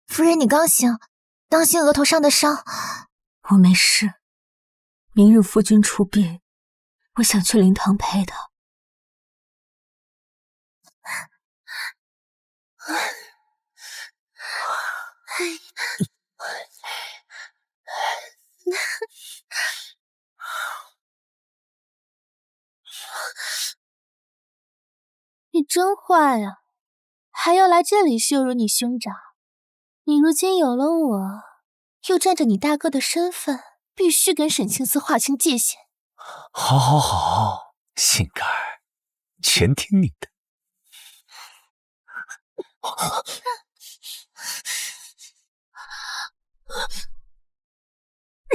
夫人，你刚醒，当心额头上的伤。我没事，明日夫君出殡，我想去灵堂陪他。你真坏啊，还要来这里羞辱你兄长。你如今有了我，又占着你大哥的身份，必须跟沈清思划清界限。好，好，好，杏儿，全听你的。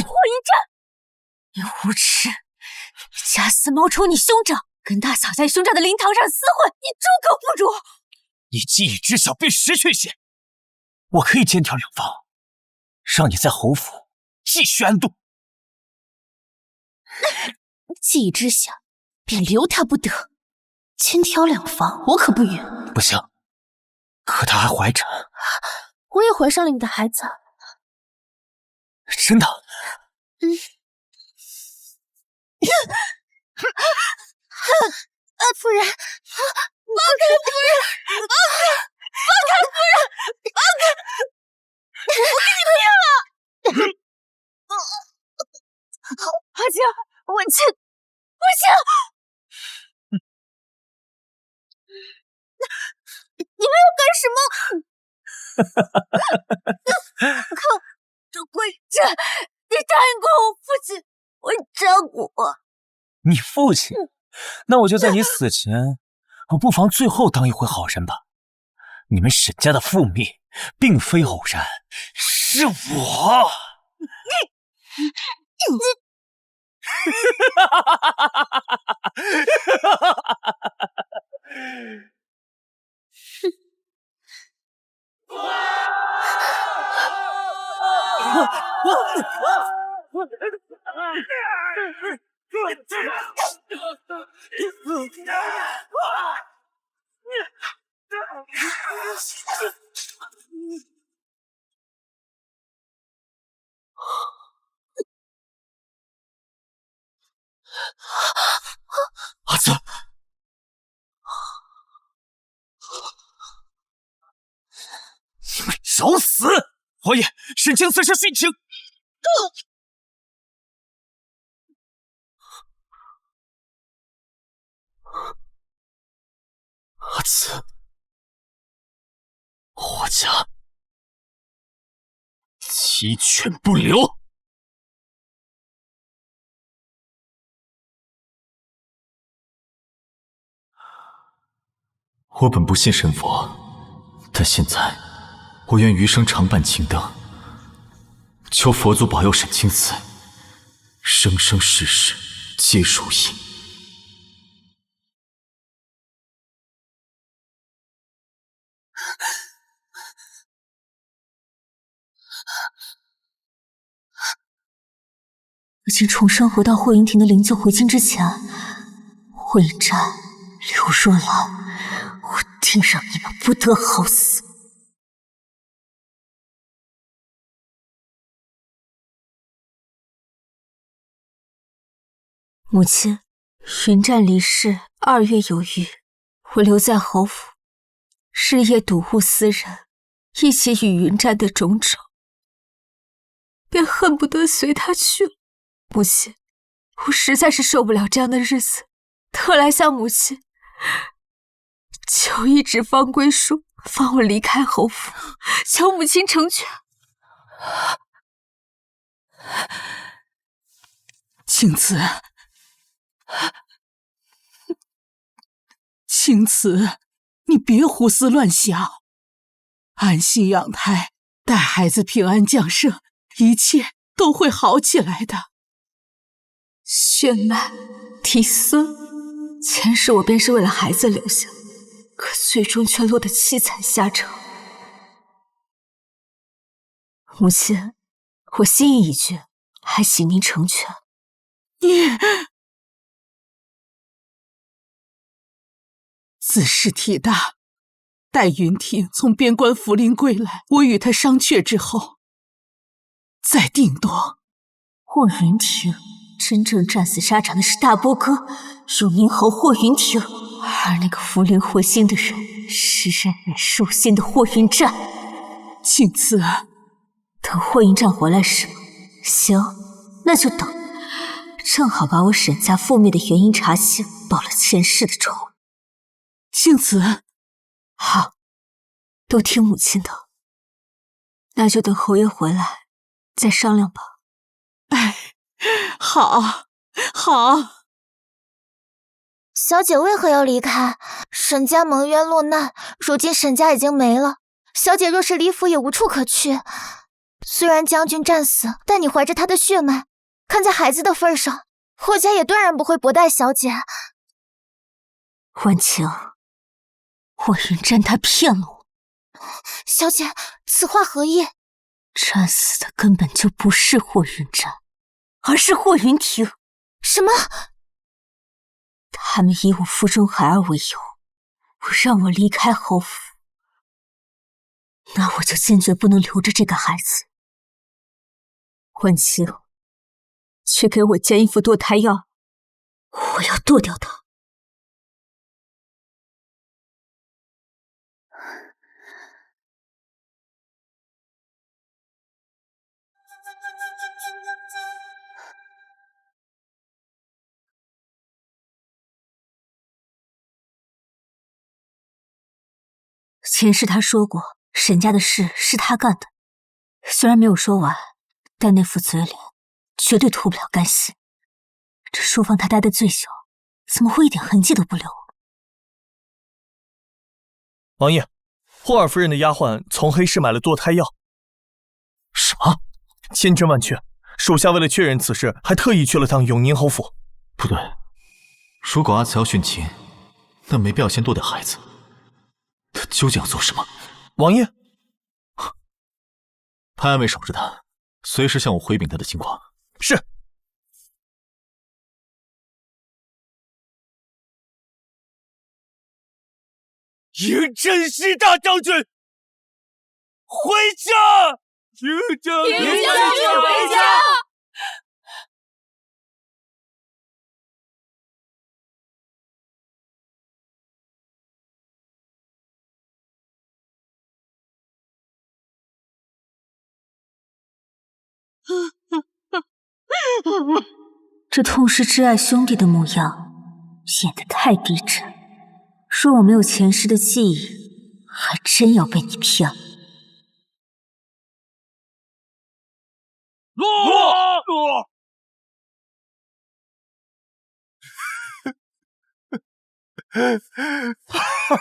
霍云战，你无耻！你假死谋仇你兄长，跟大嫂在兄长的灵堂上厮混，你猪狗不如！你既已知晓并识缺陷，我可以兼条两房，让你在侯府继续安度。既已知晓，便留他不得。千挑两房，我可不允。不行，可她还怀着。我也怀上了你的孩子。真的？夫人，放开夫人！放开夫人！放开！我跟你拼了！阿姐，文清，不行！你们要干什么？可这贵人，你答应过我父亲会照顾我。你父亲？那我就在你死前，我不妨最后当一回好人吧。你们沈家的覆灭，并非偶然，是我。阿紫，你们找死！王爷，沈清此事殉情。阿紫，霍家鸡犬不留。我本不信神佛，但现在我愿余生常伴青灯，求佛祖保佑沈清此生生世世皆如意。如今重生回到霍云亭的灵柩回京之前，霍云战、刘若兰，我定让你们不得好死！母亲，云战离世2月有余，我留在侯府，日夜睹物思人，一起与云战的种种，便恨不得随他去了。母亲，我实在是受不了这样的日子，特来向母亲求一纸方归书，放我离开侯府，求母亲成全。青瓷，青瓷，你别胡思乱想，安心养胎，待孩子平安降生，一切都会好起来的。血脉嫡孙，前世我便是为了孩子留下，可最终却落得凄惨下场。母亲，我心意已决，还请您成全。你自视体大，待云婷从边关福临归来，我与她商榷之后，再定夺。霍云婷，真正战死沙场的是大波哥永宁侯霍云婷，而那个福临祸心的人是忍忍兽心的霍云战。青瓷，等霍云战回来是吗？行，那就等。正好把我沈家覆灭的原因查清，报了前世的仇。青瓷，好，都听母亲的。那就等侯爷回来再商量吧。哎，好，好。小姐为何要离开？沈家蒙冤落难，如今沈家已经没了。小姐若是离府，也无处可去。虽然将军战死，但你怀着他的血脉，看在孩子的份上，霍家也断然不会薄待小姐。婉晴，霍云战他骗了我。小姐，此话何意？战死的根本就不是霍云战，而是霍云婷。什么？他们以我腹中孩儿为由，让我离开侯府。那我就坚决不能留着这个孩子。婉晴，去给我煎一副堕胎药，我要剁掉他。前世他说过，沈家的事是他干的，虽然没有说完，但那副嘴脸绝对脱不了干系。这书房他待的最久，怎么会一点痕迹都不留？王爷，霍尔夫人的丫鬟从黑市买了堕胎药。什么？千真万确，属下为了确认此事，还特意去了趟永宁侯府。不对，如果阿慈要殉情，那没必要先堕掉孩子。他究竟要做什么？王爷，派暗卫守着他，随时向我回禀他的情况。是。迎真西大将军回家！迎将军回家！这痛失挚爱兄弟的模样，演得太逼真。说我没有前世的记忆，还真要被你骗了。落！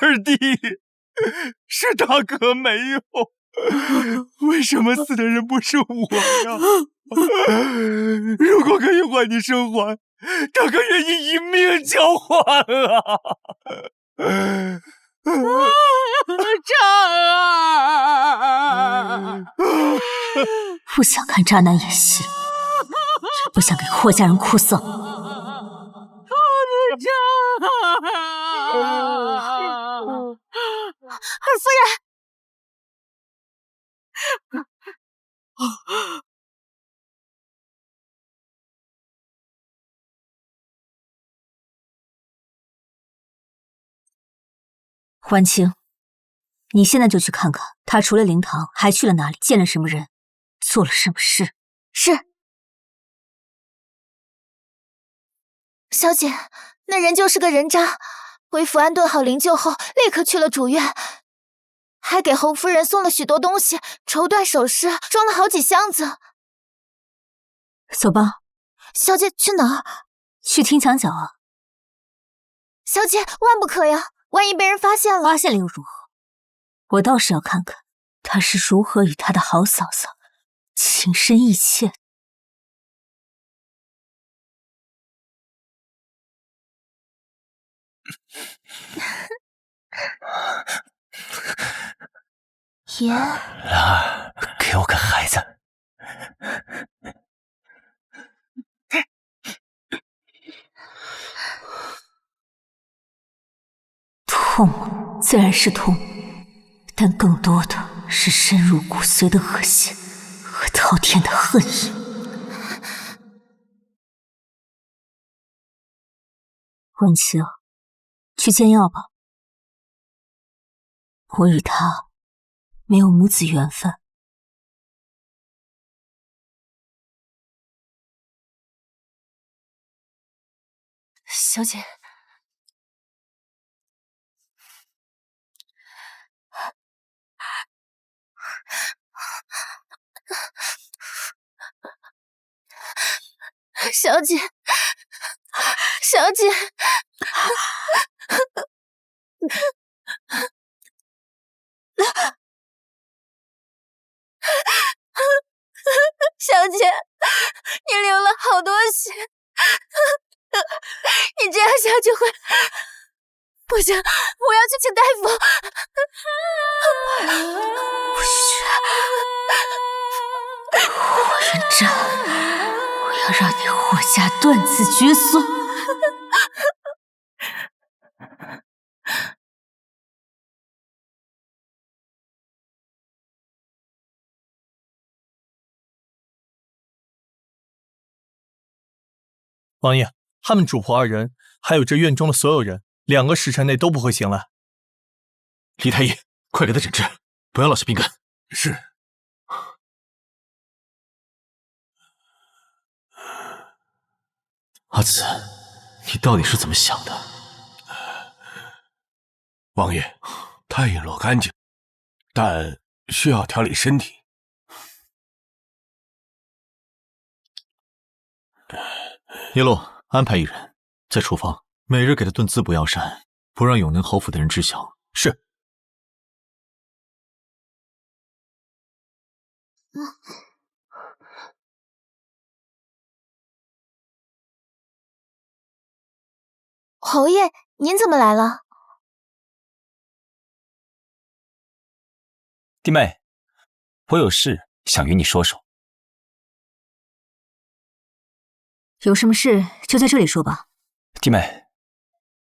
二弟，是大哥没有，为什么死的人不是我呀？如果可以换你生还，大哥愿意一命交换啊！渣儿，不想看渣男演戏，也不想给霍家人哭丧。二夫人，婉晴，你现在就去看看，他除了灵堂还去了哪里，见了什么人，做了什么事。是。小姐，那人就是个人渣，为府安顿好灵柩后，立刻去了主院，还给侯夫人送了许多东西，绸缎首饰，装了好几箱子。走吧。小姐去哪儿？去听墙角啊。小姐万不可呀，万一被人发现了。发现了又如何？我倒是要看看他是如何与他的好嫂嫂情深意切。爷，兰儿，给我个孩子。痛，自然是痛，但更多的是深入骨髓的恶心和滔天的恨意。婉晴，去煎药吧。我与他没有母子缘分。小姐，小姐，小姐，小姐，你流了好多血，你这样下去会……不行，我要去请大夫。不许！霍元湛，我要让你霍家断子绝孙！王爷，他们主仆2人，还有这院中的所有人，2个时辰内都不会醒来。李太医，快给他诊治，不要落下病根。是。阿紫，你到底是怎么想的？王爷，他已落干净，但需要调理身体。叶落，安排1人在厨房，每日给他炖滋补药膳，不让永宁侯府的人知晓。是。侯爷，您怎么来了？弟妹，我有事想与你说说。有什么事就在这里说吧。弟妹，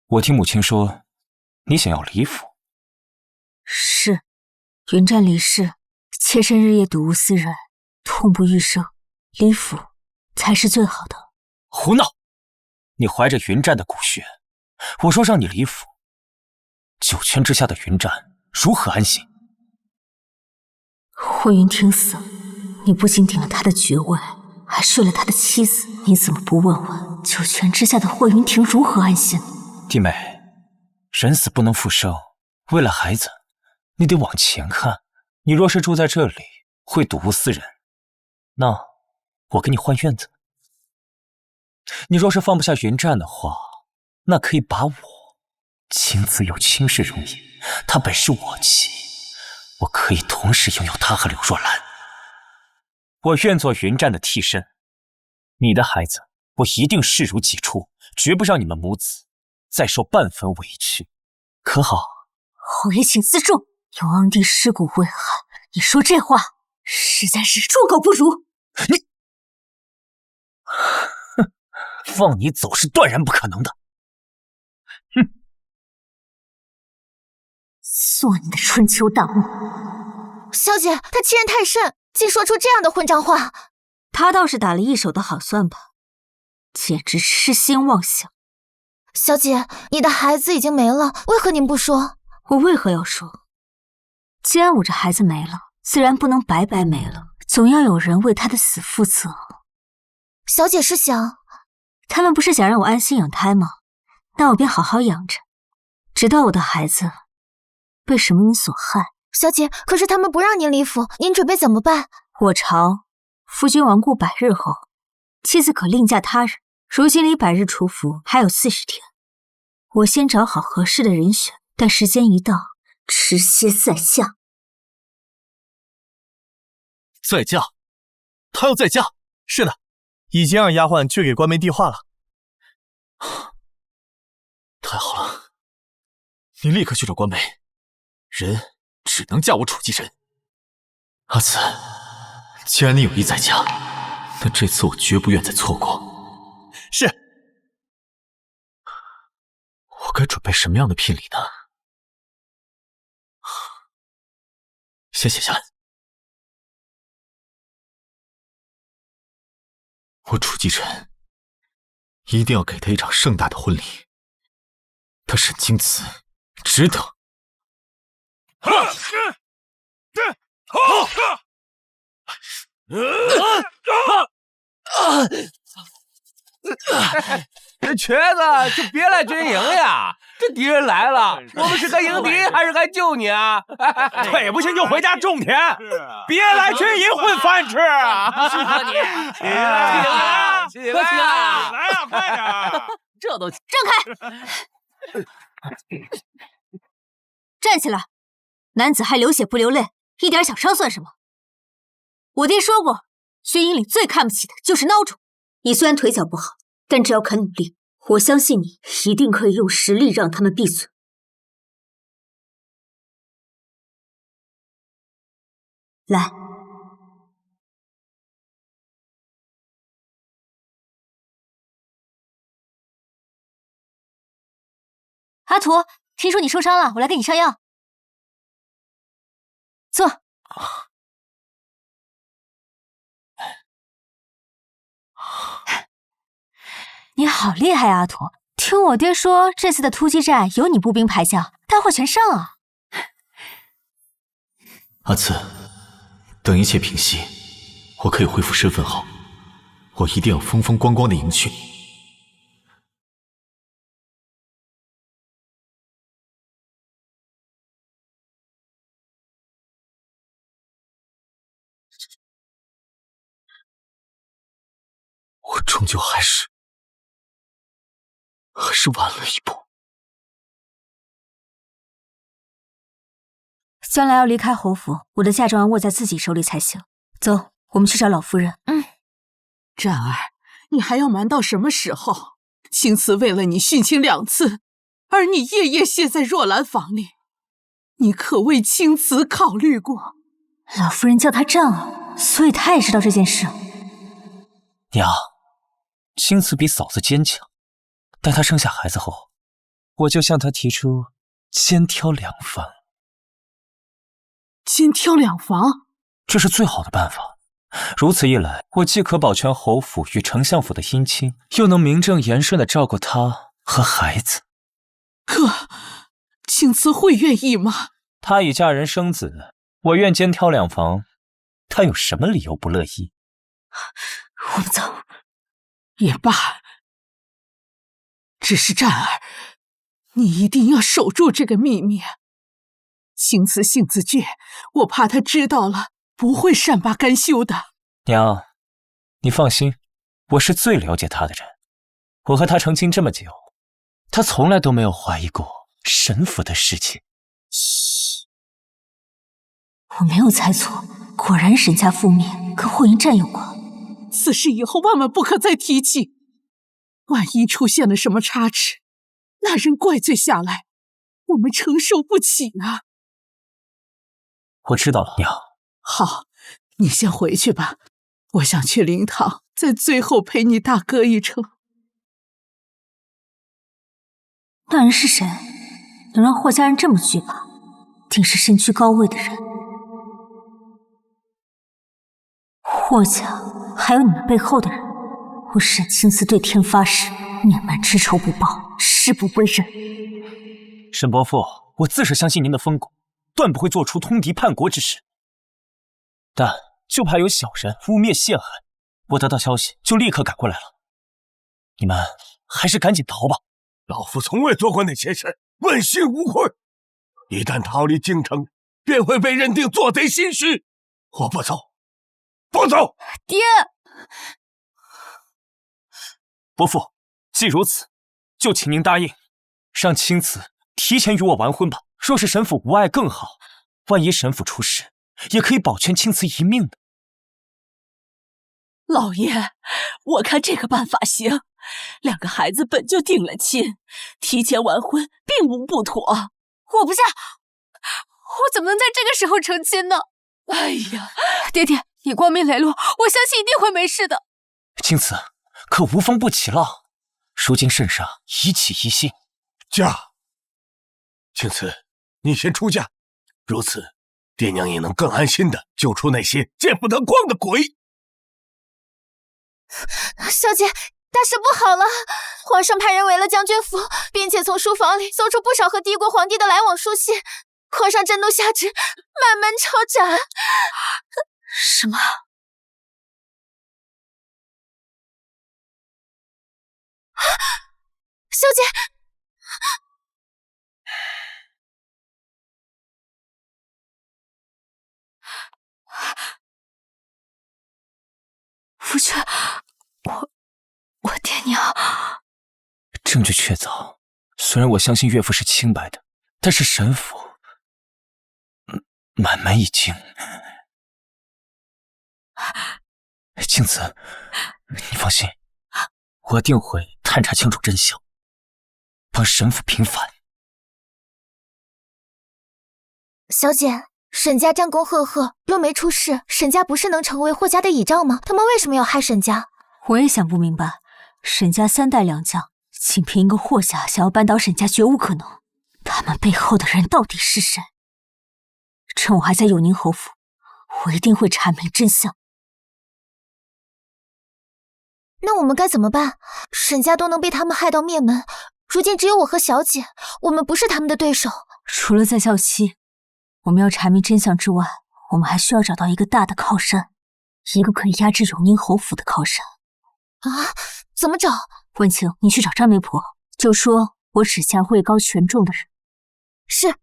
我听母亲说，你想要李府。是，云湛离世，妾身日夜睹物思人，痛不欲生，李府才是最好的。胡闹！你怀着云湛的骨血，我说让你李府，9泉之下的云湛如何安心？霍云听死，你不仅顶了他的爵位，还睡了他的妻子，你怎么不问问9泉之下的霍云婷如何安心？弟妹，人死不能复生，为了孩子，你得往前看。你若是住在这里，会睹物思人，那我给你换院子。你若是放不下云湛的话，那可以把我。青子有青氏容颜，她本是我妻，我可以同时拥有她和柳若兰。我愿做云湛的替身，你的孩子我一定视如己出，绝不让你们母子再受半分委屈，可好？侯爷请自重，有昂弟尸骨未寒，你说这话实在是猪狗不如。你，哼，放你走是断然不可能的。哼，做你的春秋大梦。小姐，他欺人太甚，竟说出这样的混账话。他倒是打了一手的好算盘，简直痴心妄想。小姐，你的孩子已经没了，为何您不说？我为何要说？既然我这孩子没了，自然不能白白没了，总要有人为他的死负责。小姐是想……他们不是想让我安心养胎吗？那我便好好养着，直到我的孩子被什么人所害。小姐，可是他们不让您离府，您准备怎么办？我朝夫君亡故100日后，妻子可另嫁他人。如今离100日出府还有40天，我先找好合适的人选，待时间一到，持歇再嫁。再嫁？他要再嫁？是的，已经让丫鬟去给关梅递话了。太好了，你立刻去找关梅，人只能嫁我楚继臣。阿紫，既然你有意再嫁，那这次我绝不愿再错过。是。我该准备什么样的聘礼呢？先写下来。我楚继晨一定要给他一场盛大的婚礼，他沈清慈值得。这瘸子就别来军营呀！这敌人来了，我们是该迎敌还是该救你啊？腿不行就回家种田，别来军营混饭吃。适合你，起来，起来，来呀，快点！这都站开，站起来！男子汉流血不流泪，一点小伤算什么？我爹说过，军营里最看不起的就是孬种。你虽然腿脚不好，但只要肯努力，我相信你一定可以用实力让他们闭嘴。来，阿图，听说你受伤了，我来给你上药。坐。你好厉害啊，阿图！听我爹说，这次的突击战有你步兵排将，大获全胜啊！阿慈，等一切平息，我可以恢复身份后，我一定要风风光光的迎娶你。我终究还是晚了一步。将来要离开侯府，我的嫁妆要握在自己手里才行。走，我们去找老夫人。战儿，你还要瞒到什么时候？青瓷为了你殉情2次，而你夜夜歇在若兰房里，你可为青瓷考虑过？老夫人叫他战儿，所以他也知道这件事。娘，青瓷比嫂子坚强，待她生下孩子后，我就向她提出肩挑2房。肩挑2房，这是最好的办法。如此一来，我既可保全侯府与丞相府的姻亲，又能名正言顺地照顾她和孩子。可青瓷会愿意吗？她已嫁人生子，我愿肩挑2房，她有什么理由不乐意？我们走。也罢，只是战儿，你一定要守住这个秘密。青瓷性子倔，我怕他知道了不会善罢甘休的。娘，你放心，我是最了解他的人。我和他成亲这么久，他从来都没有怀疑过沈府的事情。嘘，我没有猜错，果然沈家覆灭跟霍云战有关。此事以后万万不可再提起，万一出现了什么差池，那人怪罪下来，我们承受不起啊！我知道了，娘。好，你先回去吧，我想去灵堂，在最后陪你大哥一程。那人是谁？能让霍家人这么惧怕，定是身居高位的人。霍家还有你们背后的人，我沈青瓷对天发誓，宁愿知仇不报，誓不为人。沈伯父，我自是相信您的风骨，断不会做出通敌叛国之事。但就怕有小人污蔑陷害，我得到消息就立刻赶过来了。你们还是赶紧逃吧。老夫从未做过那些事，问心无愧。一旦逃离京城，便会被认定做贼心虚。我不走，不走！爹，伯父，既如此，就请您答应，让青瓷提前与我完婚吧。若是沈府无碍更好，万一沈府出事，也可以保全青瓷一命的。老爷，我看这个办法行。2个孩子本就定了亲，提前完婚并无不妥。我不嫁，我怎么能在这个时候成亲呢？哎呀，爹爹，你光明磊落，我相信一定会没事的。青瓷，可无风不起浪，如今圣上一起一心。嫁，青瓷，你先出嫁，如此爹娘也能更安心的救出那些见不得光的鬼。小姐，大事不好了！皇上派人围了将军府，并且从书房里搜出不少和帝国皇帝的来往书信。皇上震怒下旨，满门抄斩。什么？小姐，夫君，我爹娘。证据确凿，虽然我相信岳父是清白的，但是沈府满门已经。镜子，你放心，我定会探查清楚真相，帮沈府平反。小姐，沈家战功赫赫，若没出事，沈家不是能成为霍家的倚仗吗？他们为什么要害沈家？我也想不明白，沈家3代良将，仅凭一个霍家想要扳倒沈家绝无可能。他们背后的人到底是谁？趁我还在永宁侯府，我一定会查明真相。那我们该怎么办？沈家都能被他们害到灭门，如今只有我和小姐，我们不是他们的对手。除了在校期，我们要查明真相之外，我们还需要找到一个大的靠山，一个可以压制永宁侯府的靠山。啊？怎么找？文清，你去找张媒婆，就说我指下位高权重的人。是。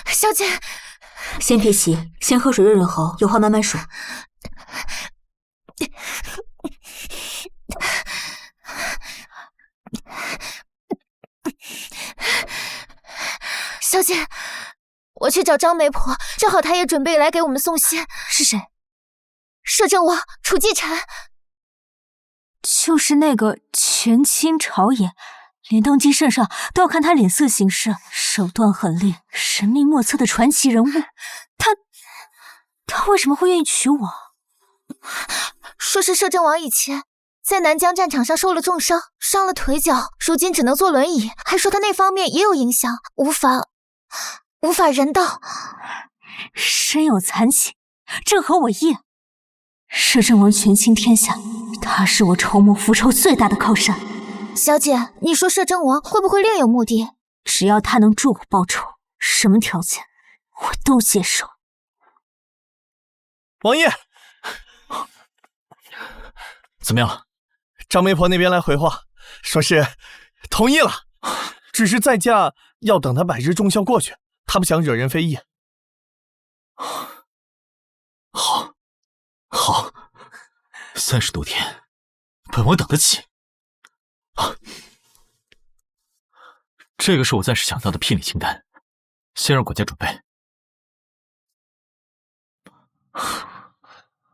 小姐，先别急，先喝水润润喉，有话慢慢说。小姐，我去找张媒婆，正好她也准备来给我们送信。是谁？摄政王楚继臣。就是那个权倾朝野，连当今圣上都要看他脸色行事，手段狠厉，神秘莫测的传奇人物。他为什么会愿意娶我？说是摄政王以前在南疆战场上受了重伤，伤了腿脚，如今只能坐轮椅，还说他那方面也有影响，无法人道。身有残疾，正合我意。摄政王权倾天下，他是我筹谋复仇最大的靠山。小姐，你说摄政王会不会另有目的？只要他能助我报仇，什么条件我都接受。王爷，怎么样？张媒婆那边来回话，说是同意了，只是再嫁要等他百日重孝过去，他不想惹人非议。好，30多天，本王等得起。这个是我暂时想到的聘礼清单，先让管家准备。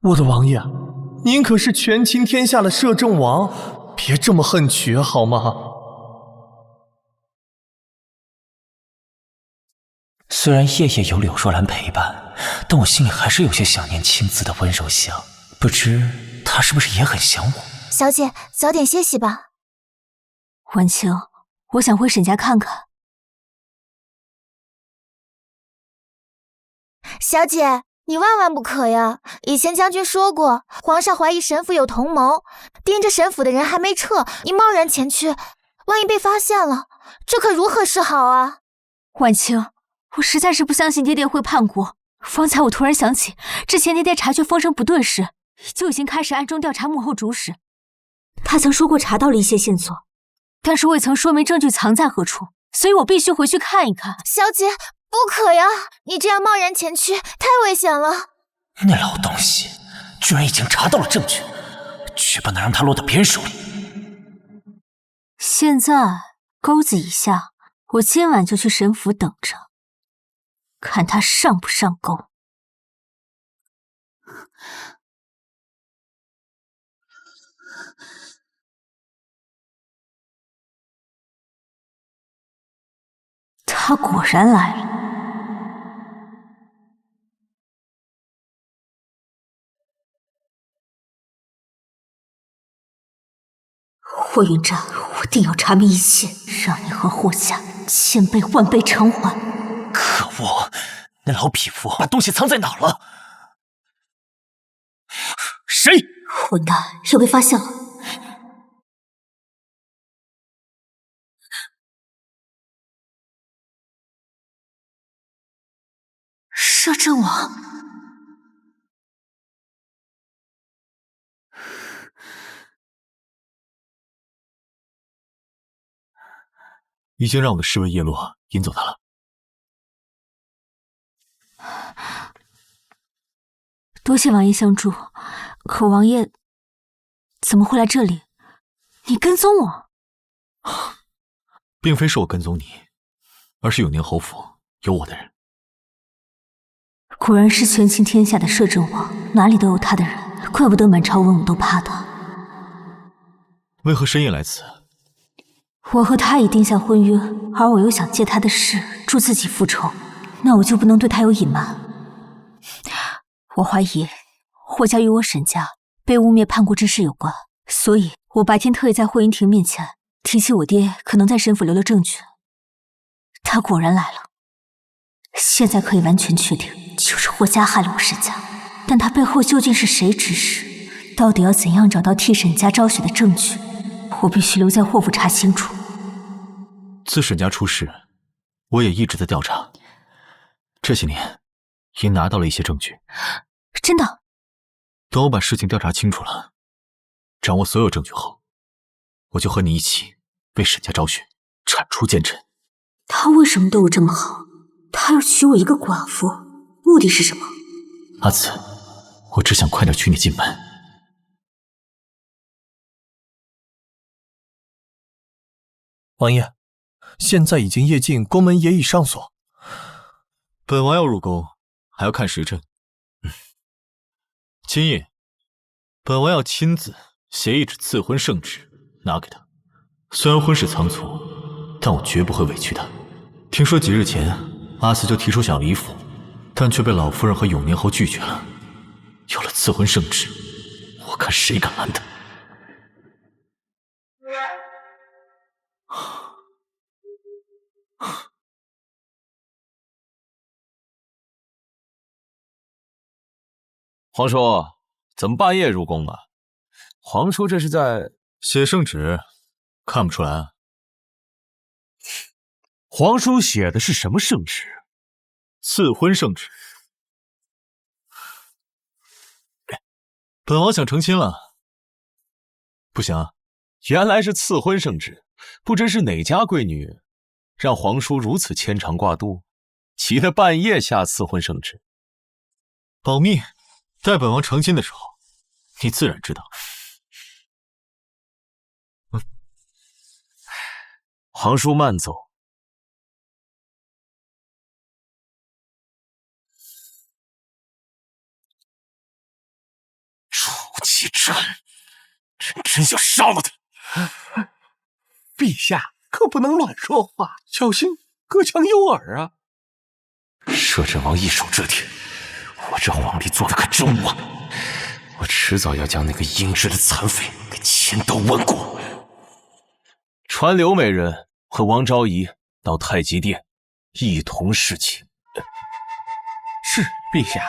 我的王爷，您可是权倾天下的摄政王，别这么恨娶好吗？虽然夜夜有柳若兰陪伴，但我心里还是有些想念青子的温柔乡。不知她是不是也很想我？小姐，早点歇息吧。文清，我想回沈家看看。小姐，你万万不可呀！以前将军说过，皇上怀疑沈府有同谋，盯着沈府的人还没撤，你贸然前去，万一被发现了，这可如何是好啊？婉清，我实在是不相信爹爹会叛国。方才我突然想起，之前爹爹察觉风声不对时，就已经开始暗中调查幕后主使。他曾说过查到了一些线索，但是未曾说明证据藏在何处，所以我必须回去看一看。小姐，不可呀！你这样贸然前去，太危险了。那老东西居然已经查到了证据，绝不能让他落到别人手里。现在钩子已下，我今晚就去沈府等着，看他上不上钩。他果然来了。霍云战，我定要查明一切，让你和霍家千倍万倍偿还。可恶，那老匹夫把东西藏在哪儿了？谁？混蛋，又被发现了。摄政王。已经让我的侍卫叶落引走他了。多谢王爷相助，可王爷怎么会来这里？你跟踪我？并非是我跟踪你，而是永宁侯府有我的人。果然是权倾天下的摄政王，哪里都有他的人，怪不得满朝文武都怕他。为何深夜来此？我和他已定下婚约，而我又想借他的事助自己复仇，那我就不能对他有隐瞒。我怀疑霍家与我沈家被污蔑叛国之事有关，所以我白天特意在霍云亭面前提起我爹可能在沈府留了证据。他果然来了，现在可以完全确定就是霍家害了我沈家，但他背后究竟是谁指使？到底要怎样找到替沈家昭雪的证据？我必须留在霍府查清楚。自沈家出事，我也一直在调查，这些年也拿到了一些证据。真的？等我把事情调查清楚了，掌握所有证据后，我就和你一起为沈家昭雪铲除奸臣。他为什么对我这么好？他要娶我一个寡妇，目的是什么？阿紫，我只想快点娶你进门。王爷，现在已经夜尽，宫门也已上锁。本王要入宫，还要看时辰。今夜，本王要亲自写一纸赐婚圣旨拿给他。虽然婚事仓促，但我绝不会委屈他。听说几日前，阿紫就提出想离府，但却被老夫人和永宁侯拒绝了。有了赐婚圣旨，我看谁敢拦他。皇叔，怎么半夜入宫啊？皇叔这是在写圣旨，看不出来啊？皇叔写的是什么圣旨？赐婚圣旨。本王想成亲了，不行啊？原来是赐婚圣旨，不知是哪家贵女，让皇叔如此牵肠挂肚，急得半夜下赐婚圣旨。保密。待本王成亲的时候，你自然知道。皇叔慢走。楚其真，真想杀了他！陛下可不能乱说话，小心隔墙有耳啊！摄政王一手遮天，我这皇帝做的可真晚，我迟早要将那个阴质的残匪给千刀万剐。传刘美人和王昭仪到太极殿一同侍寝。是，陛下。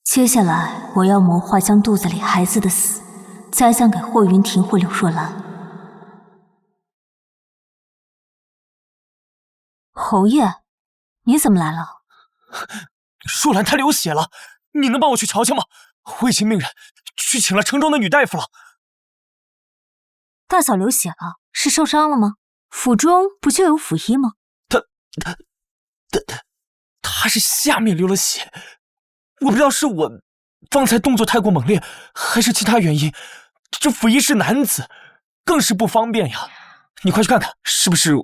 接下来我要谋划将肚子里孩子的死栽葬给霍云亭或柳若兰。侯爷，你怎么来了？若兰她流血了，你能帮我去瞧瞧吗？我已经命人去请了城中的女大夫了。大嫂流血了，是受伤了吗？府中不就有府医吗？她是下面流了血，我不知道是我方才动作太过猛烈，还是其他原因。这府医是男子，更是不方便呀。你快去看看，是不是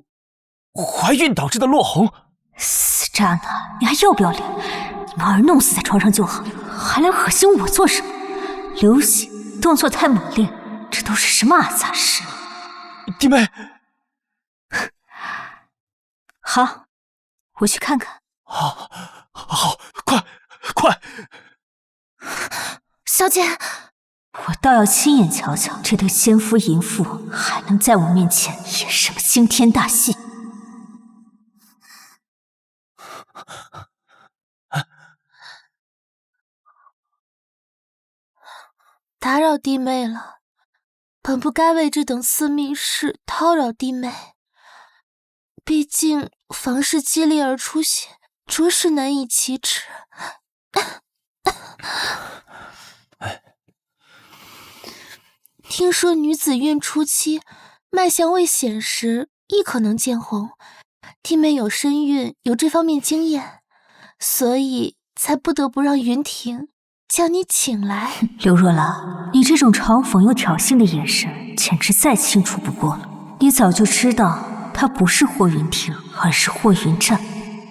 怀孕导致的落红？死渣男，你还要不要脸？你把儿弄死在床上就好，还来恶心我做什么？流血，动作太猛烈，这都是什么阿杂事？弟妹，好，我去看看。好，快！小姐，我倒要亲眼瞧瞧这对奸夫淫妇还能在我面前演什么惊天大戏。打扰弟妹了，本不该为这等私密事叨扰弟妹。毕竟房事激烈而出血，着实难以启齿。听说女子孕初期，脉象未显时，亦可能见红。弟妹有身孕，有这方面经验，所以才不得不让云婷将你请来。刘若兰，你这种嘲讽又挑衅的眼神，简直再清楚不过了。你早就知道她不是霍云婷，而是霍云战。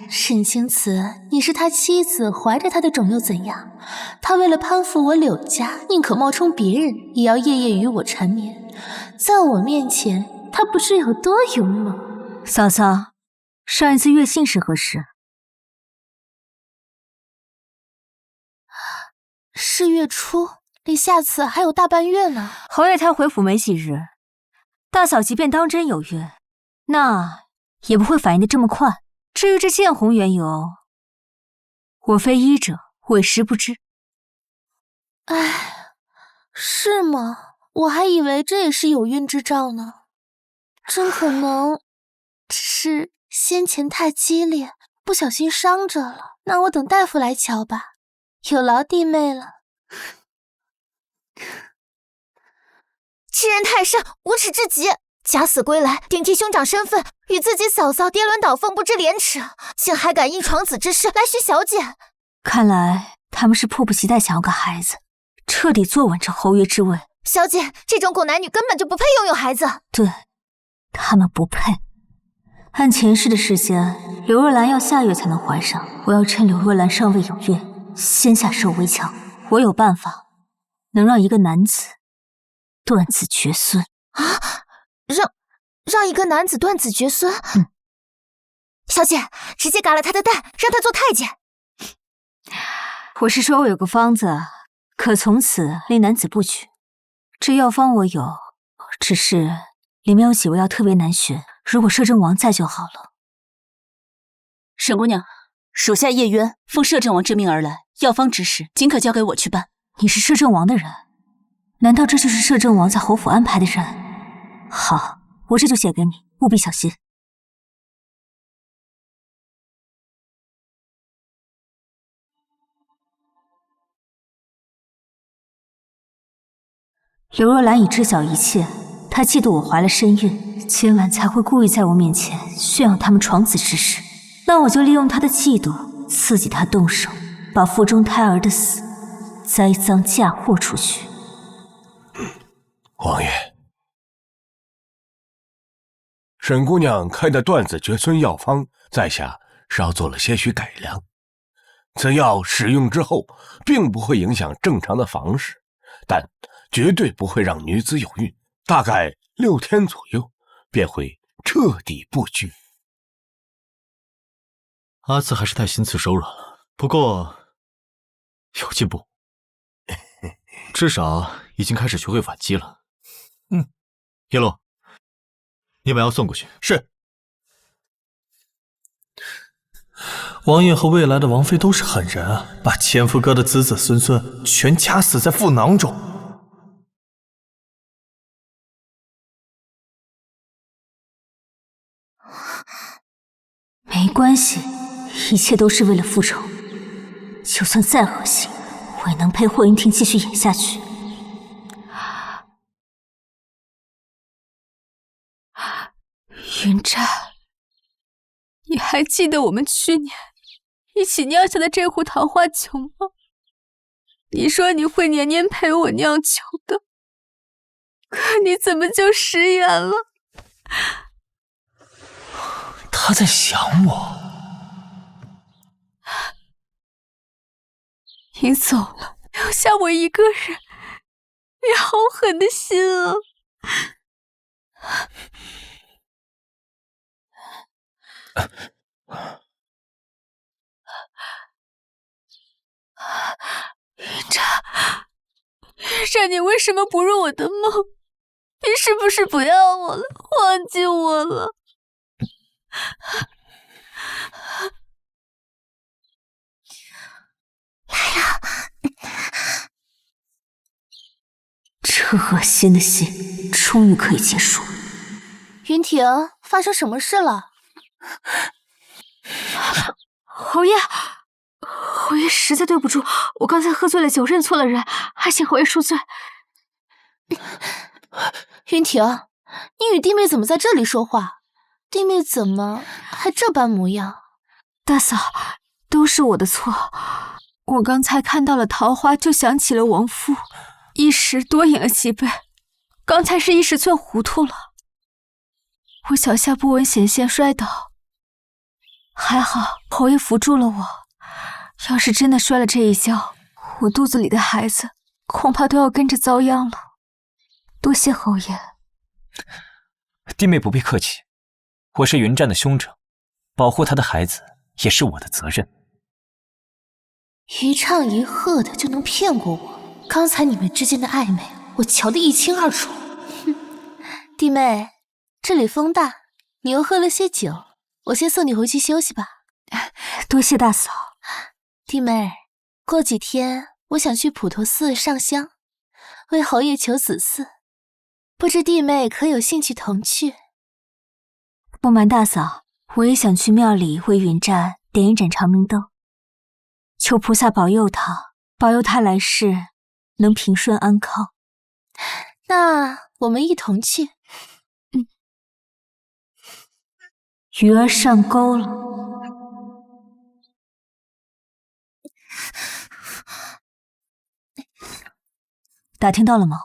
沈青瓷，你是他妻子，怀着他的种又怎样？他为了攀附我柳家，宁可冒充别人，也要夜夜与我缠绵。在我面前，他不知有多勇猛。嫂嫂，上一次阅信是何时？是月初，离下次还有大半月呢。侯爷他回府没几日，大嫂即便当真有约，那也不会反应的这么快。至于这见红缘由，我非医者，委实不知。唉，是吗？我还以为这也是有孕之兆呢。真可能只是先前太激烈，不小心伤着了。那我等大夫来瞧吧，有劳弟妹了。欺人太甚，无耻至极！假死归来，顶替兄长身份，与自己嫂嫂跌轮倒凤，不知廉耻，竟还敢因闯子之事来许小姐。看来他们是迫不及待想要个孩子，彻底坐稳这侯爷之位。小姐，这种狗男女根本就不配拥有孩子。对，他们不配。按前世的时间，刘若兰要下月才能怀上，我要趁刘若兰尚未有孕，先下手为强。我有办法，能让一个男子断子绝孙。啊！让一个男子断子绝孙？小姐，直接嘎了他的蛋，让他做太监。我是说我有个方子，可从此令男子不娶。这药方我有，只是里面有几味药特别难选，如果摄政王在就好了。沈姑娘，属下叶渊奉摄政王之命而来，药方指使尽可交给我去办。你是摄政王的人？难道这就是摄政王在侯府安排的人？好，我这就写给你，务必小心。刘若兰已知晓一切，她嫉妒我怀了身孕，今晚才会故意在我面前炫耀他们闯子之事。那我就利用她的嫉妒，刺激她动手，把腹中胎儿的死栽赃嫁祸出去。王爷，沈姑娘开的断子绝孙药方，在下稍做了些许改良。此药使用之后，并不会影响正常的房事，但绝对不会让女子有孕，大概6天左右便会彻底不举。阿慈还是太心慈手软了，不过有进步，至少已经开始学会反击了。叶落，你把药送过去。是。王爷和未来的王妃都是狠人啊，把前夫哥的子子孙孙全掐死在腹囊中。没关系，一切都是为了复仇。就算再恶心，我也能陪霍云婷继续演下去。云战，你还记得我们去年一起酿下的这壶桃花酒吗？你说你会年年陪我酿酒的，可你怎么就食言了？他在想我。你走了，留下我一个人，你好狠的心啊！云禅，云禅，你为什么不入我的梦？你是不是不要我了，忘记我了？来了。这恶心的戏终于可以结束了。云婷，发生什么事了？侯爷，侯爷实在对不住，我刚才喝醉了酒，认错了人，还请侯爷恕罪。云婷，你与弟妹怎么在这里说话？弟妹怎么还这般模样？大嫂，都是我的错。我刚才看到了桃花，就想起了亡夫，一时多饮了几杯。刚才是一时醉糊涂了，我脚下不稳险些摔倒，还好侯爷扶住了我。要是真的摔了这一跤，我肚子里的孩子恐怕都要跟着遭殃了。多谢侯爷。弟妹不必客气，我是云战的兄长，保护他的孩子也是我的责任。一唱一和的就能骗过我？刚才你们之间的暧昧，我瞧得一清二楚。哼，弟妹，这里风大，你又喝了些酒，我先送你回去休息吧。多谢大嫂。弟妹，过几天我想去普陀寺上香，为侯爷求子嗣，不知弟妹可有兴趣同去？不瞒大嫂，我也想去庙里为云战点一盏长明灯，求菩萨保佑他来世能平顺安康。那我们一同去。鱼儿上钩了。打听到了吗？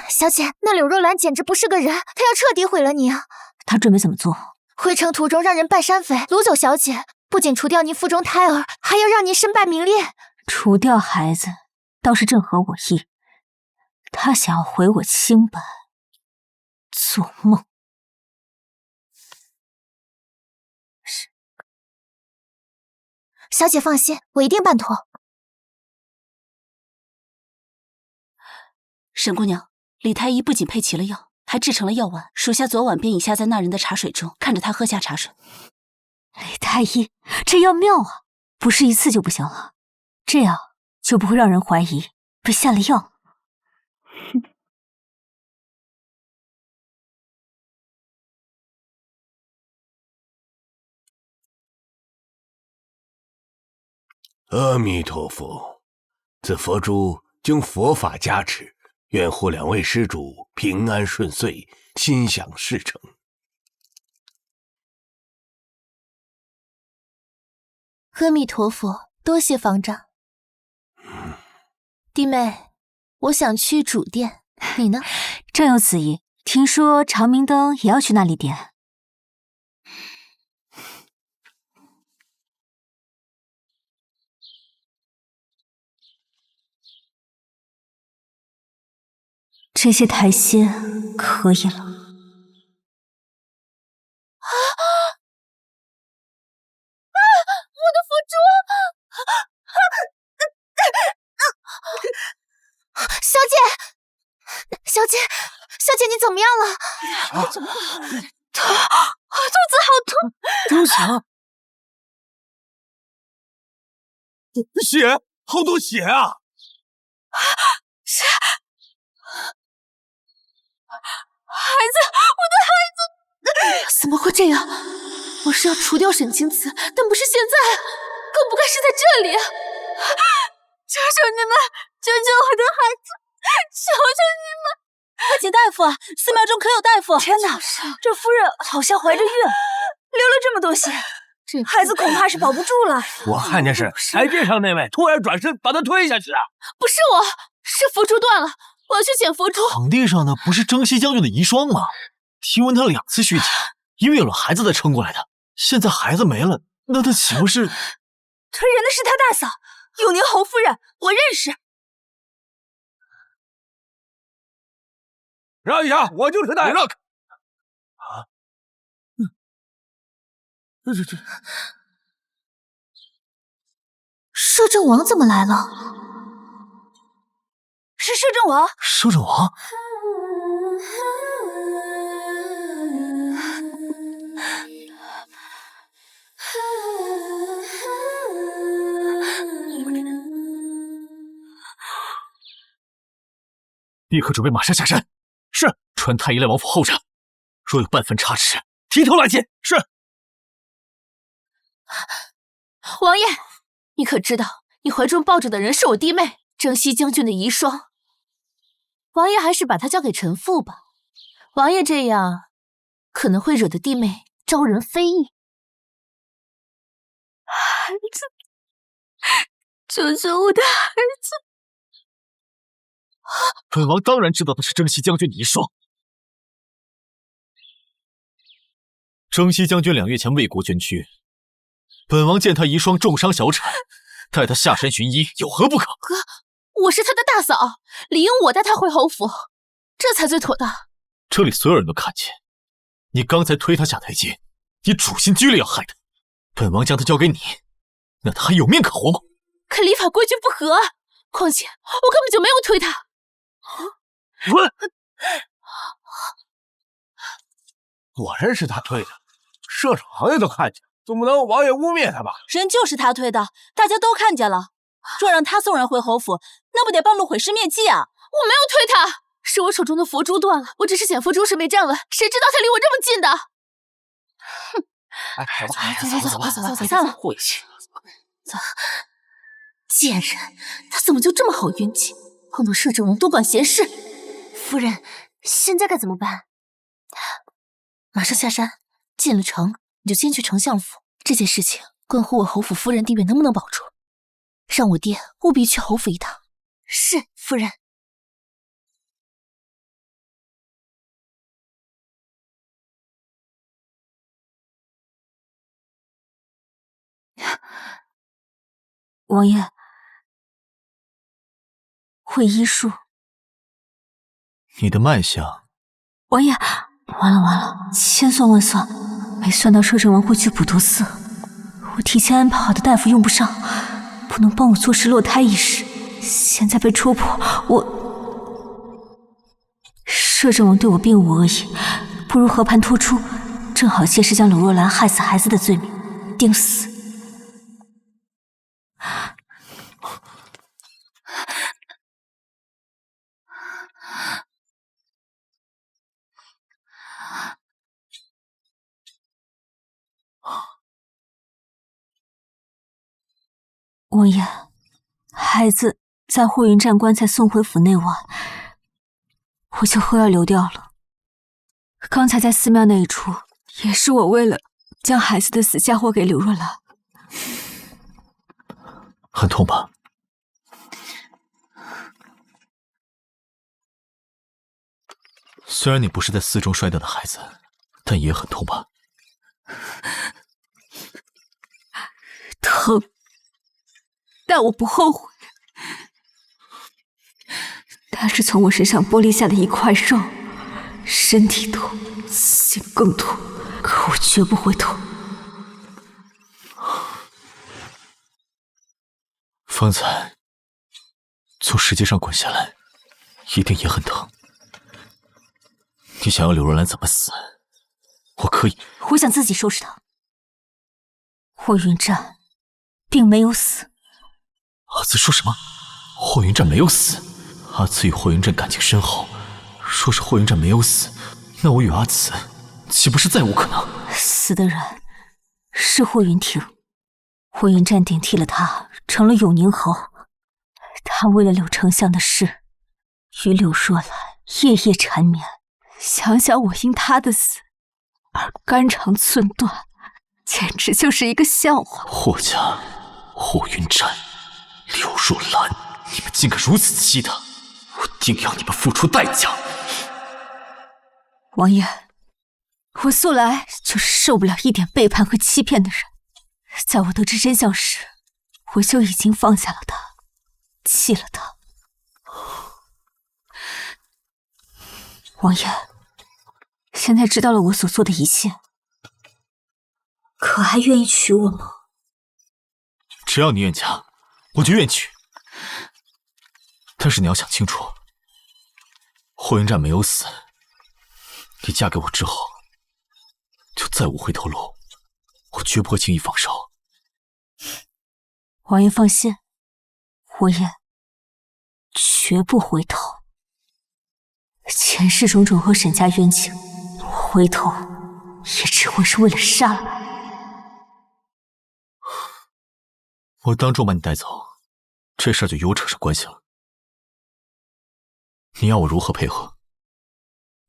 小姐，那柳若兰简直不是个人，她要彻底毁了你啊！她准备怎么做？回城途中让人扮山匪掳走小姐，不仅除掉你腹中胎儿，还要让你身败名裂。除掉孩子倒是正合我意，她想要毁我清白，做梦。小姐放心，我一定办妥。沈姑娘，李太医不仅配齐了药，还制成了药丸，属下昨晚便已下在那人的茶水中，看着他喝下茶水。李太医，这药妙啊，不是一次就不行了，这样就不会让人怀疑被下了药。阿弥陀佛，此佛珠经佛法加持，愿护两位施主平安顺遂，心想事成。阿弥陀佛，多谢方丈。弟妹，我想去主殿，你呢？正有此意，听说长明灯也要去那里点。这些台阶可以了。我的佛珠！小姐，小姐，你怎么样了？怎么会？肚子好痛！周翔，血，好多血啊！是孩子，我的孩子！怎么会这样？我是要除掉沈清慈，但不是现在，更不该是在这里。求求你们，救救我的孩子！求求你们！快请大夫啊！寺庙中可有大夫？天哪，这夫人好像怀着孕，流了这么多血，孩子恐怕是保不住了。我看见是台阶上那位突然转身把他推下去啊！不是我，是佛珠断了，我要去捡佛珠。场地上的不是征西将军的遗孀吗？听闻他2次续集，因为有了孩子才撑过来的。现在孩子没了，那他岂不是？推人的是他大嫂永宁侯夫人，我认识。让一下，我就是大让开。啊，摄政王怎么来了？是摄政王。摄政王？立刻准备马上下山。是。传太医来王府候着，若有半分差池，提头来见。是。王爷，你可知道，你怀中抱着的人是我弟妹征西将军的遗孀。王爷还是把她交给臣妇吧，王爷这样可能会惹得弟妹招人非议。孩子，救救我的孩子！本王当然知道他是征西将军的遗孀。征西将军2月前为国捐躯，本王见他遗孀重伤小产，带他下山寻医，有何不可？哥，我是他的大嫂，理应我带他回侯府，这才最妥当。这里所有人都看见，你刚才推他下台阶，你主心居了要害他。本王将他交给你，那他还有命可活吗？可礼法规矩不合，况且我根本就没有推他。滚！果然是他推的，摄政王爷都看见，总不能王爷污蔑他吧？人就是他推的，大家都看见了。若让他送人回侯府，那不得半路毁尸灭迹啊！我没有推他，是我手中的佛珠断了，我只是捡佛珠时没站稳，谁知道他离我这么近的？哼！哎，走，散了。晦气！走！贱人，他怎么就这么好运气？碰到摄政王多管闲事。夫人，现在该怎么办？马上下山，进了城你就先去丞相府。这件事情关乎我侯府夫人地位能不能保住，让我爹务必去侯府一趟。是，夫人。王爷，会医术。你的脉象。王爷，完了，千算万算，没算到摄政王会去普陀寺，我提前安排好的大夫用不上，不能帮我坐实落胎一事，现在被戳破，摄政王对我并无恶意，不如和盘托出，正好谢氏将柳若兰害死孩子的罪名定死。王爷，孩子在霍云战棺材送回府内晚，我就喝药流掉了。刚才在寺庙那一出，也是我为了将孩子的死嫁祸给柳若兰。很痛吧？虽然你不是在寺中摔掉的孩子，但也很痛吧？疼，但我不后悔。他是从我身上剥离下的一块肉，身体痛，心更痛，可我绝不会痛。方才从石阶上滚下来，一定也很疼。你想要柳若兰怎么死，我可以。我想自己收拾她。霍云战并没有死。阿慈说什么？霍云战没有死？阿慈与霍云战感情深厚，若是霍云战没有死，那我与阿慈岂不是再无可能？死的人是霍云庭，霍云战顶替了他，成了永宁侯。他为了柳丞相的事，与柳若兰夜夜缠绵。想想我因他的死而肝肠寸断，简直就是一个笑话。霍家、霍云战、柳若兰，你们竟敢如此欺他，我定要你们付出代价！王爷，我素来就是受不了一点背叛和欺骗的人。在我得知真相时，我就已经放下了他，弃了他。王爷，现在知道了我所做的一切，可还愿意娶我吗？只要你愿嫁，我就愿娶。但是你要想清楚，霍云战没有死，你嫁给我之后，就再无回头路，我绝不会轻易放手。王爷放心，我也绝不回头。前世种种和沈家冤情，回头也只会是为了杀了他。我当众把你带走，这事儿就与我扯上关系了。你要我如何配合？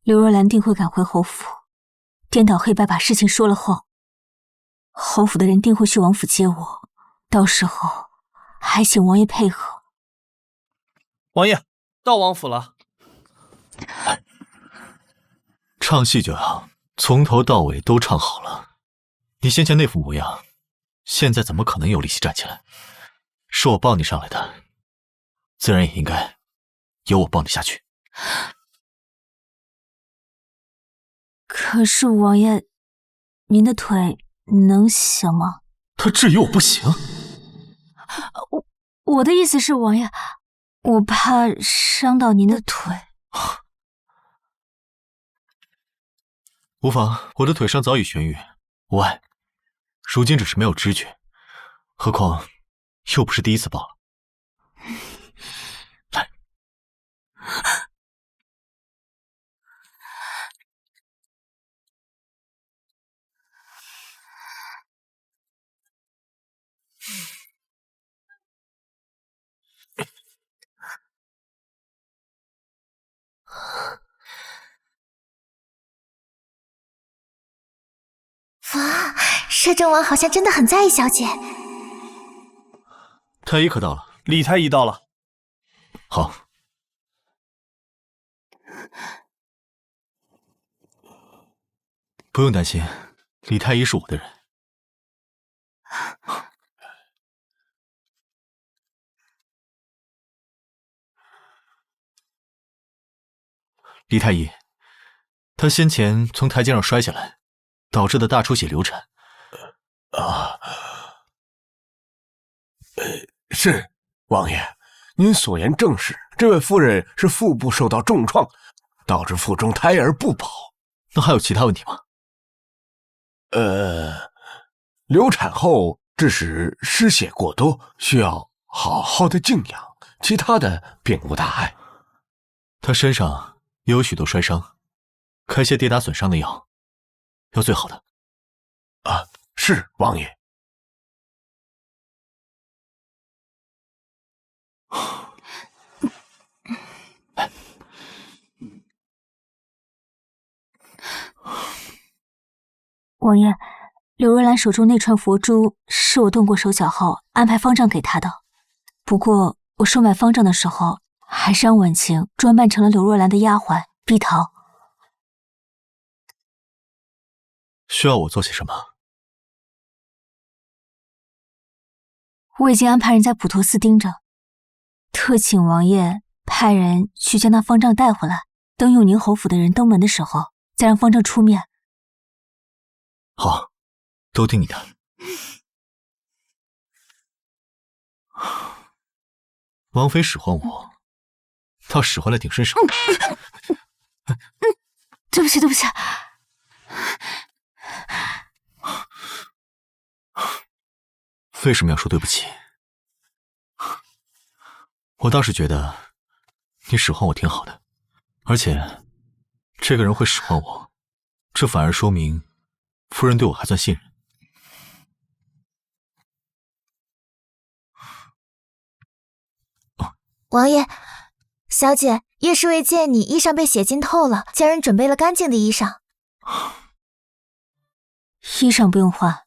刘若兰定会赶回侯府，颠倒黑白把事情说了后，侯府的人定会去王府接我，到时候还请王爷配合。王爷到王府了。唱戏就要从头到尾都唱好了。你先前那副模样，现在怎么可能有力气站起来？是我抱你上来的，自然也应该由我抱你下去。可是王爷，您的腿能行吗？他至于我不行？我的意思是，王爷，我怕伤到您的腿。无妨，我的腿上早已痊愈，无碍。如今只是没有知觉，何况又不是第一次抱。来。哇，摄政王好像真的很在意小姐。太医可到了？李太医到了。好。不用担心，李太医是我的人。李太医，他先前从台阶上摔下来，导致的大出血流产。是王爷，您所言正是。这位夫人是腹部受到重创，导致腹中胎儿不保。那还有其他问题吗？流产后致使失血过多，需要好好的静养，其他的并无大碍。他身上也有许多摔伤，开些跌打损伤的药，要最好的。是王爷。王爷，刘若兰手中那串佛珠是我动过手脚后安排方丈给她的，不过我收买方丈的时候，还是让婉晴装扮成了刘若兰的丫鬟碧桃。需要我做些什么？我已经安排人在普陀寺盯着，特请王爷派人去将那方丈带回来，等永宁侯府的人登门的时候，再让方丈出面。好，都听你的。王妃使唤我，倒使唤得挺顺手。对不起，对不起。为什么要说对不起？我倒是觉得你使唤我挺好的，而且这个人会使唤我，这反而说明夫人对我还算信任。王爷，小姐，叶侍卫见你衣裳被血浸透了，家人准备了干净的衣裳。衣裳不用换，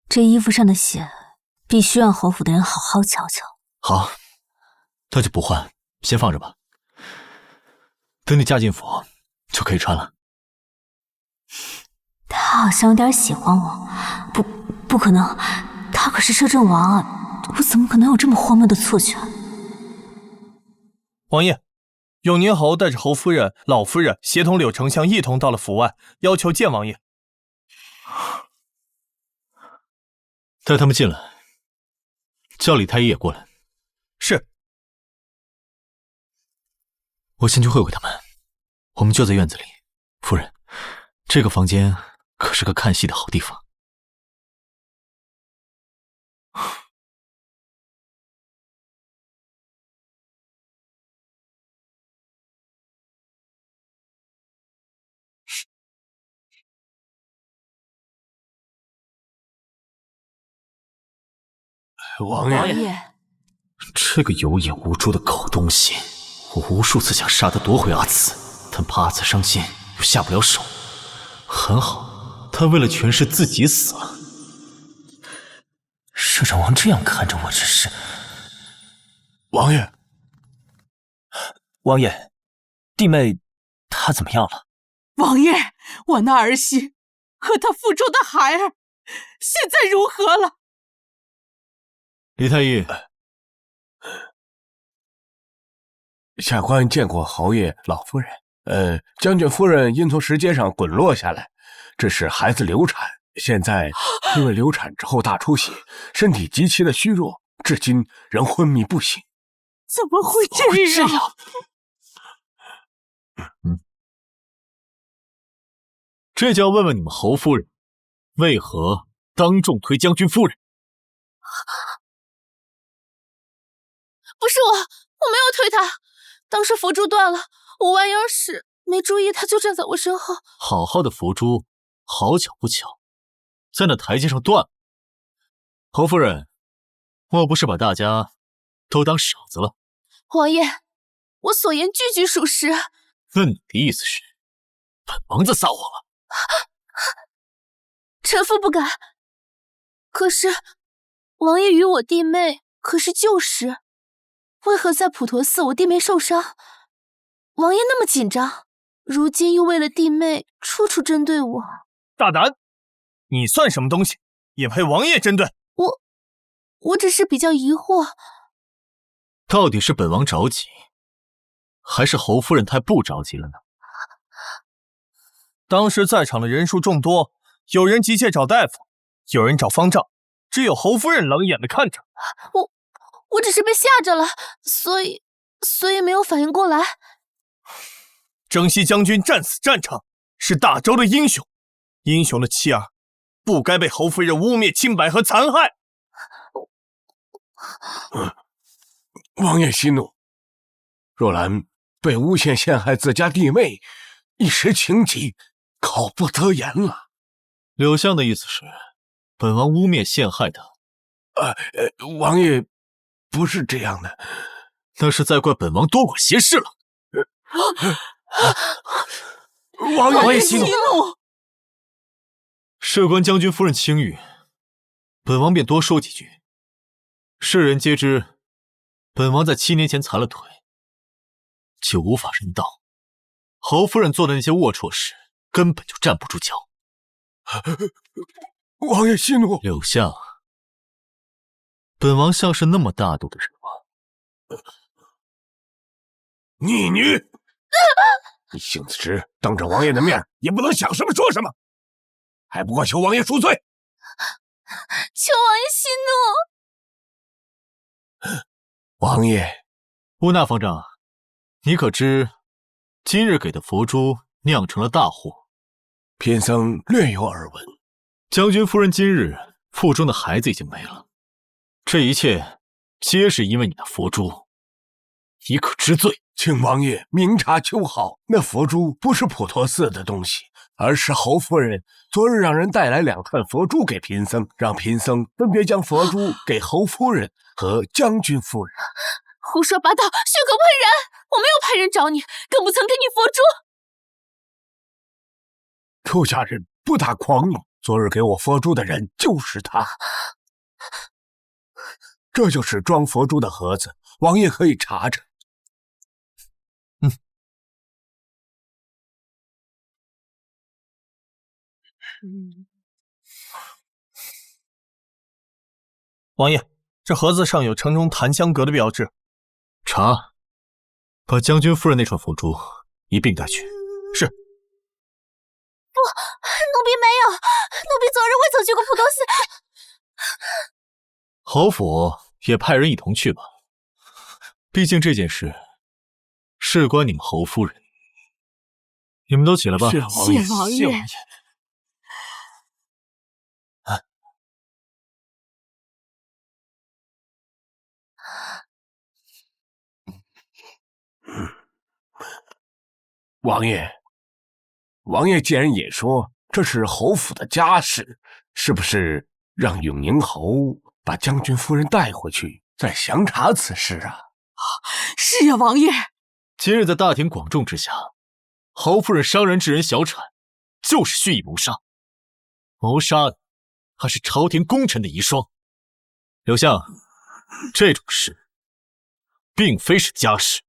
这衣服上的血必须让侯府的人好好瞧瞧。好，那就不换，先放着吧。等你嫁进府就可以穿了。他好像有点喜欢我，不可能，他可是摄政王啊，我怎么可能有这么荒谬的错觉？王爷，永宁侯带着侯夫人、老夫人协同柳丞相一同到了府外，要求见王爷。带他们进来，叫李太医也过来。是。我先去会会他们，我们就在院子里。夫人，这个房间可是个看戏的好地方。王爷，这个有眼无珠的狗东西，我无数次想杀他夺回阿紫，但怕阿紫伤心又下不了手。很好，他为了权势自己死了。摄政王这样看着我，这是……王爷，王爷，弟妹她怎么样了？王爷，我那儿媳和她腹中的孩儿现在如何了？李太医，下官见过侯爷、老夫人。将军夫人因从石阶上滚落下来，这是孩子流产，现在因为流产之后大出血，身体极其的虚弱，至今仍昏迷不醒。怎么会这样？这就要问问你们侯夫人，为何当众推将军夫人？不是我没有推他，当时佛珠断了，我弯腰时没注意，他就站在我身后。好好的佛珠，好巧不巧，在那台阶上断了。侯夫人，莫不是把大家都当傻子了？王爷，我所言句句属实。那你的意思是，本王子撒谎了？臣妇不敢。可是，王爷与我弟妹可是旧识，为何在普陀寺我弟妹受伤，王爷那么紧张，如今又为了弟妹处处针对我？大胆！你算什么东西，也配王爷针对？我只是比较疑惑，到底是本王着急，还是侯夫人太不着急了呢？当时在场的人数众多，有人急切找大夫，有人找方丈，只有侯夫人冷眼的看着。我只是被吓着了，所以没有反应过来。征西将军战死战场，是大周的英雄，英雄的妻儿不该被侯夫人污蔑、清白和残害。王爷息怒，若兰被诬陷陷害自家弟妹，一时情急，口不择言了。柳相的意思是，本王污蔑陷害他。王爷不是这样的，那是在怪本王多管闲事了。王爷息怒，事关将军夫人清誉，本王便多说几句。世人皆知，本王在7年前残了腿，就无法人道。侯夫人做的那些龌龊事，根本就站不住脚。王爷息怒。柳相，本王像是那么大度的人吗？逆女！你性子直，当着王爷的面也不能想什么说什么，还不快求王爷赎罪！求王爷息怒！王爷，乌娜方丈，你可知今日给的佛珠酿成了大祸？贫僧略有耳闻。将军夫人今日腹中的孩子已经没了，这一切皆是因为你的佛珠，你可知罪？请王爷明察秋毫，那佛珠不是普陀寺的东西，而是侯夫人昨日让人带来2串佛珠给贫僧，让贫僧分别将佛珠给侯夫人和将军夫人。胡说八道，血口喷人！我没有派人找你，更不曾给你佛珠。出家人不打诳语，昨日给我佛珠的人就是他。这就是装佛珠的盒子，王爷可以查查。王爷，这盒子上有城中檀香阁的标志。查，把将军夫人那串佛珠一并带去。是。不，奴婢没有，奴婢昨日未曾去过普陀寺。侯府也派人一同去吧，毕竟这件事事关你们侯夫人。你们都起来吧。谢王爷。王爷既然也说这是侯府的家事，是不是让永宁侯把将军夫人带回去，再详查此事啊？是啊，王爷。今日在大庭广众之下，侯夫人伤人致人小产，就是蓄意谋杀。谋杀的还是朝廷功臣的遗孀。刘相，这种事并非是家事。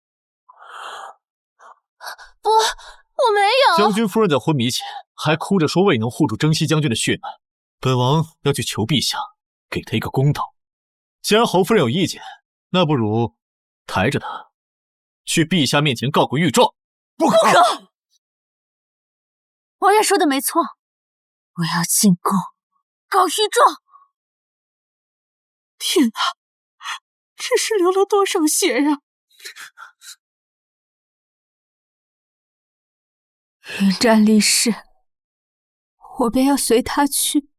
不，我没有。将军夫人在昏迷前还哭着说未能护住征西将军的血脉，本王要去求陛下给他一个公道。既然侯夫人有意见，那不如抬着她去陛下面前告个御状。不可！王爷说的没错，我要进宫告御状。天哪，这是流了多少血呀！云战离世，我便要随他去。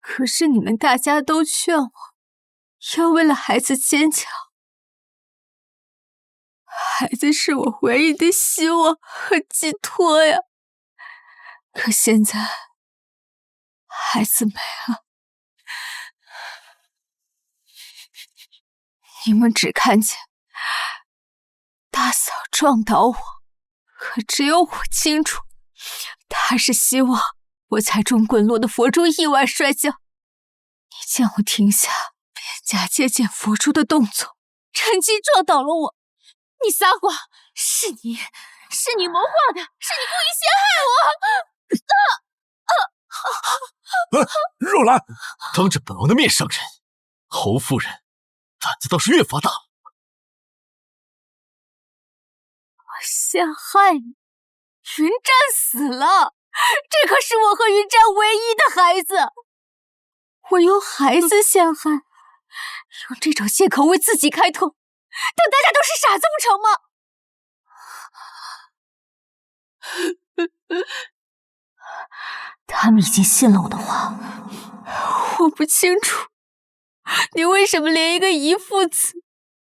可是你们大家都劝我，要为了孩子坚强。孩子是我唯一的希望和寄托呀。可现在，孩子没了，你们只看见大嫂撞倒我。可只有我清楚，他是希望我踩中滚落的佛珠意外摔跤。你见我停下，便假借捡佛珠的动作，趁机撞倒了我。你撒谎，是你谋划的，是你故意陷害我！若兰，当着本王的面伤人，侯夫人胆子倒是越发大了。陷害你，云战死了，这可是我和云战唯一的孩子。我用孩子陷害，用这种借口为自己开脱，当大家都是傻子不成吗？他们已经信了我的话。我不清楚，你为什么连一个姨父子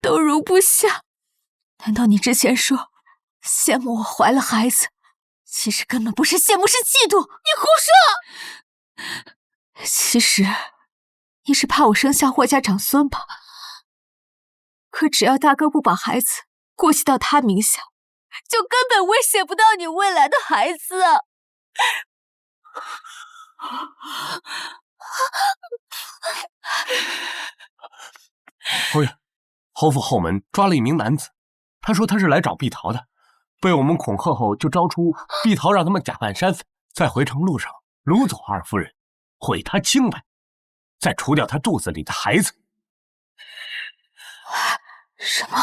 都容不下？难道你之前说羡慕我怀了孩子，其实根本不是羡慕，是嫉妒。你胡说！其实你是怕我生下霍家长孙吧？可只要大哥不把孩子过继到他名下，就根本威胁不到你未来的孩子。侯爷，侯府后门抓了一名男子，他说他是来找碧桃的。被我们恐吓后，就招出碧桃，让他们假扮山匪，在回城路上掳走二夫人，毁她清白，再除掉她肚子里的孩子。什么？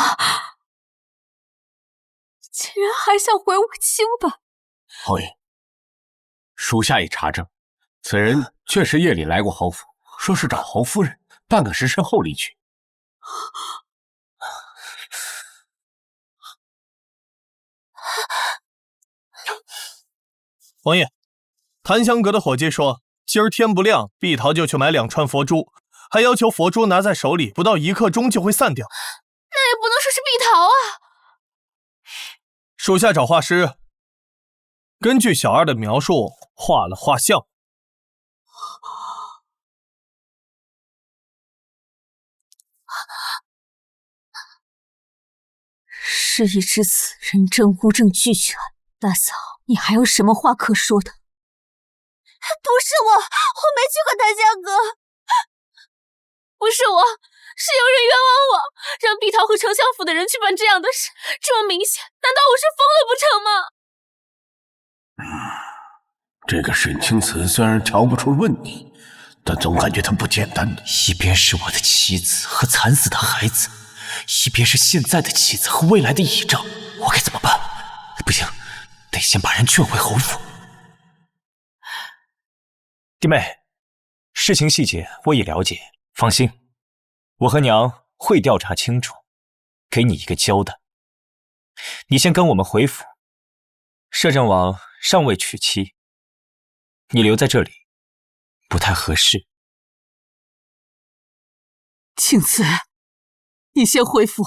竟然还想毁我清白？侯爷，属下已查证，此人确实夜里来过侯府，说是找侯夫人，半个时辰后离去。王爷，檀香阁的伙计说，今儿天不亮，碧桃就去买2串佛珠，还要求佛珠拿在手里不到1刻钟就会散掉。那也不能说是碧桃啊。属下找画师，根据小二的描述画了画像。事已至此，人证物证俱全，大嫂，你还有什么话可说的？不是我没去和檀香阁，不是我，是有人冤枉我，让碧桃和丞相府的人去办这样的事，这么明显，难道我是疯了不成吗？这个沈清慈虽然瞧不出问题，但总感觉他不简单。一边是我的妻子和惨死的孩子，一边是现在的妻子和未来的倚仗，我该怎么办？不行，得先把人劝回侯府。弟妹，事情细节我已了解，放心，我和娘会调查清楚，给你一个交代。你先跟我们回府。摄政王尚未娶妻，你留在这里不太合适。青瓷，你先回府。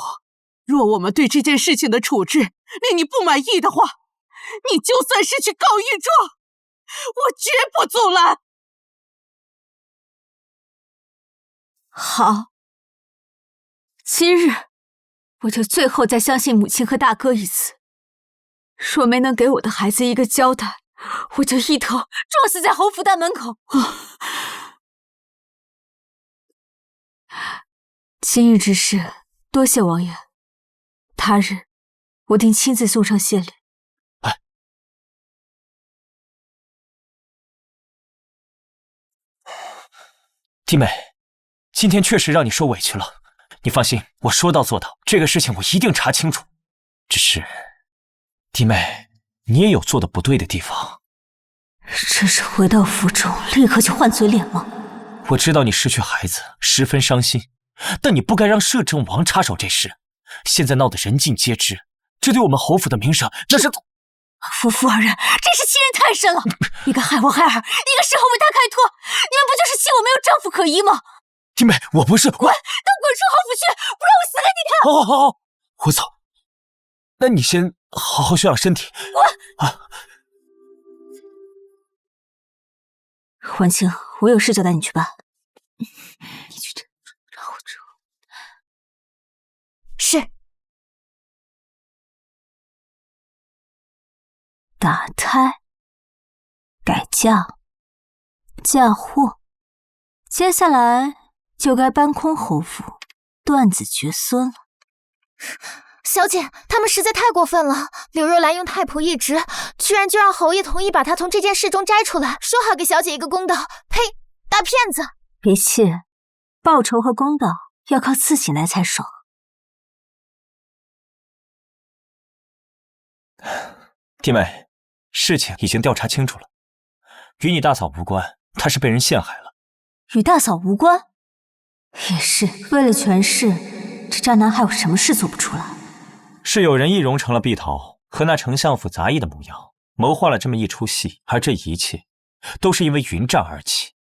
若我们对这件事情的处置令你不满意的话，你就算是去告御状，我绝不阻拦。好，今日我就最后再相信母亲和大哥一次。若没能给我的孩子一个交代，我就一头撞死在侯府大门口。今日之事，多谢王爷。他日我定亲自送上谢礼。弟妹，今天确实让你受委屈了。你放心，我说到做到，这个事情我一定查清楚。只是，弟妹，你也有做的不对的地方。这是回到府中立刻就换嘴脸吗？我知道你失去孩子十分伤心，但你不该让摄政王插手这事。现在闹得人尽皆知，这对我们侯府的名声那是……夫妇二人真是欺人太甚了！一个害我孩儿，一个事后为他开脱，你们不就是气我没有丈夫可依吗？弟妹，我不是……滚！都滚出侯府去，不让我死给你看！好，好，好，我走。那你先好好休养身体。滚！婉清，我有事交代你去办。你去这，让我走。是。打胎、改嫁、嫁祸，接下来就该搬空侯府，断子绝孙了。小姐，他们实在太过分了。柳若兰用太仆一职，居然就让侯爷同意把她从这件事中摘出来，说好给小姐一个公道。呸！大骗子！别气，报仇和公道要靠自己来才爽。弟妹，事情已经调查清楚了，与你大嫂无关，她是被人陷害了。与大嫂无关？也是，为了权势，这渣男还有什么事做不出来？是有人易容成了碧桃和那丞相府杂役的模样，谋划了这么一出戏，而这一切都是因为云战而起。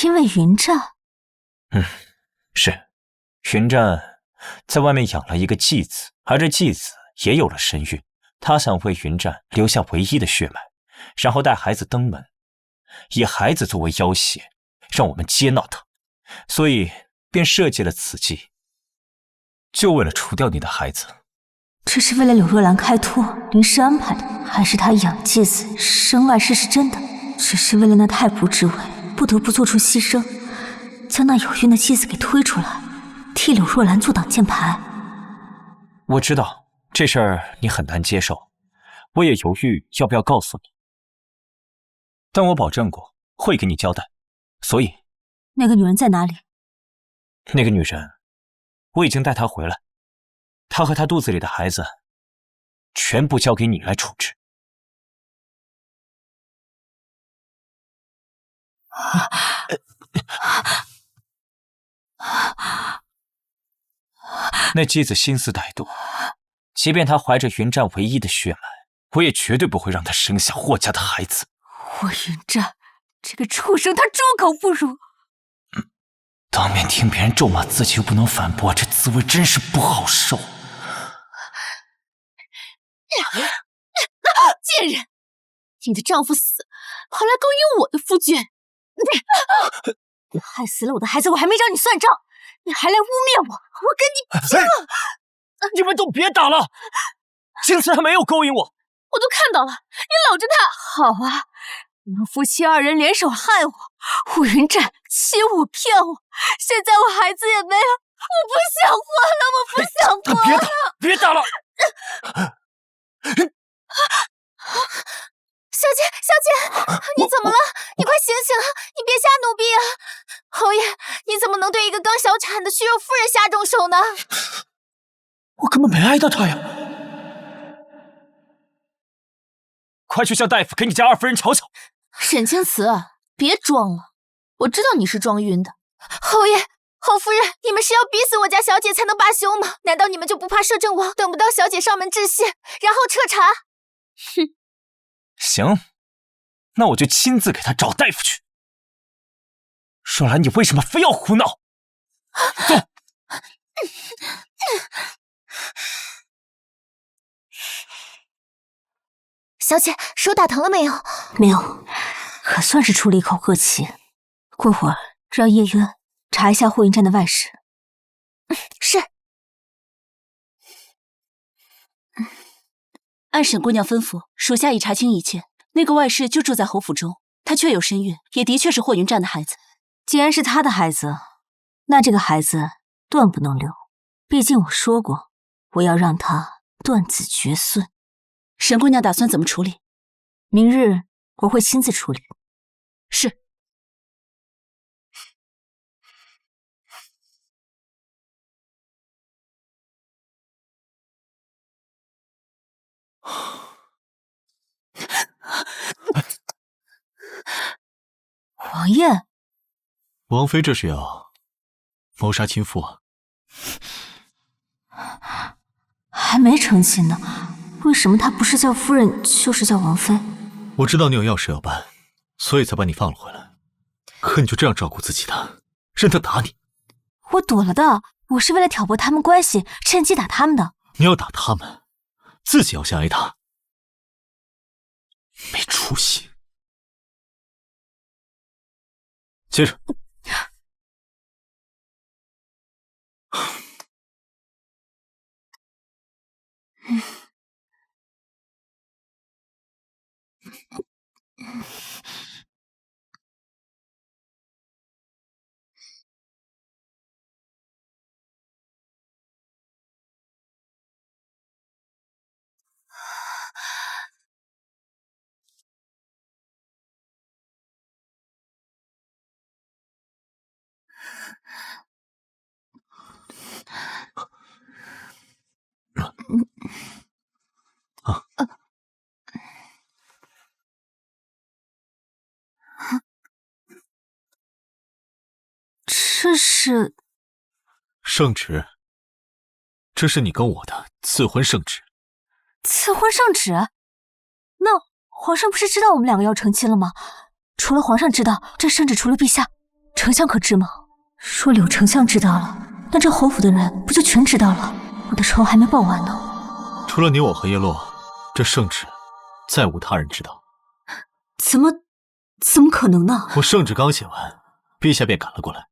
因为云战？是，云战在外面养了一个继子，而这继子也有了身孕，他想为云战留下唯一的血脉，然后带孩子登门，以孩子作为要挟，让我们接纳他，所以便设计了此计，就为了除掉你的孩子。这是为了柳若兰开脱临时安排的，还是他养继子生外事是真的，只是为了那太仆之位不得不做出牺牲，将那有孕的继子给推出来，替柳若兰做挡箭牌。我知道这事儿你很难接受，我也犹豫要不要告诉你，但我保证过会给你交代，所以……那个女人在哪里？那个女人，我已经带她回来，她和她肚子里的孩子，全部交给你来处置。那继子心思歹毒，即便她怀着云战唯一的血脉，我也绝对不会让她生下霍家的孩子。霍云战这个畜生，他猪狗不如！当面听别人咒骂自己又不能反驳，这滋味真是不好受。贱人，你的丈夫死，跑来勾引我的夫君，害死了我的孩子，我还没找你算账，你还来污蔑我，我跟你拼了！你们都别打了，青瓷还没有勾引我，我都看到了，你搂着他。好啊，你们夫妻二人联手害我，霍云战欺我骗我，现在我孩子也没了，我不想活了，我不想活了！别打了！小姐，你怎么了？你快醒醒啊！你别瞎奴婢啊！侯爷，你怎么能对一个刚小产的虚弱妇人下重手呢？我根本没挨到她呀！快去向大夫给你家二夫人瞧瞧。沈青瓷，别装了，我知道你是装晕的。侯爷，侯夫人，你们是要逼死我家小姐才能罢休吗？难道你们就不怕摄政王等不到小姐上门致谢，然后彻查？哼，行，那我就亲自给她找大夫去。若兰，你为什么非要胡闹？走。小姐，手打疼了没有？没有，可算是出了一口恶气。过会儿让叶渊查一下霍云战的外事。是。按沈姑娘吩咐，属下已查清一切。那个外室就住在侯府中，他确有身孕，也的确是霍云战的孩子。既然是他的孩子，那这个孩子断不能留。毕竟我说过，我要让他断子绝孙。沈姑娘打算怎么处理？明日我会亲自处理。是。王爷，王妃这是要谋杀亲父啊？还没成亲呢，为什么他不是叫夫人就是叫王妃？我知道你有要事要办，所以才把你放了回来。可你就这样照顾自己的，任他打你？我躲了的，我是为了挑拨他们关系，趁机打他们的。你要打他们，自己要先挨打，没出息。接着。这是圣旨，这是你跟我的赐婚圣旨。赐婚圣旨？那皇上不是知道我们两个要成亲了吗？除了皇上知道，这圣旨除了陛下，丞相可知吗？若柳丞相知道了，那这侯府的人不就全知道了？我的仇还没报完呢。除了你我和叶落，这圣旨再无他人知道。怎么可能呢？我圣旨刚写完，陛下便赶了过来。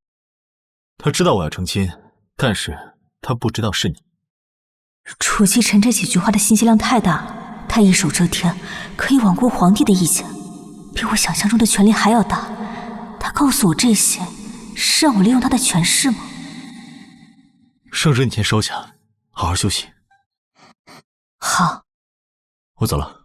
他知道我要成亲，但是他不知道是你。楚继臣这几句话的信息量太大了，他一手遮天，可以罔顾皇帝的意见，比我想象中的权力还要大。他告诉我这些，是让我利用他的权势吗？圣旨你先收下，好好休息。好，我走了。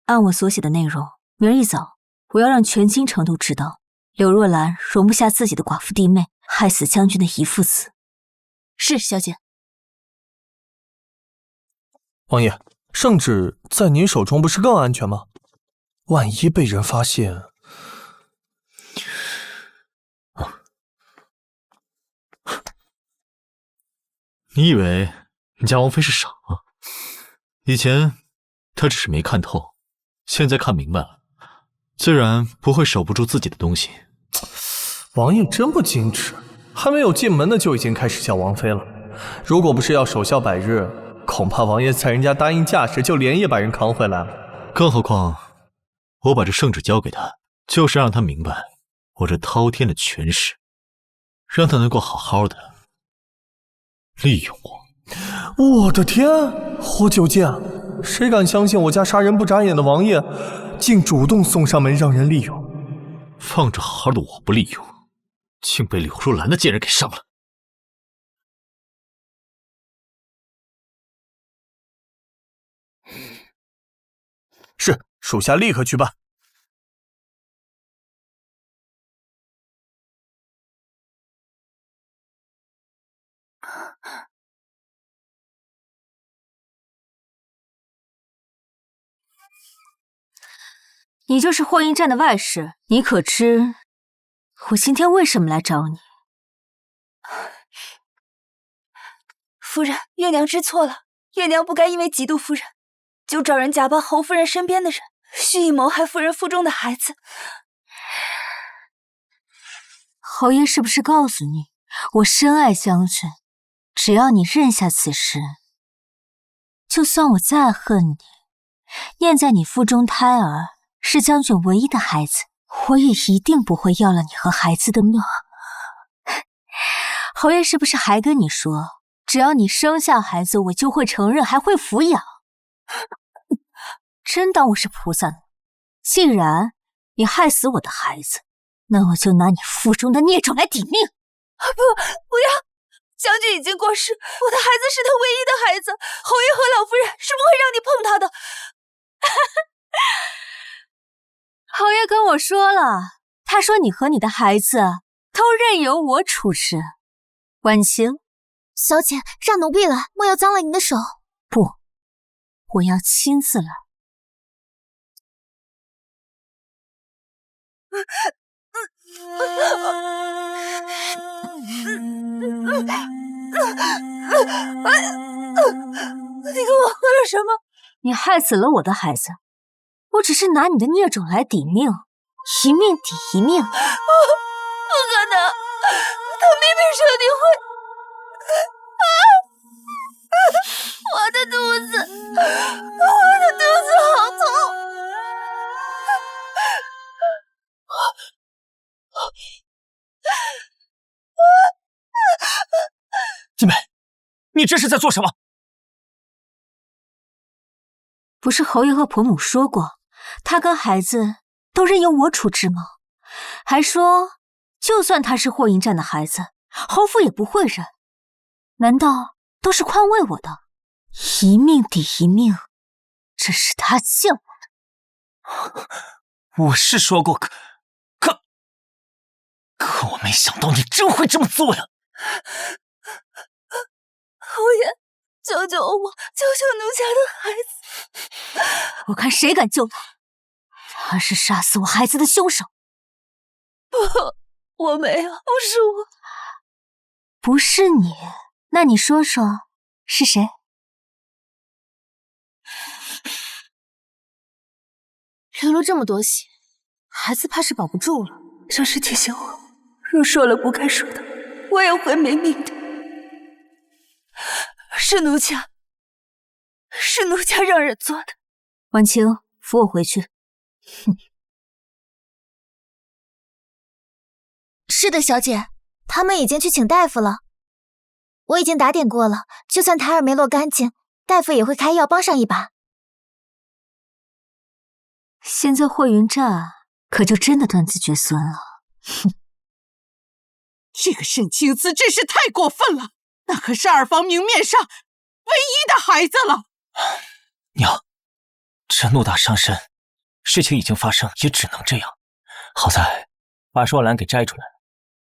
按我所写的内容，明儿一早，我要让全京城都知道，柳若兰容不下自己的寡妇弟妹，害死将军的遗父子。是，小姐。王爷，圣旨在您手中不是更安全吗？万一被人发现……你以为你家王妃是傻吗？以前她只是没看透，现在看明白了，自然不会守不住自己的东西。王爷真不矜持，还没有进门呢就已经开始叫王妃了。如果不是要守孝百日，恐怕王爷在人家答应嫁时就连夜把人扛回来了。更何况，我把这圣旨交给他，就是让他明白我这滔天的权势，让他能够好好的利用我。我的天，活久见！谁敢相信我家杀人不眨眼的王爷，竟主动送上门让人利用？放着好好的我不利用，竟被柳若兰的贱人给上了。是，属下立刻去办。你就是霍英战的外室，你可知我今天为什么来找你？夫人，月娘知错了，月娘不该因为嫉妒夫人，就找人假扮侯夫人身边的人，蓄意谋害夫人腹中的孩子。侯爷是不是告诉你，我深爱将军，只要你认下此事，就算我再恨你，念在你腹中胎儿是将军唯一的孩子，我也一定不会要了你和孩子的命。侯爷是不是还跟你说，只要你生下孩子，我就会承认，还会抚养？真当我是菩萨呢？既然你害死我的孩子，那我就拿你腹中的孽种来抵命！不要！将军已经过世，我的孩子是他唯一的孩子，侯爷和老夫人是不会让你碰他的。侯爷跟我说了，他说你和你的孩子都任由我处置。婉晴，小姐，让奴婢来，莫要脏了您的手。不，我要亲自来。你跟我喝了什么？你害死了我的孩子，我只是拿你的孽种来抵命，一命抵一命。不可能，他明明说你会。我的肚子好痛。静美，你这是在做什么？不是侯爷和婆母说过，他跟孩子都任由我处置吗？还说，就算他是霍银战的孩子，侯府也不会认。难道都是宽慰我的？一命抵一命，这是他欠我的。我是说过，可我没想到你真会这么做呀！侯爷，救救我，救救奴家的孩子！我看谁敢救他！他是杀死我孩子的凶手。不，我没有，不是我。不是你，那你说说是谁？流了这么多血，孩子怕是保不住了。若是提醒我，若说了不该说的，我也会没命的。是奴家让人做的。婉晴，扶我回去。哼。是的，小姐，他们已经去请大夫了。我已经打点过了，就算胎儿没落干净，大夫也会开药帮上一把。现在霍云战可就真的断子绝孙了。哼，这个沈清姿真是太过分了，那可是二房明面上唯一的孩子了。娘，这怒打伤身，事情已经发生，也只能这样。好在把若兰给摘出来了，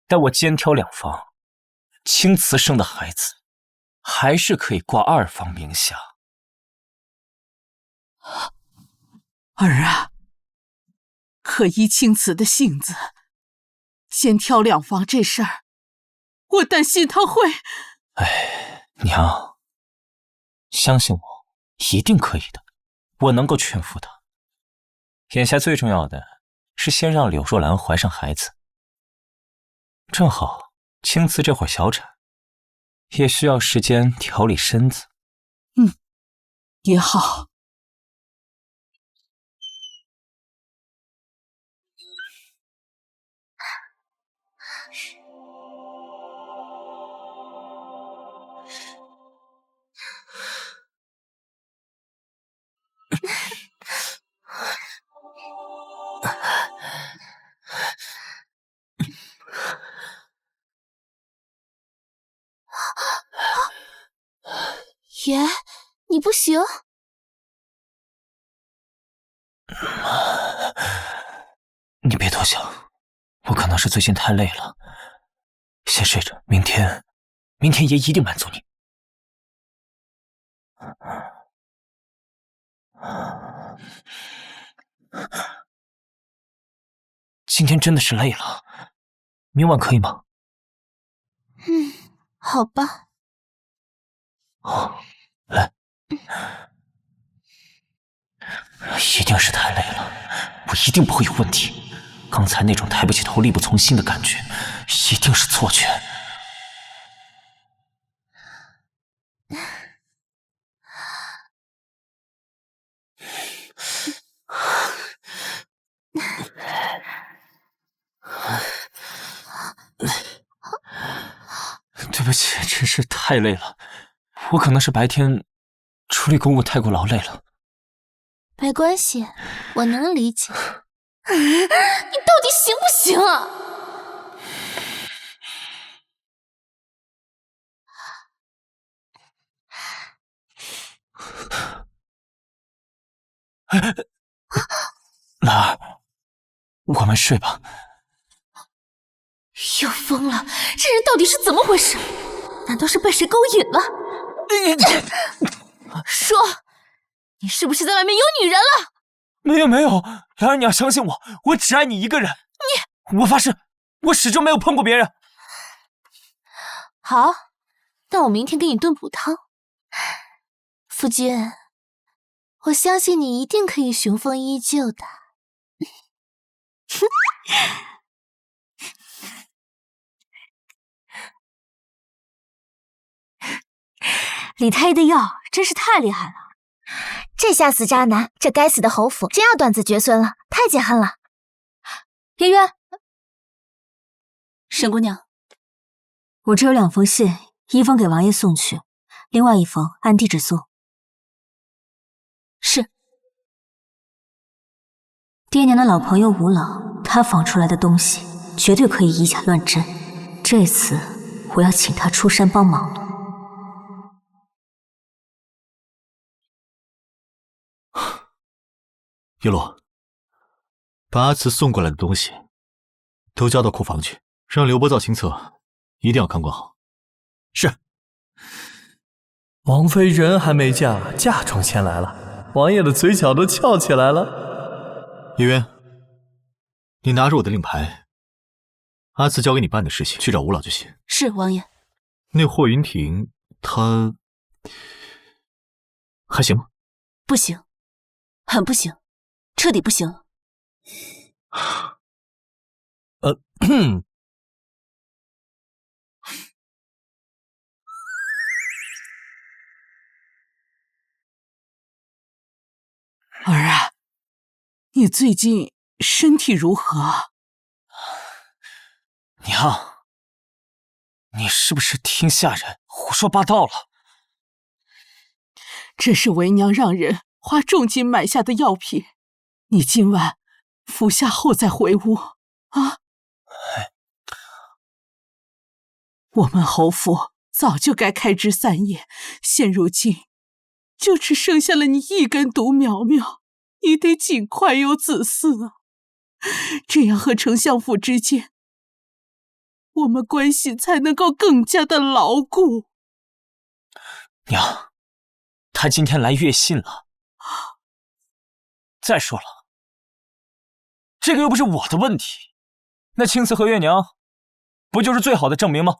待我肩挑两房，青瓷生的孩子还是可以挂二房名下。儿啊，可依青瓷的性子，肩挑两房这事儿，我担心他会……哎，娘，相信我，一定可以的，我能够劝服他。眼下最重要的是先让柳若兰怀上孩子，正好青瓷这会儿小产，也需要时间调理身子。也好。爷，你不行。你别多想，我可能是最近太累了，先睡着，明天爷一定满足你。今天真的是累了，明晚可以吗？好吧。哦，来。一定是太累了，我一定不会有问题。刚才那种抬不起头、力不从心的感觉，一定是错觉。对不起，真是太累了。我可能是白天处理公务太过劳累了。没关系，我能理解。你到底行不行啊？兰儿，我们睡吧。又疯了！这人到底是怎么回事？难道是被谁勾引了？说，你是不是在外面有女人了？没有，兰儿，你要相信我，我只爱你一个人。我发誓，我始终没有碰过别人。好，那我明天给你炖补汤。夫君，我相信你一定可以雄风依旧的。李太医的药真是太厉害了。这下死渣男，这该死的侯府真要断子绝孙了，太解恨了。叶渊，沈姑娘，我这有2封信，一封给王爷送去，另外一封按地址送。是。爹娘的老朋友吴老，他仿出来的东西绝对可以以假乱真。这次我要请他出山帮忙了。叶落，把阿慈送过来的东西都交到库房去，让刘伯造亲测，一定要看管好。是。王妃人还没嫁，嫁妆先来了，王爷的嘴角都翘起来了。叶渊，你拿着我的令牌，阿慈交给你办的事情，去找吴老就行。是，王爷。那霍云婷，她还行吗？不行，很不行。彻底不行。儿啊，你最近身体如何？娘，你是不是听下人胡说八道了？这是为娘让人花重金买下的药品。你今晚服下后再回屋啊！我们侯府早就该开枝散叶，现如今就只剩下了你一根独苗苗，你得尽快有子嗣啊！这样和丞相府之间，我们关系才能够更加的牢固。娘，他今天来阅信了。再说了，这个又不是我的问题，那青瓷和月娘不就是最好的证明吗？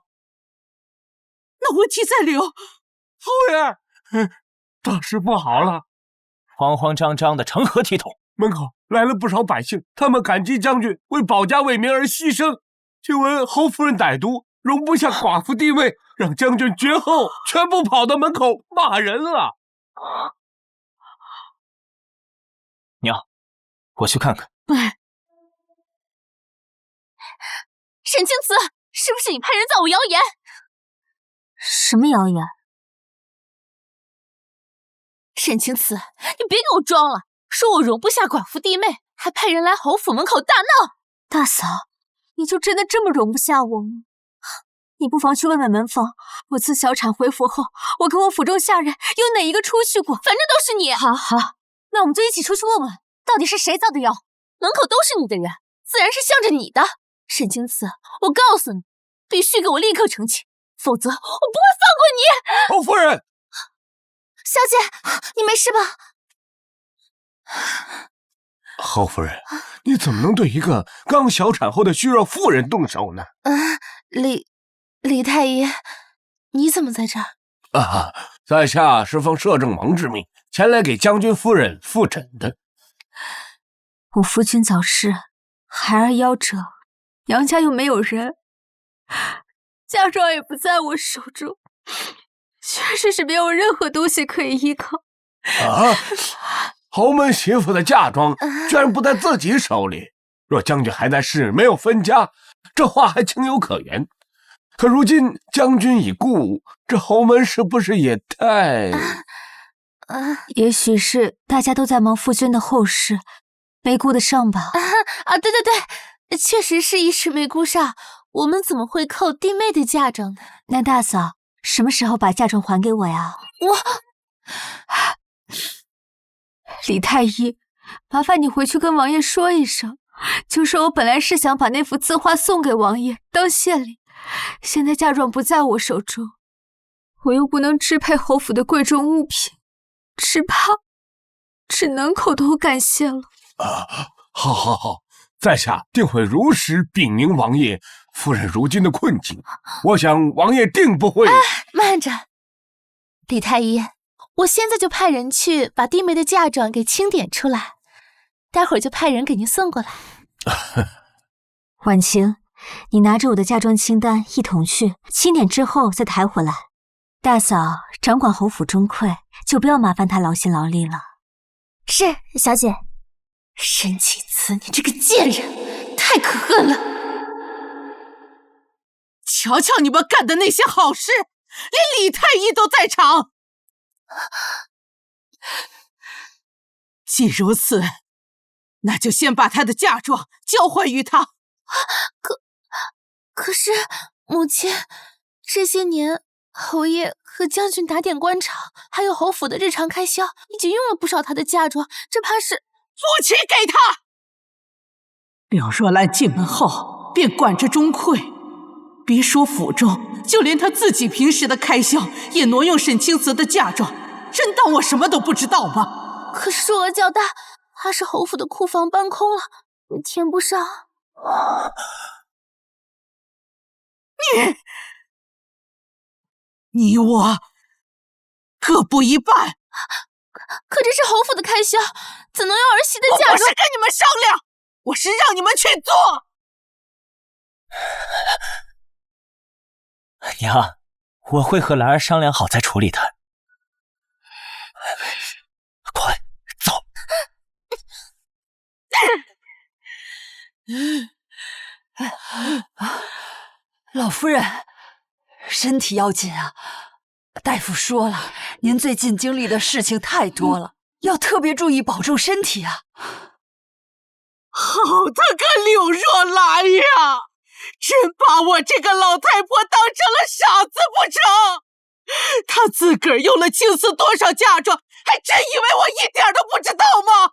那问题在刘夫人，大事不好了！慌慌张张的成何体统？门口来了不少百姓，他们感激将军为保家卫民而牺牲，听闻侯夫人歹毒，容不下寡妇地位，让将军绝后，全部跑到门口骂人了。娘，我去看看。沈清慈，是不是你派人造我谣言？什么谣言？沈清慈，你别给我装了，说我容不下寡妇弟妹，还派人来侯府门口大闹。大嫂，你就真的这么容不下我吗？你不妨去问问门房，我自小产回府后，我跟我府中下人有哪一个出去过？反正都是你。好，那我们就一起出去问问，到底是谁造的谣？门口都是你的人，自然是向着你的。沈清慈，我告诉你，必须给我立刻澄清，否则我不会放过你。侯夫人，小姐，你没事吧？侯夫人，你怎么能对一个刚小产后的虚弱妇人动手呢？李太医，你怎么在这儿？在下是奉摄政王之命前来给将军夫人复诊的。我夫君早逝，孩儿夭折，杨家又没有人，嫁妆也不在我手中，确实是没有任何东西可以依靠。侯门媳妇的嫁妆居然不在自己手里，若将军还在世没有分家，这话还情有可原。可如今将军已故，这侯门是不是也太……也许是大家都在忙夫君的后事，没顾得上吧。对，确实是一时没顾上。我们怎么会扣弟妹的嫁妆呢？那大嫂什么时候把嫁妆还给我呀？李太医，麻烦你回去跟王爷说一声，就说我本来是想把那幅字画送给王爷当谢礼，现在嫁妆不在我手中，我又不能支配侯府的贵重物品，只怕只能口头感谢了。好，在下定会如实禀明王爷夫人如今的困境。我想王爷定不会……慢着，李太医，我现在就派人去把弟妹的嫁妆给清点出来，待会儿就派人给您送过来。婉晴，你拿着我的嫁妆清单一同去清点之后再抬回来。大嫂掌管侯府中馈，就不要麻烦她劳心劳力了。是，小姐。申启慈，你这个贱人，太可恨了！瞧瞧你们干的那些好事，连李太医都在场。既如此，那就先把她的嫁妆交还于她。可是母亲，这些年侯爷和将军打点官场，还有侯府的日常开销，已经用了不少她的嫁妆，这怕是……父亲给他。柳若兰进门后便管着中馈，别说府中，就连他自己平时的开销也挪用沈清慈的嫁妆，真当我什么都不知道吗？可是数额较大，怕是侯府的库房搬空了，也填不上。你我各补一半。可这是侯府的开销，怎能用儿媳的嫁妆？我不是跟你们商量，我是让你们去做。娘，我会和兰儿商量好再处理她。快走！老夫人，身体要紧啊！大夫说了，您最近经历的事情太多了，要特别注意保重身体啊！好的个柳若兰呀，真把我这个老太婆当成了傻子不成？她自个儿用了青瓷多少嫁妆，还真以为我一点都不知道吗？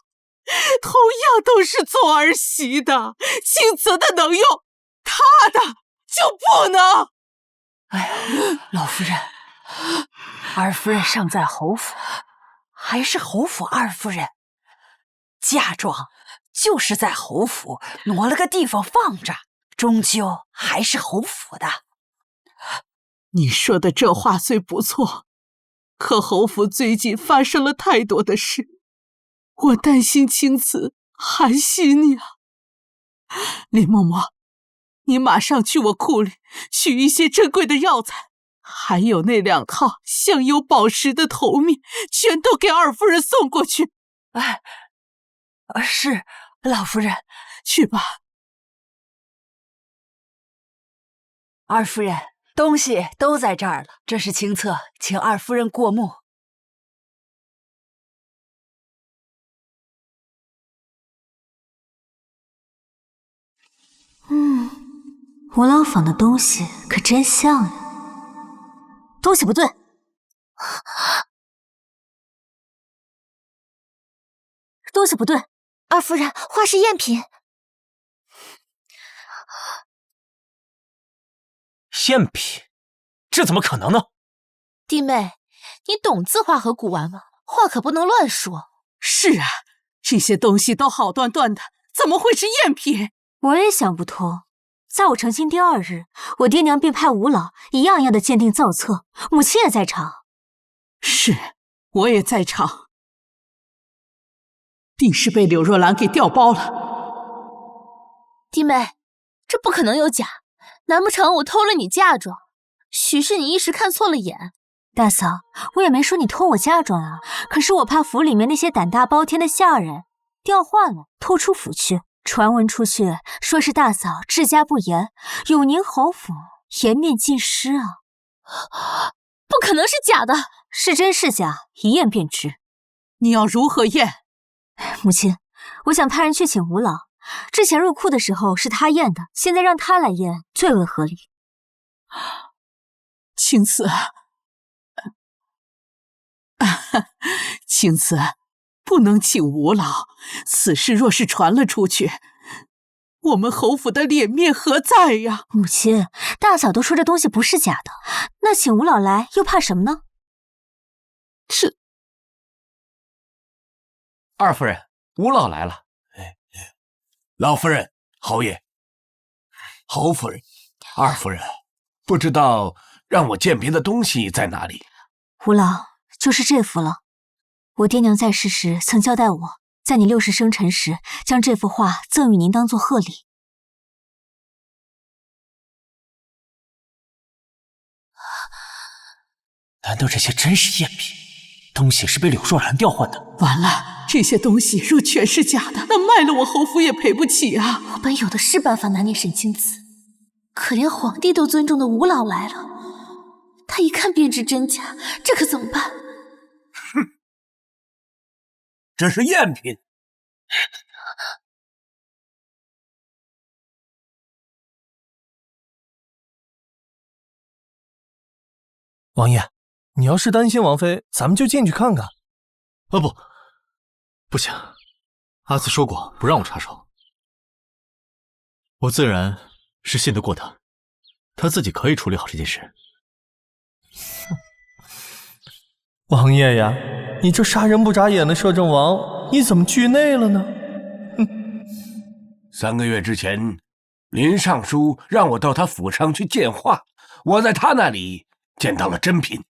同样都是做儿媳的，青瓷的能用，她的就不能。哎呀，老夫人，二夫人尚在侯府，还是侯府二夫人，嫁妆就是在侯府挪了个地方放着，终究还是侯府的。你说的这话虽不错，可侯府最近发生了太多的事，我担心青瓷寒心呀。林嬷嬷，你马上去我库里取一些珍贵的药材，还有那2套镶有宝石的头面，全都给二夫人送过去。哎，是，老夫人。去吧。二夫人，东西都在这儿了，这是清册，请二夫人过目。吴老坊的东西可真像呀。东西不对，东西不对。二夫人，画是赝品。赝品？这怎么可能呢？弟妹，你懂字画和古玩吗？话可不能乱说。是啊，这些东西都好端端的，怎么会是赝品？我也想不通。在我成亲第2日，我爹娘便派吴老一样样的鉴定造册，母亲也在场。是，我也在场。定是被柳若兰给调包了。弟妹，这不可能有假，难不成我偷了你嫁妆？许是你一时看错了眼。大嫂，我也没说你偷我嫁妆啊，可是我怕府里面那些胆大包天的下人调换了，偷出府去。传闻出去，说是大嫂治家不严，永宁侯府颜面尽失啊！不可能是假的，是真是假，一验便知。你要如何验？母亲，我想派人去请吴老。之前入库的时候是他验的，现在让他来验最为合理。青子，青子，不能请吴老。此事若是传了出去，我们侯府的脸面何在呀？母亲，大嫂都说这东西不是假的，那请吴老来又怕什么呢？这……二夫人，吴老来了。老夫人，侯爷，侯夫人，二夫人，不知道让我鉴别的东西在哪里？吴老，就是这幅了。我爹娘在世时曾交代我，在你60生辰时，将这幅画赠与您当做贺礼。难道这些真是赝品？东西是被柳若兰调换的？完了，这些东西若全是假的，那卖了我侯府也赔不起啊！我本有的是办法拿捏沈清子，可连皇帝都尊重的吴老来了，他一看便知真假，这可怎么办？哼，这是赝品。王爷，你要是担心王妃，咱们就进去看看。不行，阿慈说过不让我插手，我自然是信得过他，他自己可以处理好这件事。王爷呀，你这杀人不眨眼的摄政王，你怎么惧内了呢？哼！3个月之前，林尚书让我到他府上去见画，我在他那里见到了真品。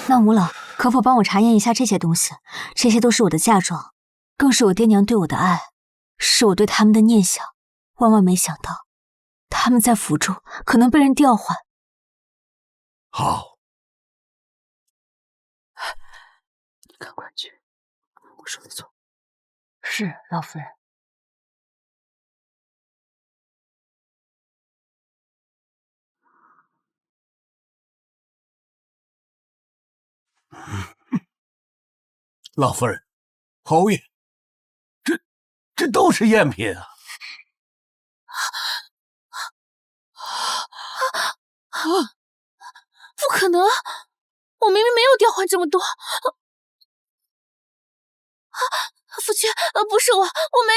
那吴老，可否帮我查验一下这些东西？这些都是我的嫁妆，更是我爹娘对我的爱，是我对他们的念想。万万没想到，他们在府中可能被人调换。好，你赶快去，我说的错。是，老夫人。老夫人，侯爷，这都是赝品啊！不可能！我明明没有调换这么多。夫君，不是我没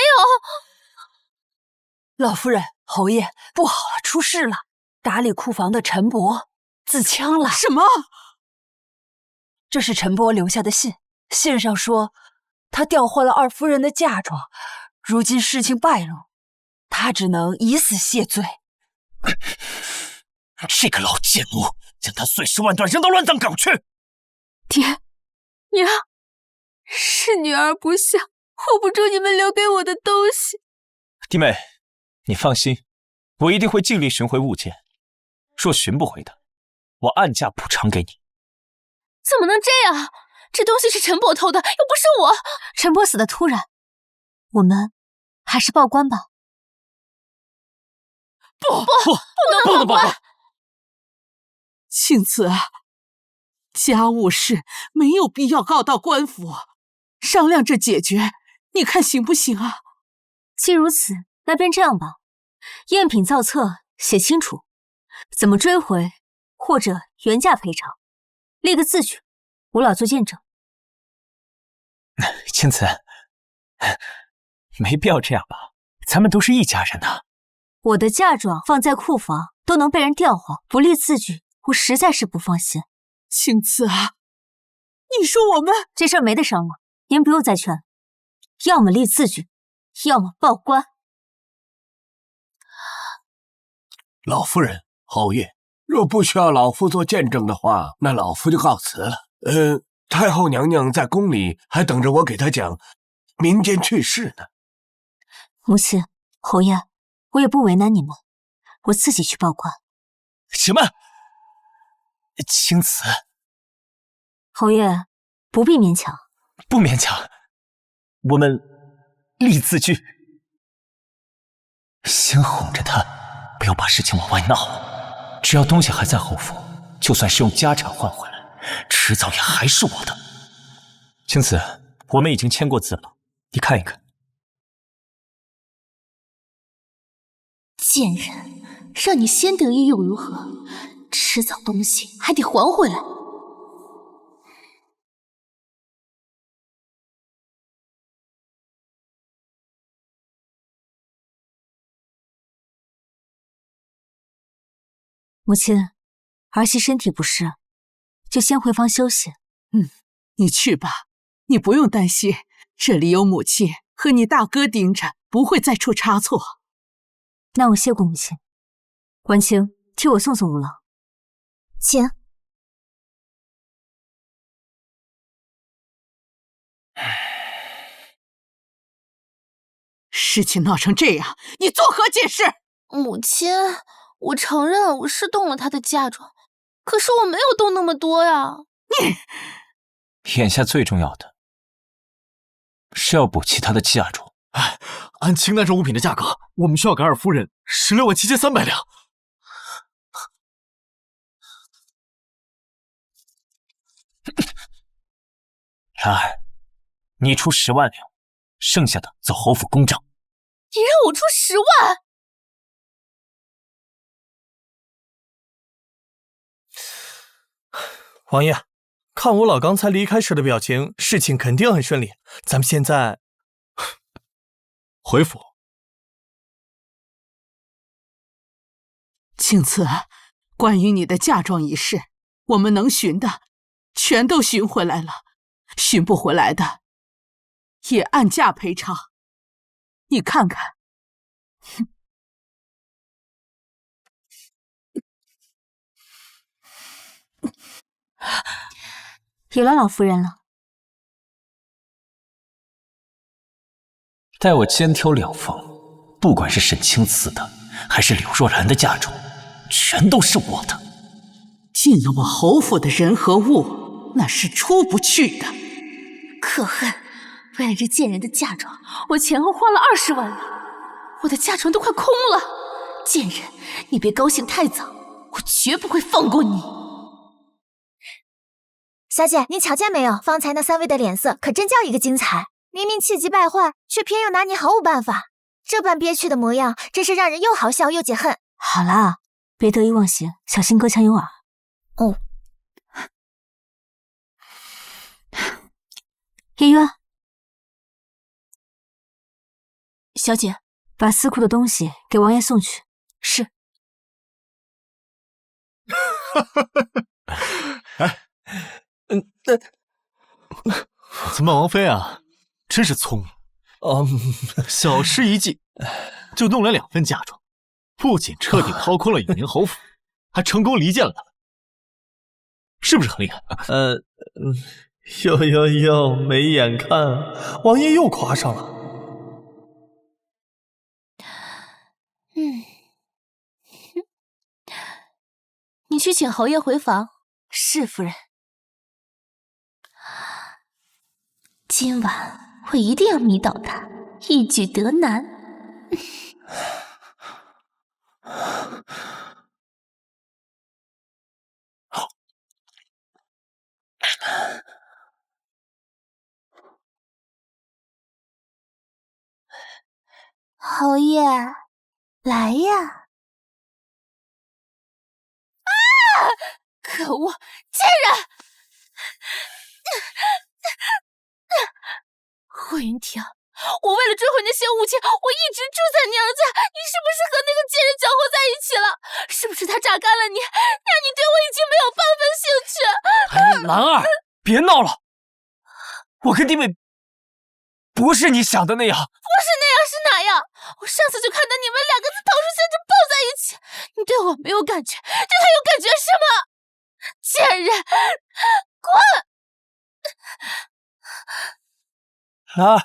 有。老夫人，侯爷，不好了，出事了！打理库房的陈伯自枪了。什么？这是陈伯留下的信，信上说他调换了二夫人的嫁妆，如今事情败露，他只能以死谢罪。这个老贱奴，将他碎尸万段，扔到乱葬岗去！爹娘，是女儿不孝，护不住你们留给我的东西。弟妹，你放心，我一定会尽力寻回物件。若寻不回的，我按价补偿给你。怎么能这样？这东西是陈伯偷的，又不是我。陈伯死的突然，我们还是报官吧。不能报官。庆子啊，家务事没有必要告到官府，商量着解决，你看行不行啊？既如此，那便这样吧。赝品造册写清楚，怎么追回或者原价赔偿，立个字据，吴老做见证。青子，没必要这样吧？咱们都是一家人呐。我的嫁妆放在库房都能被人调换，不立字据，我实在是不放心。青子啊，你说我们这事儿没得商量，您不用再劝，要么立字据，要么报官。老夫人，侯爷，若不需要老夫做见证的话，那老夫就告辞了。太后娘娘在宫里还等着我给她讲民间趣事呢。母亲，侯爷，我也不为难你们，我自己去报官。什么？青瓷？侯爷不必勉强。不勉强，我们立字据，先哄着他，不要把事情往外闹。只要东西还在侯府，就算是用家产换回来，迟早也还是我的。青瓷，我们已经签过字了，你看一看。贱人，让你先得意又如何？迟早东西还得还回来。母亲，儿媳身体不适，就先回房休息。你去吧，你不用担心，这里有母亲和你大哥盯着，不会再出差错。那我谢过母亲。婉清，替我送送吴郎。请。事情闹成这样，你作何解释？母亲，我承认我是动了她的嫁妆，可是我没有动那么多呀。眼下最重要的是要补齐她的嫁妆。按清单上物品的价格，我们需要给二夫人167300两。然儿，你出10万两，剩下的走侯府公账。你让我出10万？王爷，看吴老刚才离开时的表情，事情肯定很顺利。咱们现在回府。青瓷，关于你的嫁妆一事，我们能寻的全都寻回来了，寻不回来的也按价赔偿。你看看。有了老夫人了。待我肩挑两房，不管是沈青瓷的，还是柳若兰的嫁妆，全都是我的。进了我侯府的人和物，那是出不去的。可恨！为了这贱人的嫁妆，我前后花了20万两，我的嫁妆都快空了。贱人，你别高兴太早，我绝不会放过你。小姐，您瞧见没有？方才那3位的脸色可真叫一个精彩，明明气急败坏，却偏又拿你毫无办法，这般憋屈的模样，真是让人又好笑又解恨。好啦，别得意忘形，小心隔墙有耳。哦。叶渊，小姐，把司库的东西给王爷送去。是。咱们王妃啊，真是聪明。小事一计，就弄来2份嫁妆，不仅彻底掏空了永宁侯府，还成功离间了他们，是不是很厉害？哟，没眼看，王爷又夸上了。你去请侯爷回房。是夫人。今晚我一定要迷倒他，一举得男。侯爷，来呀！可恶，贱人！霍云婷，我为了追回那些物件，我一直住在娘家，你是不是和那个贱人搅和在一起了？是不是他榨干了你，让你对我已经没有半分兴趣？兰儿，别闹了！我跟弟妹不是你想的那样。不是那样是哪样？我上次就看到你们两个在桃树下就抱在一起，你对我没有感觉，对他有感觉是吗？贱人，滚！兰儿，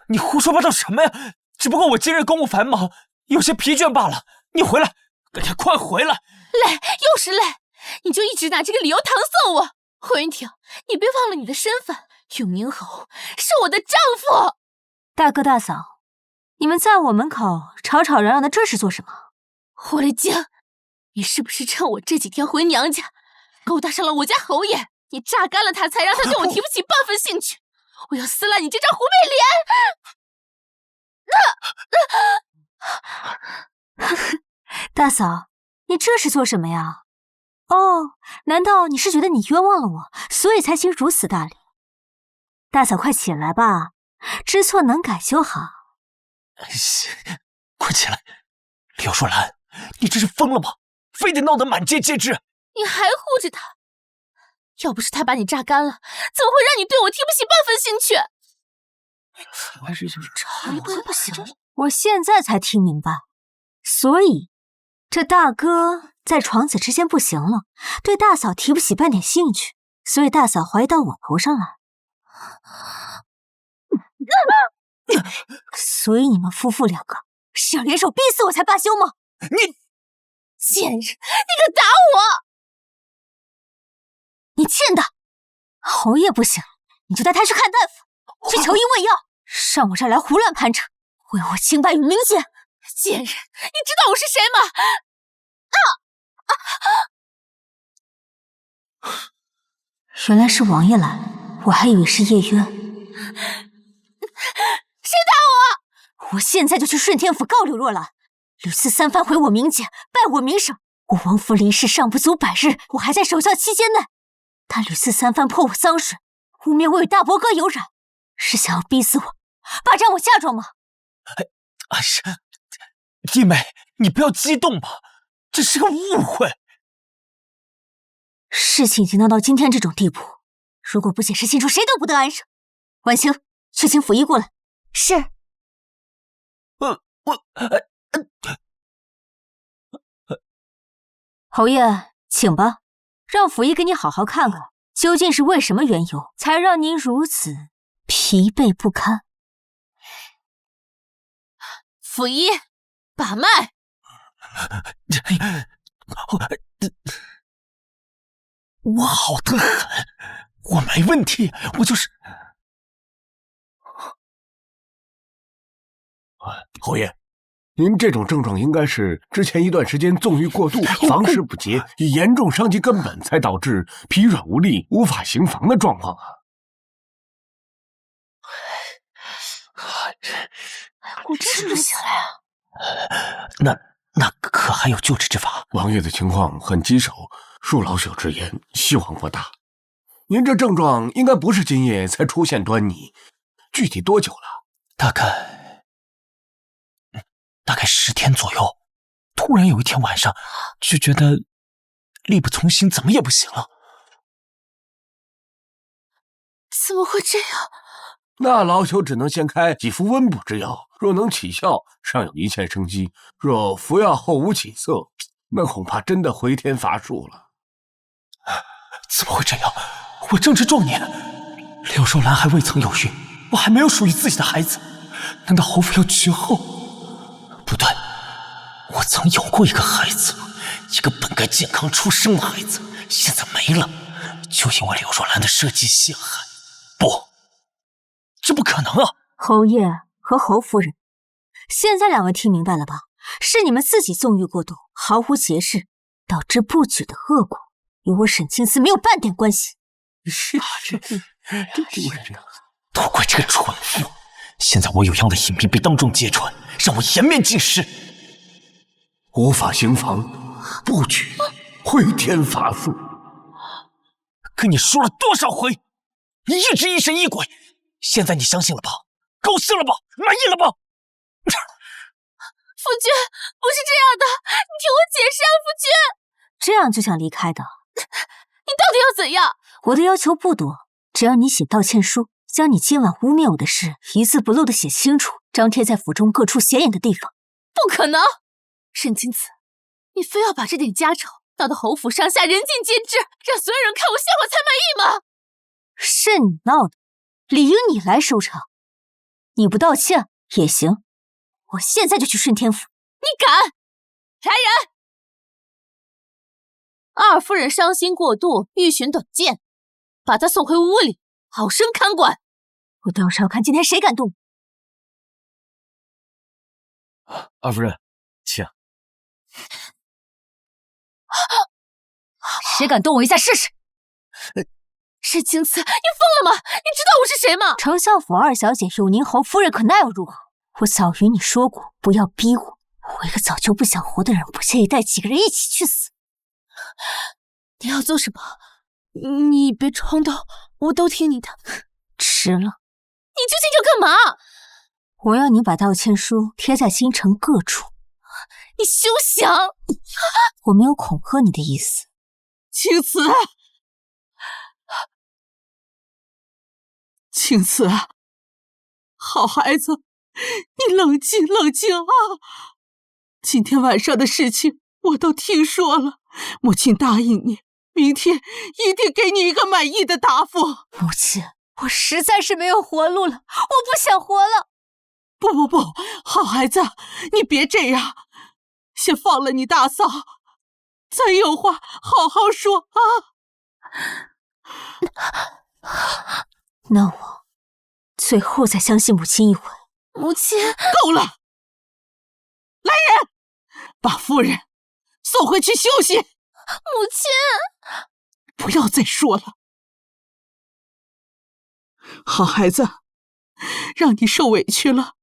你胡说八道什么呀？只不过我今日公务繁忙，有些疲倦罢了。你回来，快回来！累，又是累，你就一直拿这个理由搪塞我。霍云婷，你别忘了你的身份，永宁侯是我的丈夫。大哥大嫂，你们在我门口吵吵嚷嚷的，这是做什么？霍雷晶，你是不是趁我这几天回娘家，勾搭上了我家侯爷？你榨干了他，才让他对我提不起半分兴趣。我要撕烂你这张狐媚脸！大嫂，你这是做什么呀？哦，难道你是觉得你冤枉了我，所以才行如此大礼？大嫂，快起来吧，知错能改就好。快起来！柳若兰，你这是疯了吗？非得闹得满街皆知？你还护着他？要不是他把你榨干了，怎么会让你对我提不起半分兴趣？还是就是你不行，我现在才听明白，所以这大哥在床子之间不行了，对大嫂提不起半点兴趣，所以大嫂怀疑到我头上来。所以你们夫妇两个是要联手逼死我才罢休吗？你贱人，你敢打我！你欠的！侯爷不行，你就带他去看大夫，去求医问药，上我这儿来胡乱攀扯，毁我清白与名节！贱人，你知道我是谁吗？原来是王爷来，我还以为是叶渊。谁打我？我现在就去顺天府告柳若兰，屡次三番毁我名节，败我名声。我王府离世尚不足100日，我还在守孝期间内。他屡次三番泼我脏水，污蔑我与大伯哥有染，是想要逼死我，霸占我嫁妆吗？是弟妹，你不要激动吧，这是个误会。事情已经闹到今天这种地步，如果不解释清楚，谁都不得安生。婉清，去请府医过来。是。侯爷，请吧，让府医给你好好看看，究竟是为什么缘由，才让您如此疲惫不堪。府医，把脉。我好得很，我没问题，我就是……侯爷，您这种症状应该是之前一段时间纵欲过度，房事不节，已严重伤及根本，才导致疲软无力、无法行房的状况啊！我吃不下来啊！那可还有救治之法？王爷的情况很棘手，恕老朽直言，希望不大。您这症状应该不是今夜才出现端倪，具体多久了？大概10天左右。突然有一天晚上，就觉得力不从心，怎么也不行了。怎么会这样？那老朽只能先开几副温补之药，若能起效，尚有一线生机；若服药后无起色，那恐怕真的回天乏术了。怎么会这样？我正值壮年，柳若兰还未曾有孕，我还没有属于自己的孩子，难道侯府要绝后？不对，我曾有过一个孩子，一个本该健康出生的孩子，现在没了，就因为柳若兰的设计陷害。不，这不可能啊！侯爷和侯夫人，现在2位听明白了吧？是你们自己纵欲过度，毫无节制，导致不举的恶果，与我沈清思没有半点关系。都怪这个蠢妇！现在我有样的隐秘被当众揭穿，让我颜面尽失。无法行房，不举，回天乏术。跟你说了多少回，你一直疑神疑鬼，现在你相信了吧？高兴了吧？满意了吧？夫君，不是这样的，你听我解释啊，夫君。这样就想离开的？你到底要怎样？我的要求不多，只要你写道歉书，将你今晚污蔑我的事一字不漏的写清楚，张贴在府中各处显眼的地方。不可能！沈清子，你非要把这点家丑闹得侯府上下人尽皆知，让所有人看我笑话才满意吗？是你闹的，理应你来收场。你不道歉也行，我现在就去顺天府。你敢！来人！二夫人伤心过度，欲寻短见，把她送回屋里，好生看管。我倒是要看今天谁敢动。二夫人，请。谁敢动我一下试试？沈清子，你疯了吗？你知道我是谁吗？丞相府二小姐有宁侯夫人，可那又如何？我早与你说过，不要逼我。我一个早就不想活的人，不介意带几个人一起去死。你要做什么？你别冲动，我都听你的。迟了。你究竟要干嘛？我要你把道歉书贴在京城各处。你休想！我没有恐吓你的意思。青瓷，青瓷，好孩子，你冷静冷静啊！今天晚上的事情我都听说了，母亲答应你，明天一定给你一个满意的答复。母亲，我实在是没有活路了，我不想活了。不，好孩子，你别这样，先放了你大嫂，咱有话好好说啊。那我最后再相信母亲一回。母亲，够了！来人，把夫人送回去休息。母亲，不要再说了。好孩子，让你受委屈了，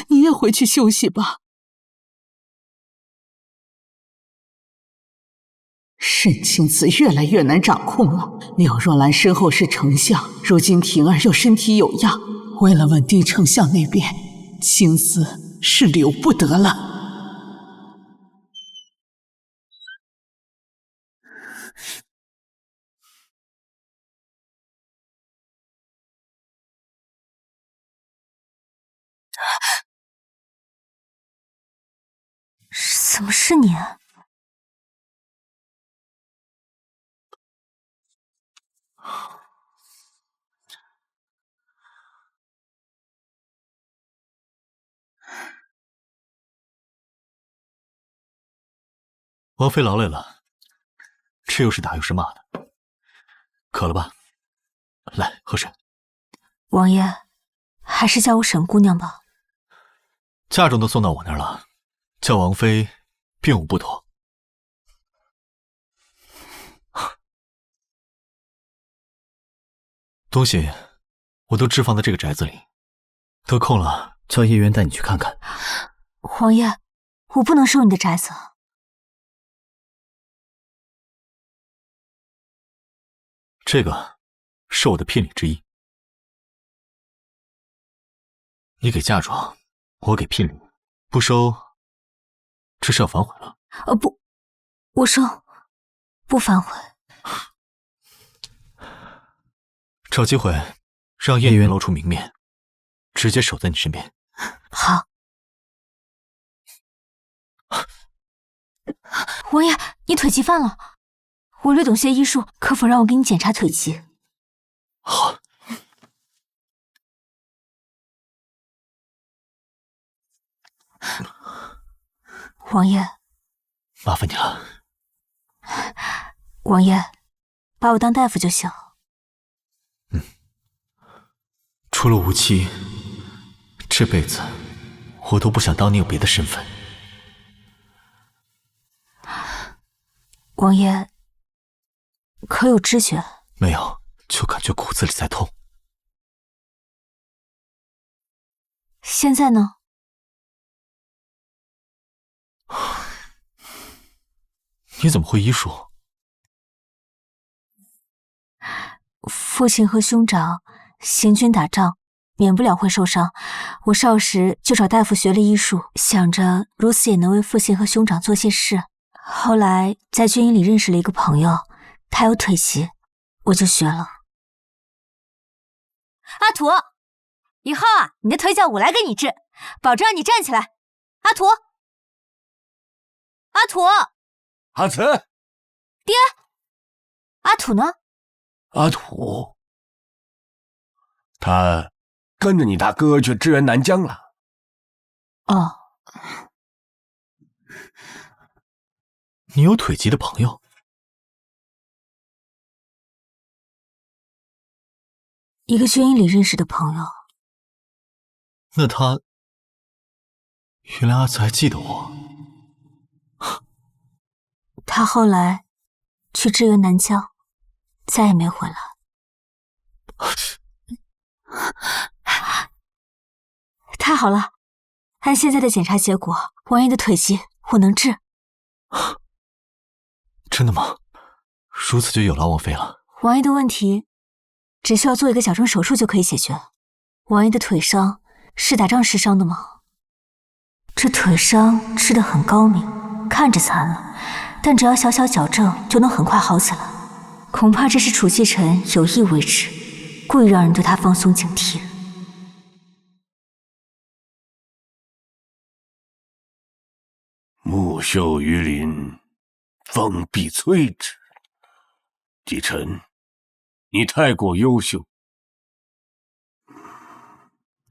你也回去休息吧。沈清子越来越难掌控了。柳若兰身后是丞相，如今婷儿又身体有恙，为了稳定丞相那边，青丝是留不得了。怎么是你啊？王妃劳累了，这又是打又是骂的，渴了吧？来，喝水。王爷，还是叫我沈姑娘吧。嫁妆都送到我那儿了，叫王妃并无不妥。东西我都置放在这个宅子里，得空了叫叶渊带你去看看。王爷，我不能收你的宅子。这个是我的聘礼之一，你给嫁妆，我给聘礼，不收，这是要反悔了。不，我收，不反悔。找机会让叶渊露出明面，直接守在你身边。好。王爷，你腿疾犯了，我略懂些医术，可否让我给你检查腿疾？好。王爷，麻烦你了。王爷，把我当大夫就行。除了无期，这辈子我都不想当你有别的身份。王爷，可有知觉？没有，就感觉骨子里在痛。现在呢？你怎么会医术？父亲和兄长行军打仗，免不了会受伤。我少时就找大夫学了医术，想着如此也能为父亲和兄长做些事。后来在军营里认识了一个朋友，他有腿疾，我就学了。阿土，以后啊，你的腿脚我来给你治，保证让你站起来。阿土，阿土，阿慈，爹，阿土呢？阿土，他跟着你大哥去支援南疆了。哦，你有腿疾的朋友？一个军营里认识的朋友。那他原来阿慈还记得我。他后来去支援南疆，再也没回来。太好了，按现在的检查结果，王爷的腿疾我能治。真的吗？如此就有劳王妃了。王爷的问题只需要做一个矫正手术就可以解决。王爷的腿伤是打仗时伤的吗？这腿伤治得很高明，看着残了，但只要小小矫正就能很快好起来。恐怕这是楚继臣有意为之，故意让人对他放松警惕。木秀于林，风必摧之。继臣，你太过优秀，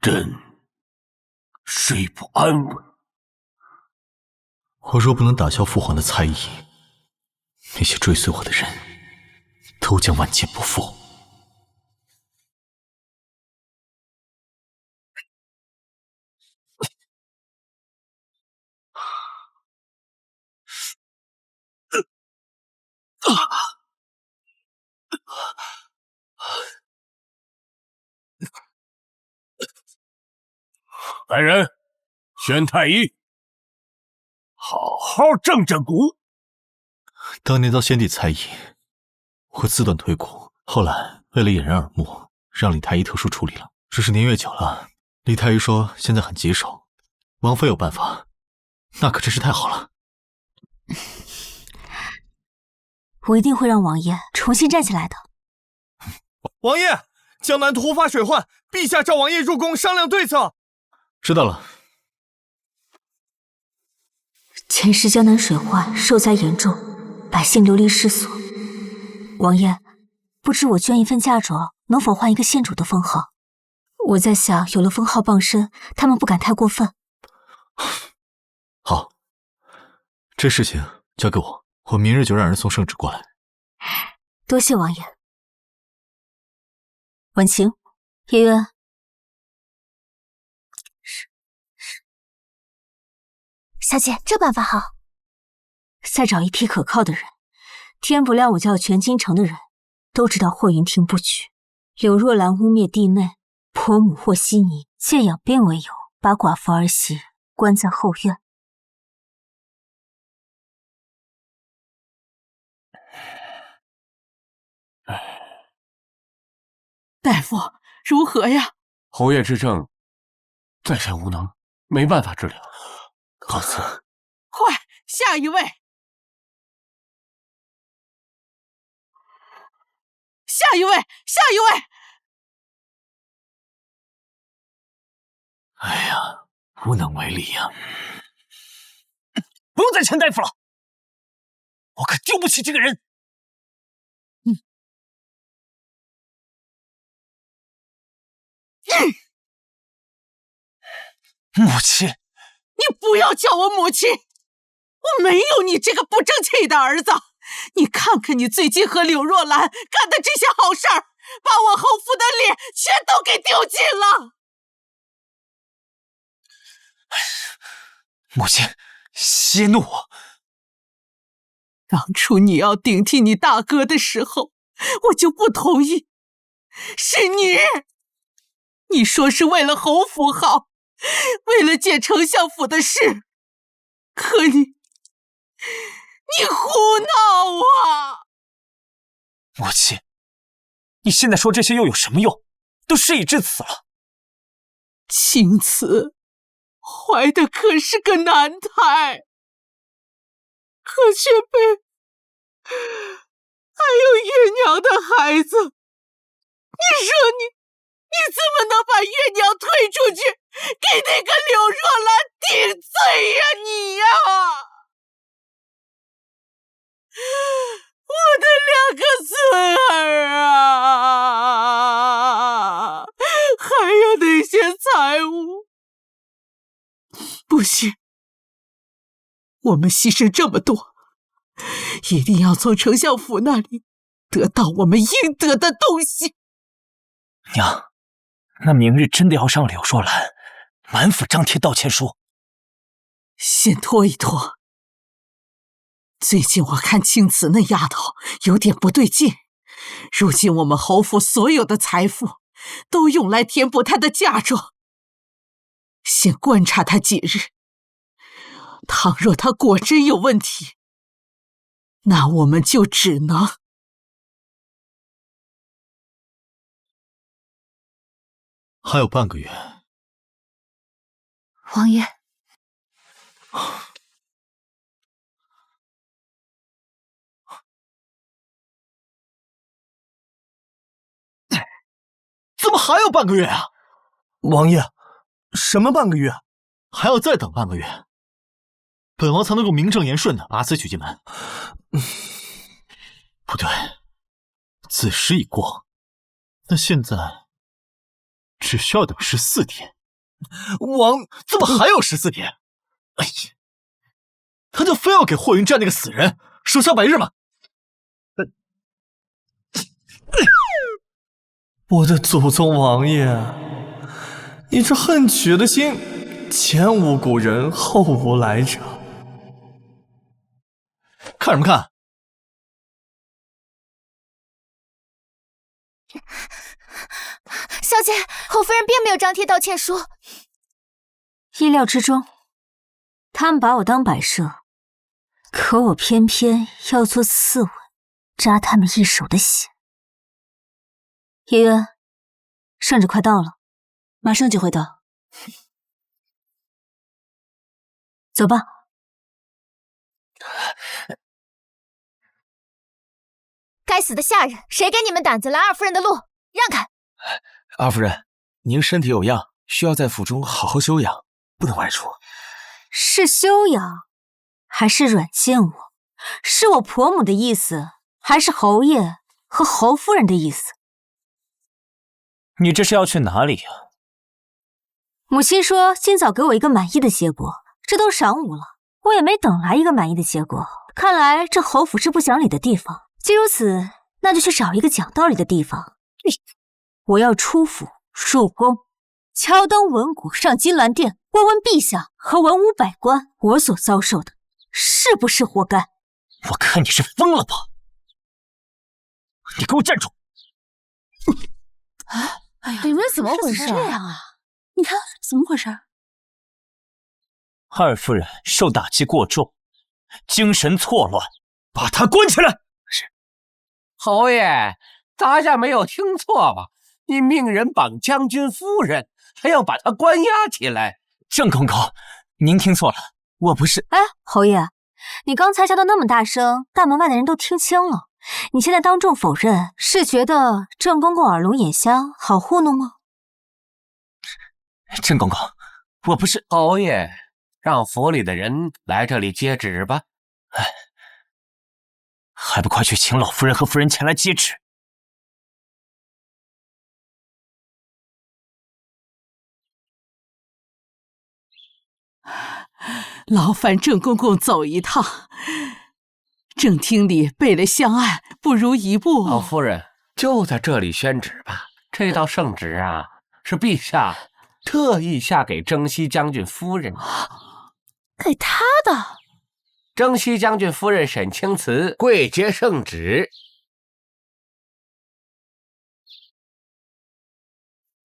朕睡不安稳。我若不能打消父皇的猜疑，那些追随我的人都将万劫不复。来人，宣太医，好好正正骨。当年遭先帝猜疑，我自断腿骨，后来为了掩人耳目，让李太医特殊处理了。只是年月久了，李太医说现在很棘手，王妃有办法，那可真是太好了。我一定会让王爷重新站起来的。王爷，江南突发水患，陛下召王爷入宫商量对策。知道了。前世江南水患受灾严重，百姓流离失所。王爷，不知我捐一份嫁妆，能否换一个县主的封号？我在想，有了封号傍身，他们不敢太过分。好，这事情交给我，我明日就让人送圣旨过来。多谢王爷。婉晴，叶渊。小姐，这办法好。再找一批可靠的人，天不亮我就要全京城的人都知道霍云亭不举。柳若兰污蔑帝内，婆母和稀泥，借养病为由，把寡妇儿媳关在后院。大夫，如何呀？侯爷之症在下无能，没办法治疗。告辞。快，下一位！下一位！下一位！哎呀，无能为力呀！不用再劝大夫了，我可丢不起这个人。母亲，你不要叫我母亲，我没有你这个不争气的儿子。你看看你最近和柳若兰干的这些好事儿，把我侯府的脸全都给丢尽了。母亲，息怒！当初你要顶替你大哥的时候，我就不同意。是你说是为了侯府好，为了解丞相府的事，可你胡闹啊！母亲，你现在说这些又有什么用？都事已至此了。青瓷怀的可是个男胎，可却被还有月娘的孩子，你说你怎么能把月娘推出去，给那个柳若兰顶罪呀你呀！我的2个孙儿啊，还有那些财物，不行，我们牺牲这么多，一定要从丞相府那里得到我们应得的东西。娘，那明日真的要让柳若兰满府张贴道歉书？先拖一拖。最近我看青瓷那丫头有点不对劲，如今我们侯府所有的财富都用来填补她的嫁妆。先观察她几日，倘若她果真有问题，那我们就只能……还有半个月。王爷，怎么还有半个月啊？王爷，什么半个月？还要再等半个月，本王才能够名正言顺的把此娶进门。不对，子时已过，那现在只需要等14天。怎么还有14天？哎呀，他就非要给霍云战那个死人守孝100日吗？我的祖宗王爷，你这恨娶的心，前无古人后无来者。看什么看？小姐，侯夫人并没有张贴道歉书。意料之中，他们把我当摆设，可我偏偏要做刺猬，扎他们一手的血。叶渊，圣旨快到了，马上就会到。走吧。该死的下人，谁给你们胆子拦二夫人的路？让开！二夫人，您身体有恙，需要在府中好好休养，不能外出。是休养，还是软禁我？是我婆母的意思，还是侯爷和侯夫人的意思？你这是要去哪里呀？母亲说今早给我一个满意的结果，这都晌午了，我也没等来一个满意的结果。看来这侯府是不讲理的地方。既如此，那就去找一个讲道理的地方。我要出府入宫，敲灯闻鼓上金銮殿，问问陛下和文武百官，我所遭受的是不是活该？我看你是疯了吧！你给我站住！哎呀，你们怎么回事？这样啊？你看怎么回事？二夫人受打击过重，精神错乱，把她关起来。是，侯爷，咱家没有听错吧？你命人绑将军夫人，还要把她关押起来。郑公公，您听错了，我不是。哎，侯爷，你刚才叫的那么大声，大门外的人都听清了。你现在当众否认，是觉得郑公公耳聋眼瞎，好糊弄吗？郑公公，我不是。侯爷，让府里的人来这里接旨吧。哎，还不快去请老夫人和夫人前来接旨！劳烦郑公公走一趟。正厅里备了香案，不如一步。老夫人就在这里宣旨吧。这道圣旨啊，是陛下特意下给征西将军夫人，给他的。征西将军夫人沈清慈跪接圣旨。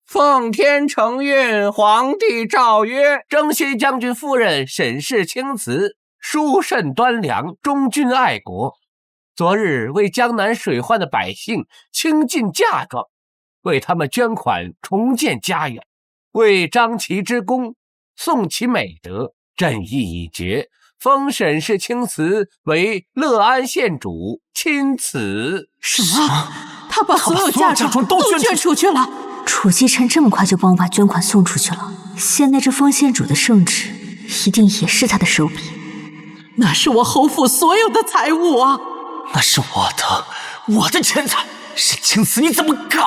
奉天承运，皇帝诏曰：征西将军夫人沈氏清慈，淑慎端良，忠君爱国。昨日为江南水患的百姓倾尽嫁妆，为他们捐款重建家园，为张其之功，颂其美德，朕意已决，封沈氏青瓷为乐安县主亲此。什么？他把所有嫁妆都捐出去了？楚继晨这么快就帮我把捐款送出去了，现在这封县主的圣旨一定也是他的手笔。那是我侯府所有的财物啊！那是我的钱财，沈青瓷，你怎么敢？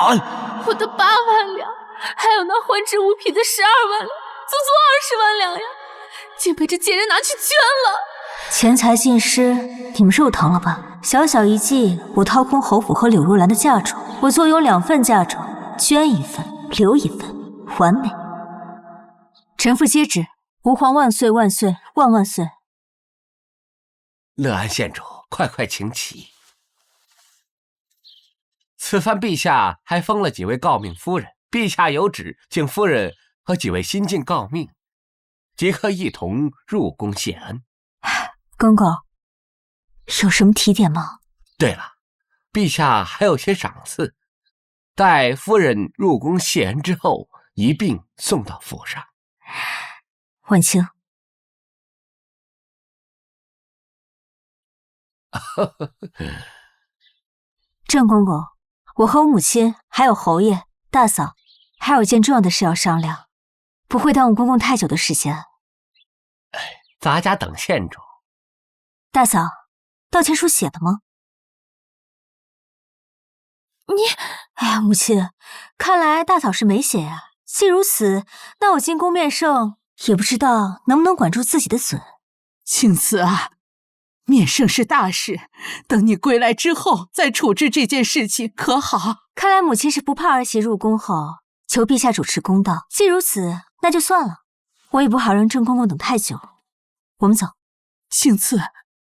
我的8万两，还有那换之物品的12万两，足足20万两呀，竟被这贱人拿去捐了。钱财尽失，你们肉疼了吧？小小一计，我掏空侯府和柳若兰的嫁妆，我坐拥2份嫁妆，捐1份，留1份，完美。臣妇接旨，吾皇万岁万岁万万岁！乐安县主，快请起。此番陛下还封了几位诰命夫人，陛下有旨，请夫人和几位新晋诰命即可一同入宫谢恩。公公，有什么提点吗？对了，陛下还有些赏赐，待夫人入宫谢恩之后，一并送到府上。婉清，郑公公，我和我母亲还有侯爷、大嫂，还有一件重要的事要商量，不会耽误公公太久的时间。咱家等县主。大嫂，道歉书写了吗？哎呀，母亲，看来大嫂是没写呀。既如此，那我进宫面圣，也不知道能不能管住自己的嘴。青瓷啊，面圣是大事，等你归来之后再处置这件事情，可好？看来母亲是不怕儿媳入宫后求陛下主持公道。既如此，那就算了，我也不好让郑公公等太久。我们走。青瓷，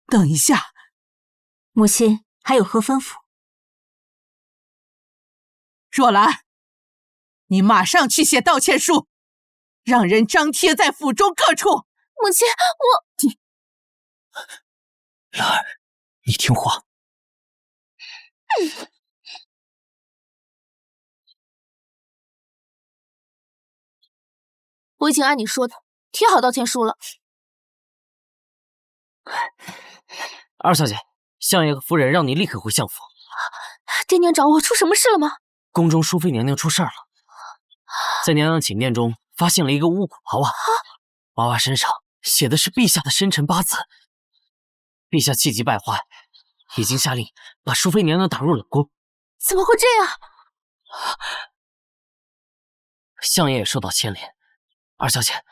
等一下，母亲还有何吩咐？若兰，你马上去写道歉书，让人张贴在府中各处。母亲，兰儿，你听话。我已经按你说的贴好道歉书了。二小姐，相爷和夫人让你立刻回相府。爹娘找我出什么事了吗？宫中淑妃娘娘出事了，在娘娘寝殿中发现了一个巫蛊娃娃，娃娃身上写的是陛下的生辰八字。陛下气急败坏，已经下令把淑妃娘娘打入冷宫。怎么会这样？相爷也受到牵连，二小姐，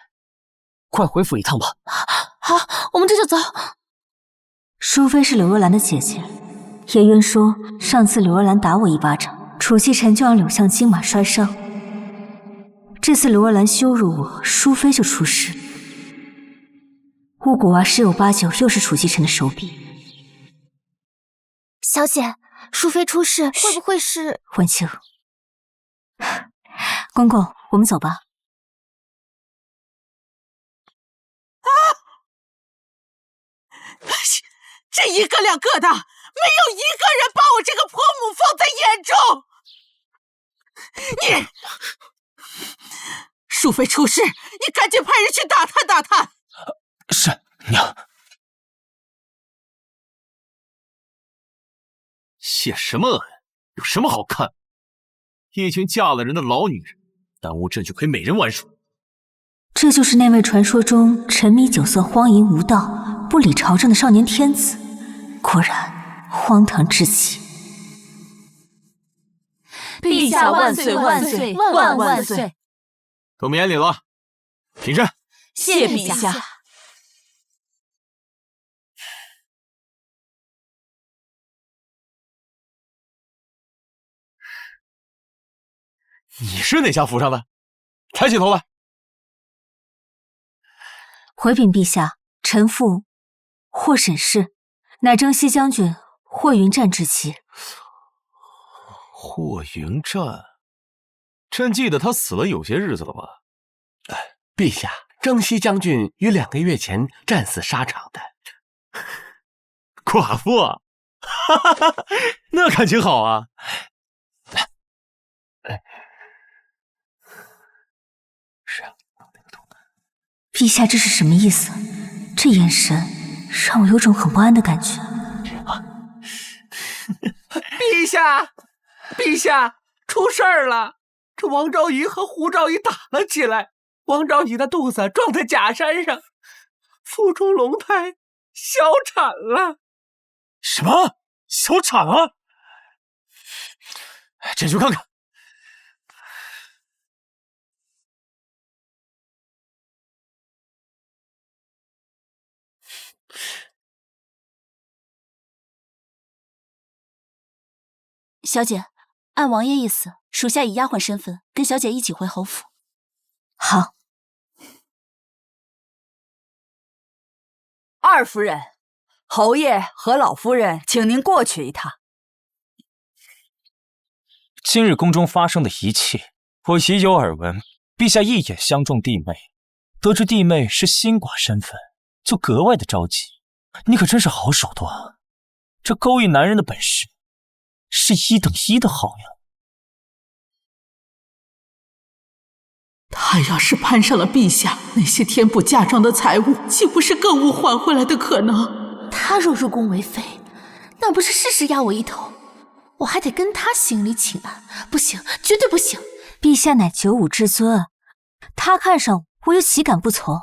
快回府一趟吧。好，我们这就走。淑妃是柳若兰的姐姐，叶渊说上次柳若兰打我一巴掌，楚继晨就让柳相金马摔伤。这次柳若兰羞辱我，淑妃就出事。巫蛊娃十有八九又是楚继晨的手笔。小姐，淑妃出事，会不会是……婉清，公公，我们走吧。这一个两个的，没有一个人把我这个婆母放在眼中。你，淑妃出事，你赶紧派人去打探打探。是娘。谢什么恩？有什么好看？一群嫁了人的老女人，耽误朕去陪美人玩耍。这就是那位传说中沉迷酒色、荒淫无道、不理朝政的少年天子，果然荒唐至极。陛下万岁万岁万万岁！都免礼了，起身。谢陛下。你是哪家府上的？抬起头来。回禀陛下，臣妇霍沈氏，乃征西将军霍云战之妻。霍云战，朕记得他死了有些日子了吧？陛下，征西将军于2个月前战死沙场的。寡妇啊，哈哈哈，那感情好啊！陛下这是什么意思？这眼神让我有种很不安的感觉。陛下，陛下，出事儿了！这王昭仪和胡昭仪打了起来，王昭仪的肚子撞在假山上，腹中龙胎，小产了。什么？小产了？朕去看看。小姐，按王爷意思，属下以丫鬟身份跟小姐一起回侯府。好。二夫人，侯爷和老夫人，请您过去一趟。今日宫中发生的一切，我已有耳闻。陛下一眼相中弟妹，得知弟妹是新寡身份，就格外的着急。你可真是好手段，这勾引男人的本事是1等1的好呀。他要是攀上了陛下那些填补嫁妆的财物，岂不是更无还回来的可能？他若入宫为妃，那不是事事压我一头，我还得跟他行礼请安，不行，绝对不行！陛下乃九五之尊，他看上我又岂敢不从？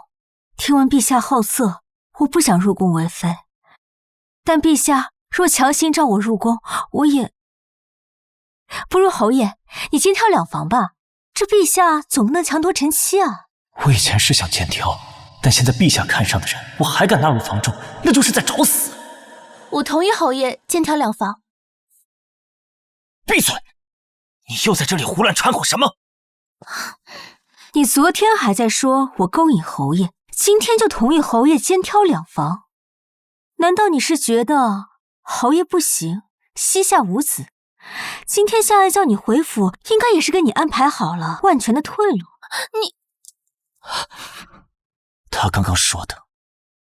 听闻陛下好色，我不想入宫为妃，但陛下若强行召我入宫，我也……不如侯爷，你肩挑两房吧。这陛下总不能强夺臣妻啊！我以前是想肩挑，但现在陛下看上的人，我还敢纳入房中，那就是在找死。我同意侯爷肩挑两房。闭嘴！你又在这里胡乱掺和什么？你昨天还在说我勾引侯爷，今天就同意侯爷肩挑两房，难道你是觉得侯爷不行，膝下无子？今天夏爱叫你回府，应该也是跟你安排好了万全的退路。你，他刚刚说的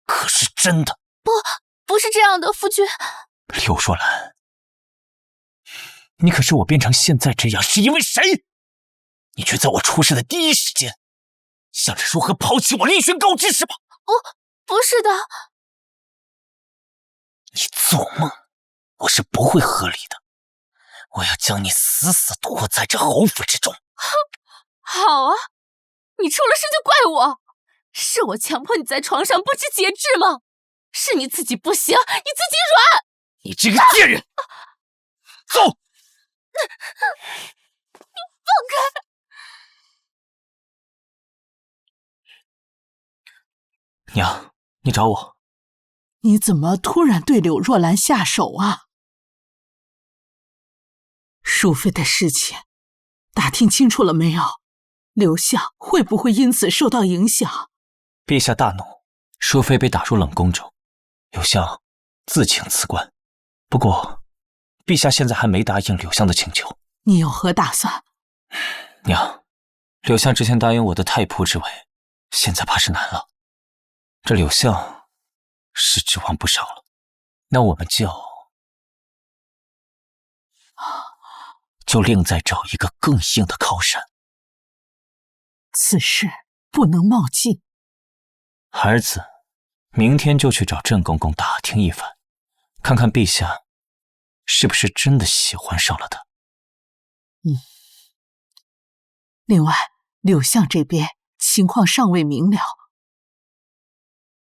可是真的？不是这样的，夫君。柳若兰，你可是我变成现在这样是因为谁？你却在我出事的第一时间，想着如何抛弃我，另寻高枝是吧？不是的。你做梦，我是不会合理的。我要将你死死拖在这侯府之中。好啊，你出了事就怪我，是我强迫你在床上不知节制吗？是你自己不行，你自己软。你这个贱人，走！你放开！娘，你找我？你怎么突然对柳若兰下手啊？淑妃的事情打听清楚了没有？柳相会不会因此受到影响？陛下大怒，淑妃被打入冷宫中，柳相自请辞官。不过，陛下现在还没答应柳相的请求。你有何打算？娘，柳相之前答应我的太仆之位，现在怕是难了。这柳相是指望不上了，那我们就另再找一个更硬的靠山。此事不能冒进。儿子明天就去找郑公公打听一番，看看陛下是不是真的喜欢上了他。另外，柳相这边情况尚未明了，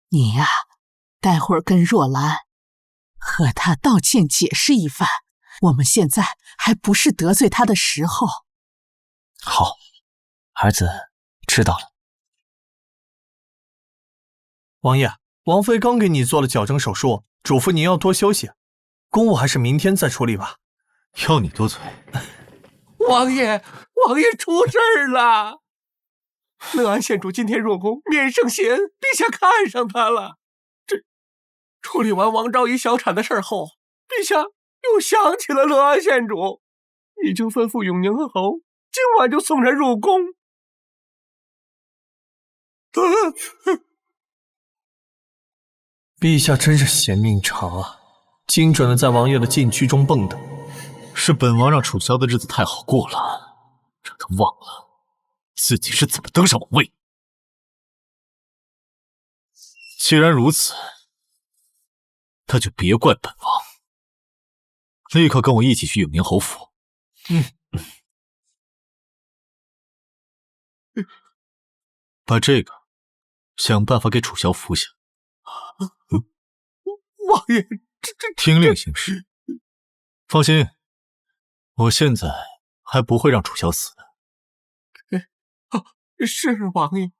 你呀，待会儿跟若兰和他道歉解释一番。我们现在还不是得罪他的时候。好，儿子知道了。王爷，王妃刚给你做了矫正手术，嘱咐您要多休息，公务还是明天再处理吧。要你多嘴。王爷出事儿了！乐安县主今天入宫，面圣贤，陛下看上他了。这处理完王昭仪小产的事后，陛下又想起了乐安县主，已经吩咐永宁和侯今晚就送人入宫。陛下真是嫌命长啊，精准的在王爷的禁区中蹦跶。是本王让楚萧的日子太好过了，让他忘了自己是怎么登上王位。既然如此，那就别怪本王。立刻跟我一起去永宁侯府。把这个想办法给楚萧服下。王爷，听令行事。放心，我现在还不会让楚萧死的。是王爷。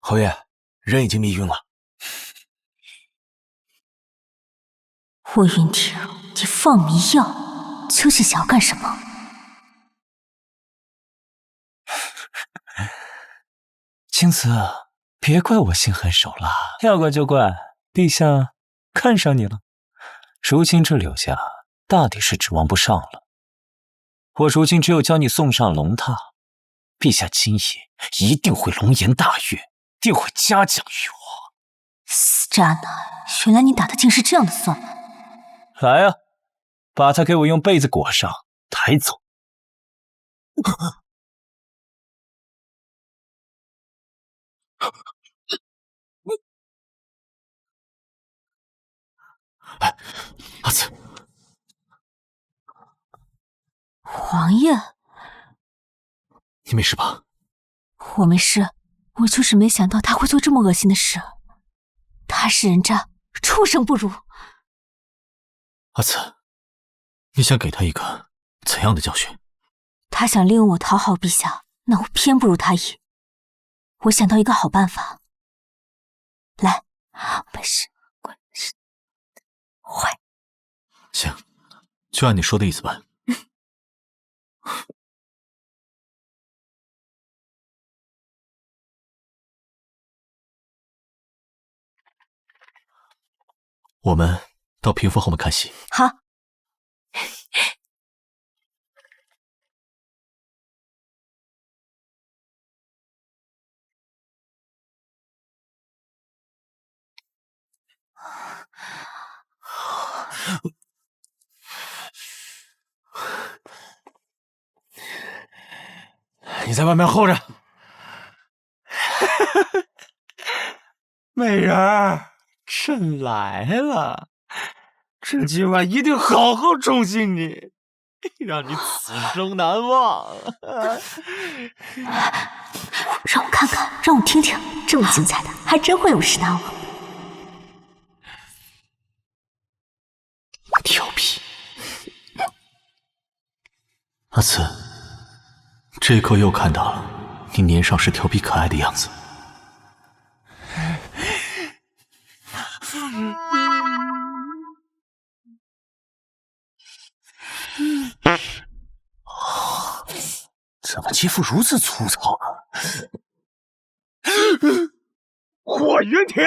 侯爷，人已经迷晕了。霍云婷，你放迷药，究竟想要干什么？青瓷，别怪我心狠手辣，要怪就怪陛下看上你了。如今这柳家大抵是指望不上了。我如今只有将你送上龙榻，陛下今夜一定会龙颜大悦，定会嘉奖于我。死渣男，原来你打的竟是这样的算盘。来啊，把他给我用被子裹上，抬走。阿紫，王爷，你没事吧？我没事，我就是没想到他会做这么恶心的事。他是人渣，畜生不如。阿紫，你想给他一个怎样的教训？他想利用我讨好陛下，那我偏不如他意。我想到一个好办法，来，没事，滚是坏。行，就按你说的意思办。我们到屏风后面看戏。好。你在外面候着。美人儿，朕来了，朕今晚一定好好宠幸你，让你此生难忘。让我看看，让我听听，这么精彩的，还真会有事难忘。调皮，阿紫，这一刻又看到了你年少时调皮可爱的样子。怎么肌肤如此粗糙啊？霍云婷，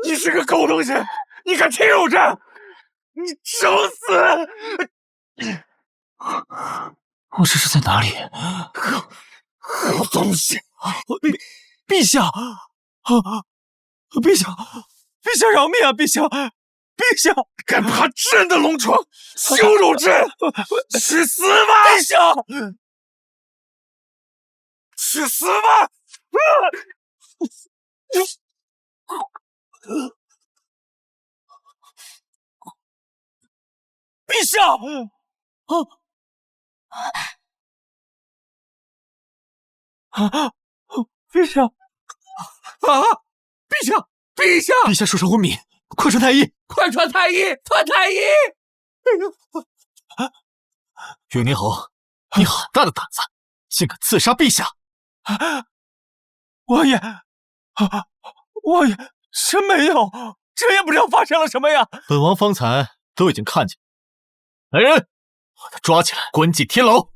你是个狗东西，你敢欺辱朕，你找死！我这是在哪里？好东西！陛下，陛下，陛下饶命啊！陛下，陛下，敢爬朕的龙床，羞辱朕，去死吧！陛下，去死吧！陛下，陛下，陛下，陛下，陛下受伤昏迷，快传太医，快传太医，传太医！永宁侯，你好大的胆子，竟敢刺杀陛下！王爷，王爷，臣没有，这也不知道发生了什么呀！本王方才都已经看见。来人，把他抓起来，关进天牢。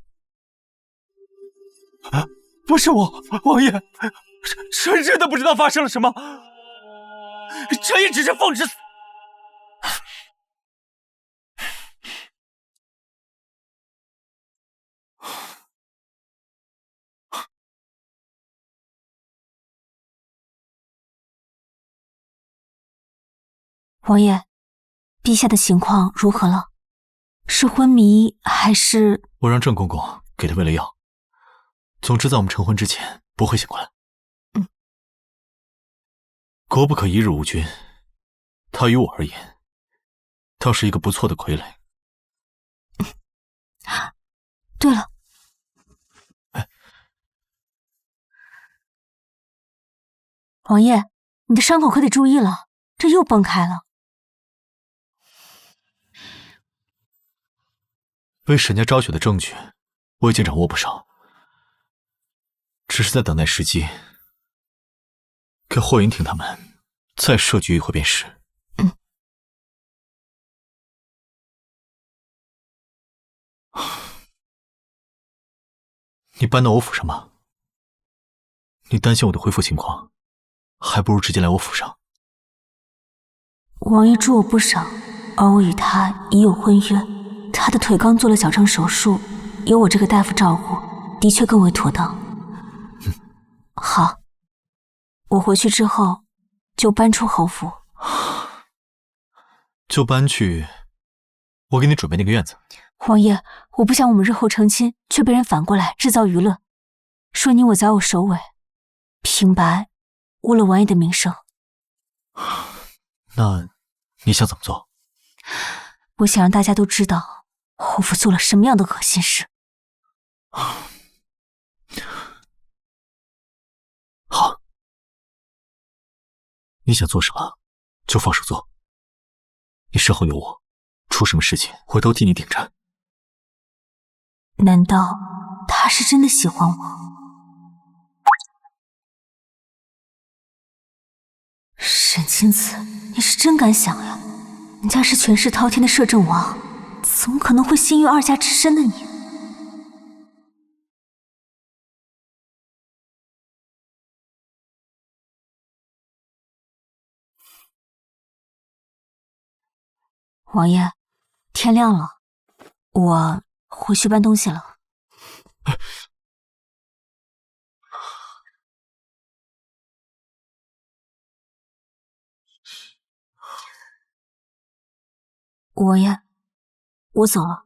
不是我，王爷，臣真的不知道发生了什么，臣也只是奉旨。王爷，陛下的情况如何了？是昏迷还是……我让郑公公给他喂了药，总之在我们成婚之前不会醒过来。国不可一日无君，他于我而言，倒是一个不错的傀儡。对了，王爷，你的伤口可得注意了，这又崩开了。为沈家昭雪的证据，我已经掌握不少，只是在等待时机，给霍云婷他们再设局一回便是。你搬到我府上吧。你担心我的恢复情况，还不如直接来我府上。王爷助我不少，而我与他已有婚约。他的腿刚做了矫正手术，有我这个大夫照顾，的确更为妥当。好，我回去之后就搬出侯府。就搬去我给你准备那个院子。王爷，我不想我们日后成亲，却被人反过来制造舆论，说你我早有首尾，平白污了王爷的名声。那你想怎么做？我想让大家都知道侯府做了什么样的恶心事。好，你想做什么就放手做，你身后有我，出什么事情我都替你顶着。难道他是真的喜欢我？沈清子，你是真敢想呀！人家是权势滔天的摄政王，怎么可能会心于二家之身的你？王爷，天亮了，我回去搬东西了。王爷，我走了。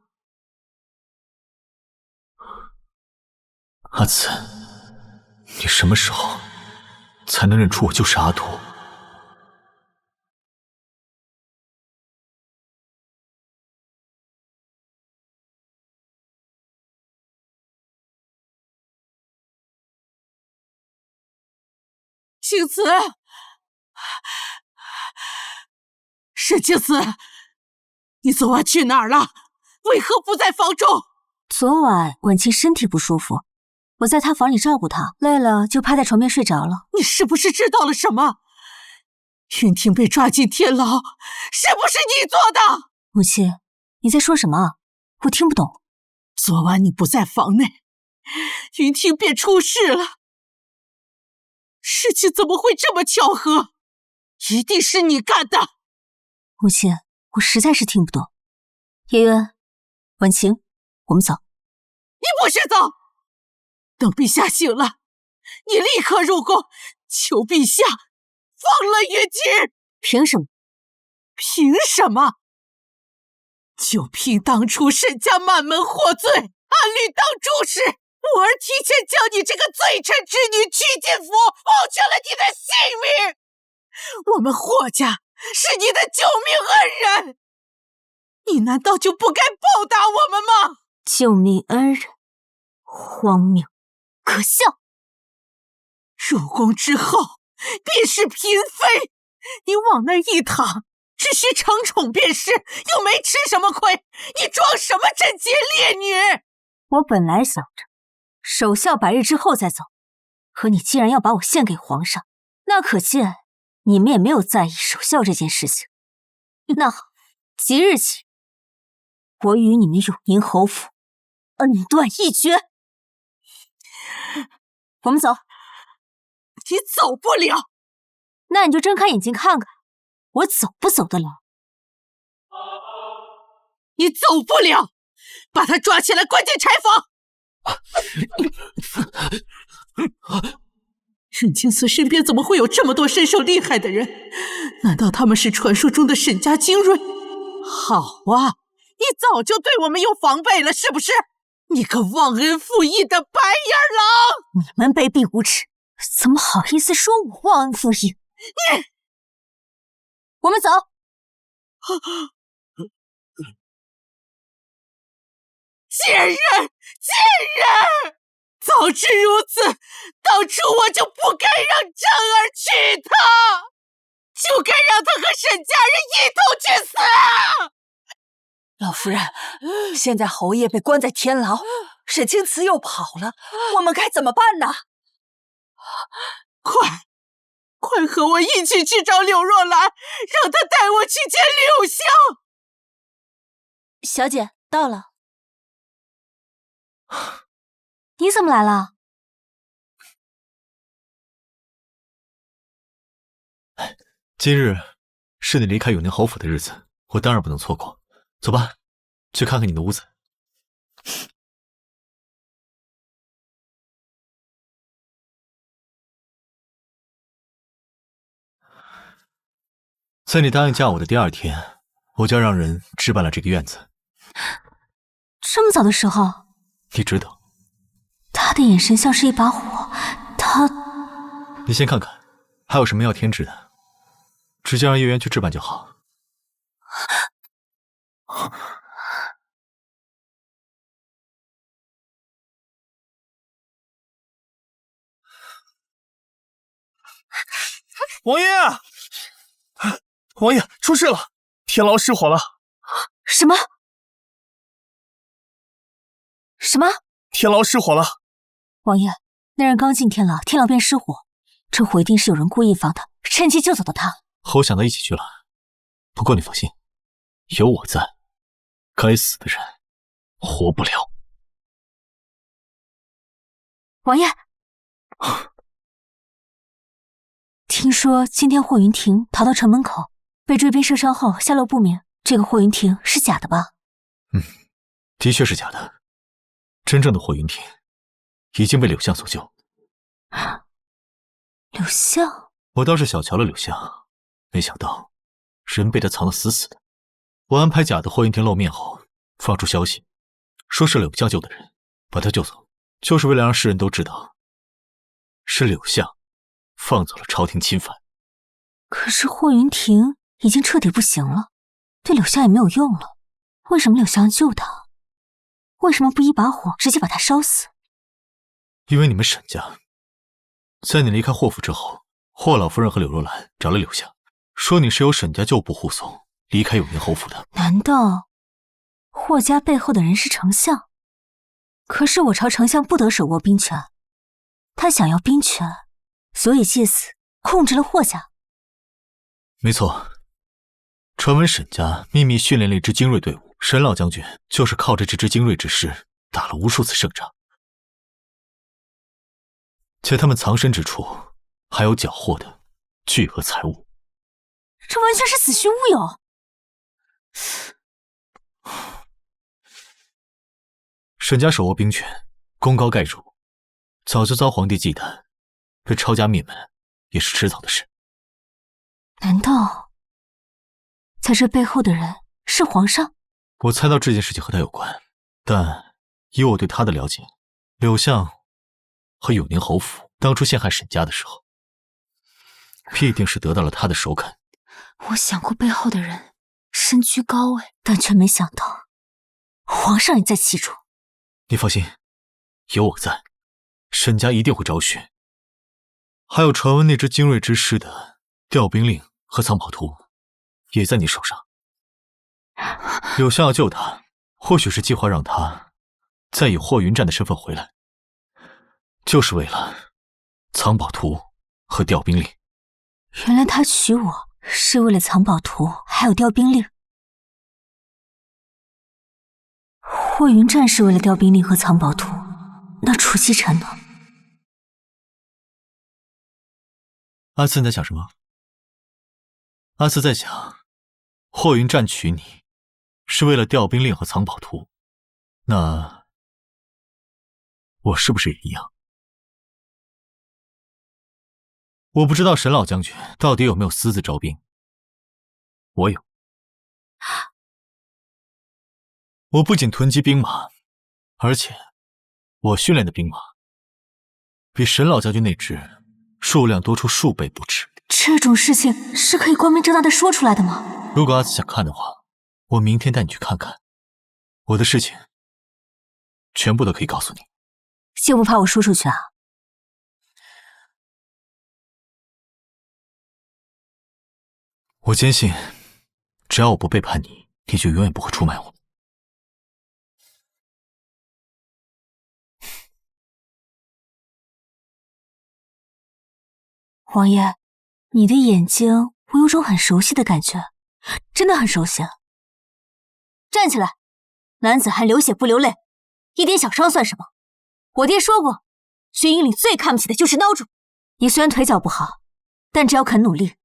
阿紫，你什么时候才能认出我就是阿土？青子，沈清子，你昨晚去哪儿了？为何不在房中？昨晚婉清身体不舒服，我在她房里照顾她，累了就趴在床边睡着了。你是不是知道了什么？云婷被抓进天牢，是不是你做的？母亲，你在说什么？我听不懂。昨晚你不在房内，云婷便出事了。事情怎么会这么巧合？一定是你干的！母亲，我实在是听不懂。叶渊，婉晴，我们走。你不许走！等陛下醒了，你立刻入宫，求陛下放了云婷。凭什么？凭什么？就凭当初沈家满门获罪，暗律当主使，我儿提前将你这个罪臣之女娶进府，保全了你的性命。我们霍家是你的救命恩人，你难道就不该报答我们吗？救命恩人，荒谬，可笑！入宫之后便是嫔妃，你往那儿一躺，只需承宠便是，又没吃什么亏，你装什么贞洁烈女？我本来想着守孝100日之后再走，可你既然要把我献给皇上，那可见你们也没有在意守孝这件事情。那好，即日起，我与你们永宁侯府恩断义绝。我们走。你走不了。那你就睁开眼睛看看，我走不走得了？你走不了，把他抓起来关进柴房。沈清思身边怎么会有这么多身手厉害的人？难道他们是传说中的沈家精锐？好啊，你早就对我们有防备了，是不是？你个忘恩负义的白眼狼！你们卑鄙无耻，怎么好意思说我忘恩负义？你，我们走。贱人，贱人！早知如此，当初我就不该让湛儿娶她，就该让她和沈家人一同去死啊！老夫人，现在侯爷被关在天牢，沈清慈又跑了，我们该怎么办呢？快和我一起去找柳若兰，让她带我去见柳香。小姐到了。你怎么来了？今日是你离开永宁侯府的日子，我当然不能错过。走吧，去看看你的屋子。在你答应嫁我的第2天，我就要让人置办了这个院子。这么早的时候？你知道。他的眼神像是一把火，他……你先看看，还有什么要添置的，直接让叶渊去置办就好。王爷，王爷出事了，天牢失火了。什么？什么？天牢失火了。王爷，那人刚进天牢，天牢便失火，这火一定是有人故意放的，趁机救走的他。侯想到一起去了，不过你放心，有我在，该死的人活不了。王爷，听说今天霍云亭逃到城门口，被追兵射伤后下落不明，这个霍云亭是假的吧？的确是假的，真正的霍云亭已经被柳相所救。柳相？我倒是小瞧了柳相，没想到人被他藏得死死的。我安排假的霍云亭露面后，放出消息，说是柳相救的人，把他救走，就是为了让世人都知道，是柳相放走了朝廷钦犯。可是霍云亭已经彻底不行了，对柳相也没有用了，为什么柳相救他？为什么不一把火直接把他烧死？因为你们沈家，在你离开霍府之后，霍老夫人和柳若兰找了柳相，说你是由沈家旧部护送离开永宁侯府的。难道霍家背后的人是丞相？可是我朝丞相不得手握兵权，他想要兵权，所以借此控制了霍家。没错，传闻沈家秘密训练了一支精锐队伍，沈老将军就是靠着这支精锐之师打了无数次胜仗，且他们藏身之处还有缴获的巨额财物。这完全是子虚乌有。沈家手握兵权，功高盖主，早就遭皇帝忌惮，被抄家灭门也是迟早的事。难道在这背后的人是皇上？我猜到这件事情和他有关，但以我对他的了解，柳相和永宁侯府当初陷害沈家的时候，必定是得到了他的首肯。我想过背后的人身居高位，但却没想到皇上也在其中。你放心，有我在，沈家一定会昭雪。还有传闻那支精锐之师的调兵令和藏宝图，也在你手上。柳相要救他，或许是计划让他再以霍云战的身份回来，就是为了藏宝图和调兵令。原来他娶我是为了藏宝图还有调兵令。霍云战是为了调兵令和藏宝图，那楚曦臣呢？阿次你在想什么？阿次在想，霍云战娶你是为了调兵令和藏宝图，那我是不是也一样？我不知道沈老将军到底有没有私自招兵，我有。我不仅囤积兵马，而且我训练的兵马比沈老将军那支数量多出数倍不止。这种事情是可以光明正大的说出来的吗？如果阿紫想看的话，我明天带你去看看。我的事情全部都可以告诉你。就不怕我说出去啊？我坚信，只要我不背叛你，你就永远不会出卖我。王爷，你的眼睛我有种很熟悉的感觉，真的很熟悉。站起来，男子汉流血不流泪，一点小伤算什么？我爹说过，军营里最看不起的就是孬种。你虽然腿脚不好，但只要肯努力，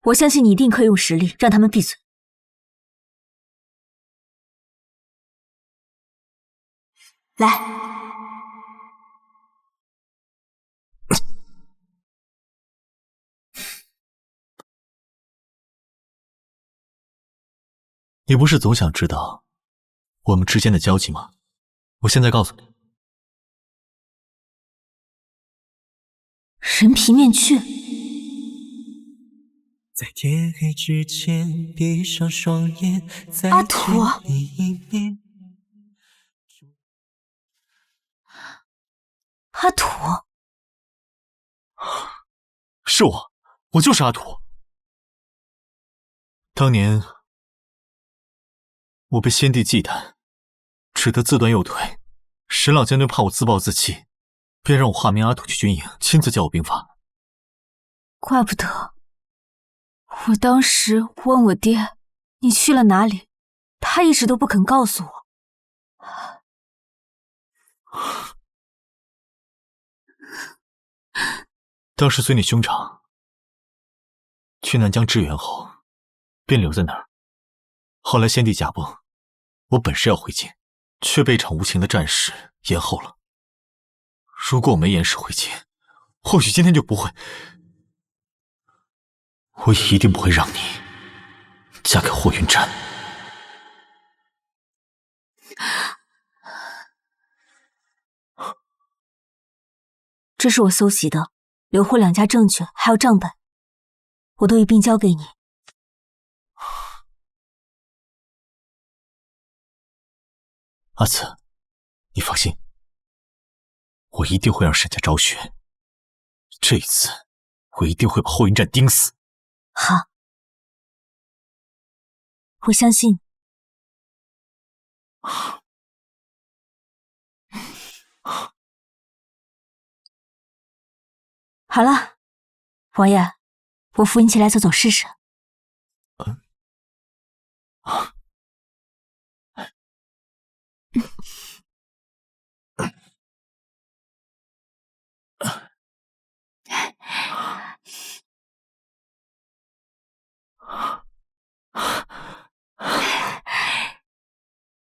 我相信你一定可以用实力让他们闭嘴。来。你不是总想知道我们之间的交集吗？我现在告诉你，人皮面具。在天黑之前闭上双眼，阿土，阿土，是我就是阿土。当年我被先帝忌惮，只得自断右腿。沈老将军怕我自暴自弃，便让我化名阿土去军营，亲自教我兵法。怪不得我当时问我爹你去了哪里，他一直都不肯告诉我。当时随你兄长去南疆支援后，便留在那儿。后来先帝驾崩，我本是要回京，却被一场无情的战事延后了。如果我没延时回京，或许今天就不会，我也一定不会让你嫁给霍云战。这是我搜集的刘霍两家证据还有账本，我都一并交给你。阿紫，你放心，我一定会让沈家昭雪。这一次，我一定会把霍云战盯死。好，我相信。好了，王爷，我扶你起来走走试试。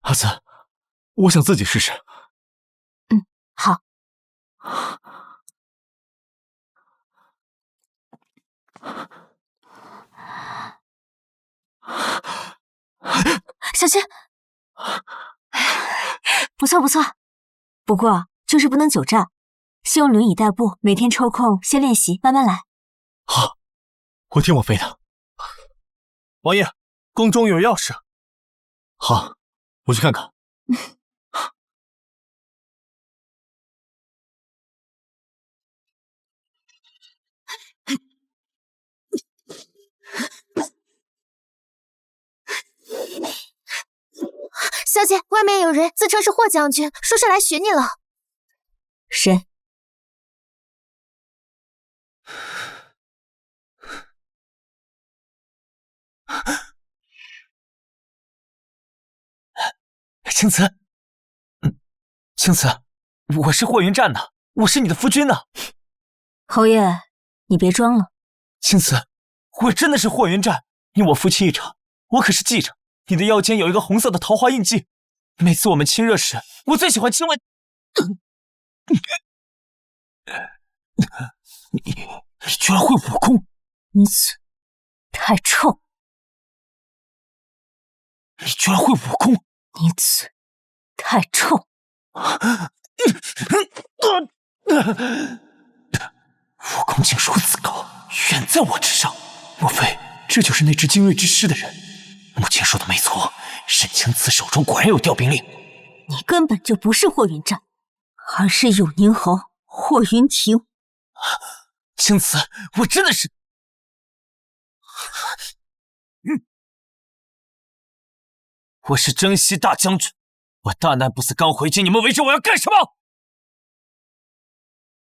阿紫，我想自己试试。好。小心！不错不错，不过就是不能久站，先用轮椅代步，每天抽空先练习，慢慢来。好，我听我妃的。王爷，宫中有要事。好，我去看看。小姐，外面有人自称是霍将军，说是来寻你了。谁？青瓷，青瓷，我是霍云战的，我是你的夫君呢。侯爷，你别装了。青瓷，我真的是霍云战，你我夫妻一场，我可是记着。你的腰间有一个红色的桃花印记，每次我们亲热时，我最喜欢亲吻。你居然会武功！你太臭！你居然会武功！你嘴太臭！武功竟如此高，远在我之上。莫非这就是那只精锐之师的人？母亲说的没错，沈清慈手中果然有调兵令。你根本就不是霍云战，而是永宁侯霍云亭。青瓷，我真的是……我是征西大将军，我大难不死刚回京，你们围着我要干什么？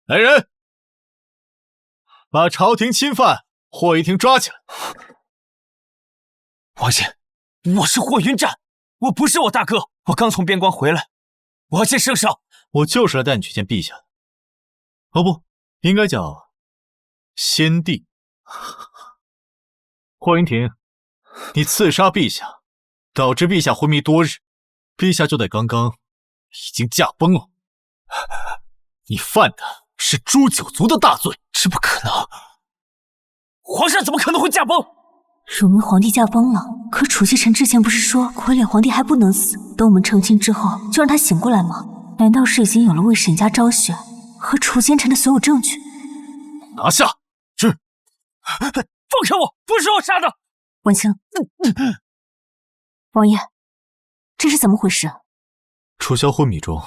来人，把朝廷钦犯霍云亭抓起来！王爷，我是霍云战，我不是我大哥，我刚从边关回来，我要见圣上。我就是来带你去见陛下的。哦不，应该叫先帝。霍云亭，你刺杀陛下，导致陛下昏迷多日，陛下就在刚刚已经驾崩了。你犯的是诛九族的大罪，这不可能！皇上怎么可能会驾崩？汝明皇帝驾崩了，可楚曦臣之前不是说傀儡皇帝还不能死，等我们成亲之后就让他醒过来吗？难道是已经有了为沈家昭雪和楚奸臣的所有证据？拿下！放开我！不是我杀的！文清，王爷，这是怎么回事？楚萧昏迷中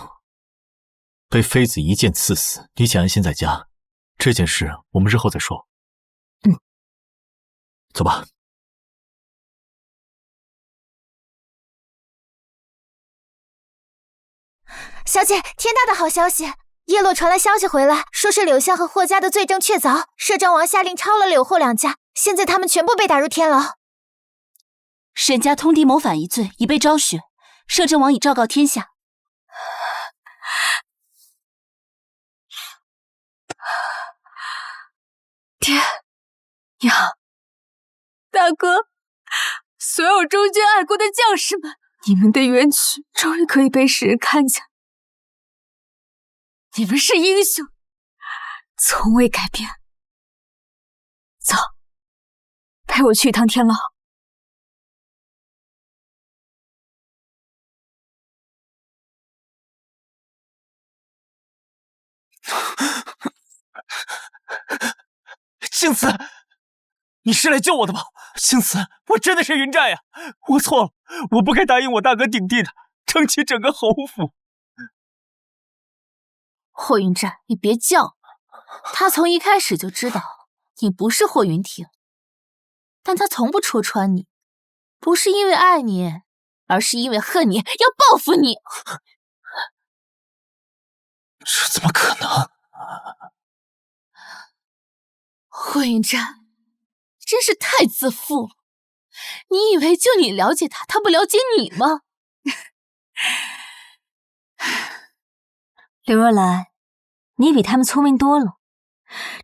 被妃子一剑刺死，你且安心在家。这件事我们日后再说。走吧。小姐，天大的好消息！叶落传来消息回来，说是柳巷和霍家的罪证确凿，摄政王下令抄了柳霍两家，现在他们全部被打入天牢。沈家通敌谋反一罪已被昭雪，摄政王已昭告天下。爹娘，大哥，所有忠君爱国的将士们，你们的冤屈终于可以被世人看见。你们是英雄，从未改变。走，陪我去一趟天牢。青瓷，你是来救我的吧？青瓷，我真的是云战呀，我错了，我不该答应我大哥顶替他，撑起整个侯府。霍云战，你别犟，他从一开始就知道你不是霍云亭，但他从不戳穿你，不是因为爱你，而是因为恨你，要报复你。这怎么可能？霍云战，真是太自负了！你以为就你了解他，他不了解你吗？刘若兰，你比他们聪明多了，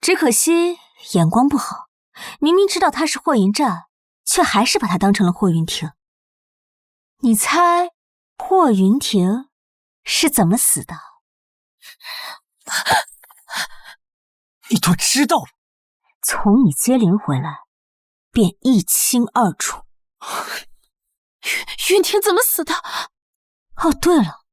只可惜眼光不好。明明知道他是霍云战，却还是把他当成了霍云亭。你猜霍云亭是怎么死的？你都知道了？从你接连回来，便一清二楚。云亭怎么死的？哦，对了，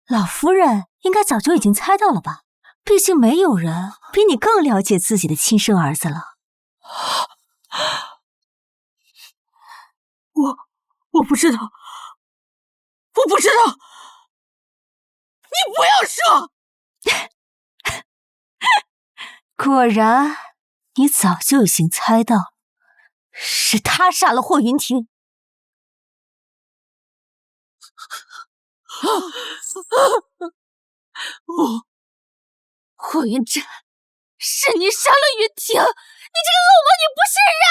老夫人应该早就已经猜到了吧？毕竟没有人比你更了解自己的亲生儿子了。我不知道，我不知道，你不要说。果然，你早就已经猜到了，是他杀了霍云亭。霍云战，是你杀了云亭，你这个恶魔，你不是人！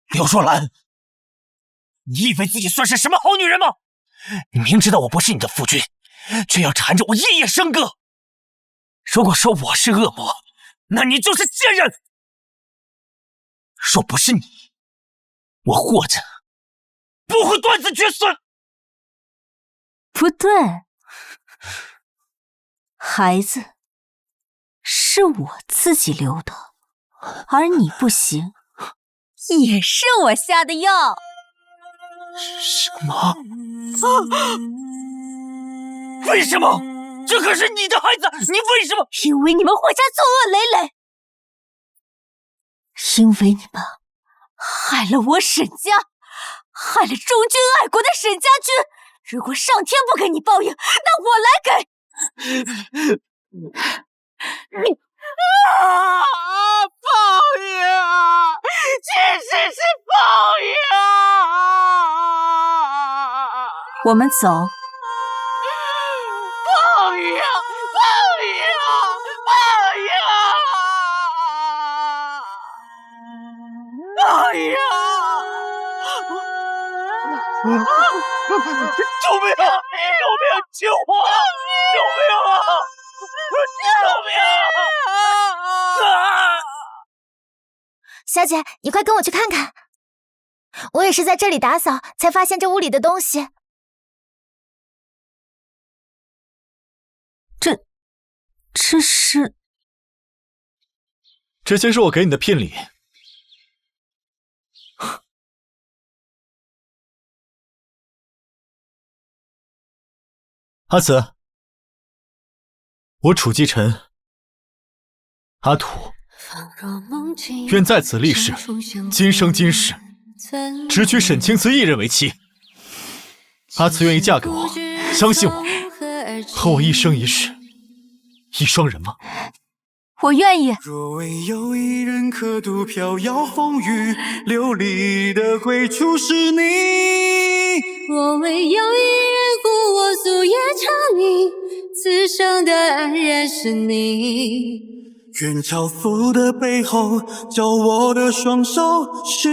刘若兰，你以为自己算是什么好女人吗？你明知道我不是你的夫君，却要缠着我夜夜笙歌。如果说我是恶魔，那你就是贱人。若不是你，我霍家不会断子绝孙。不对，孩子是我自己留的，而你不行，也是我下的药。什么？为什么？这可是你的孩子，你为什么？因为你们霍家作恶累累，因为你们害了我沈家，害了忠君爱国的沈家军。如果上天不给你报应，那我来给。报应啊！确实是报应啊！我们走。报应！报应！报应！报应！救命啊！救命！救我！救命啊！救命啊！小姐，你快跟我去看看。我也是在这里打扫，才发现这屋里的东西。这些是我给你的聘礼。阿紫，我楚继晨，阿土，愿在此立誓，今生今世，只娶沈清慈一人为妻。阿紫愿意嫁给我，相信我，和我一生一世，一双人吗？我愿意。若为有一人可渡飘摇风雨，流离的归处是你。若为有一人护我夙夜长宁，此生的安然是你。愿朝服的背后，叫我的双手是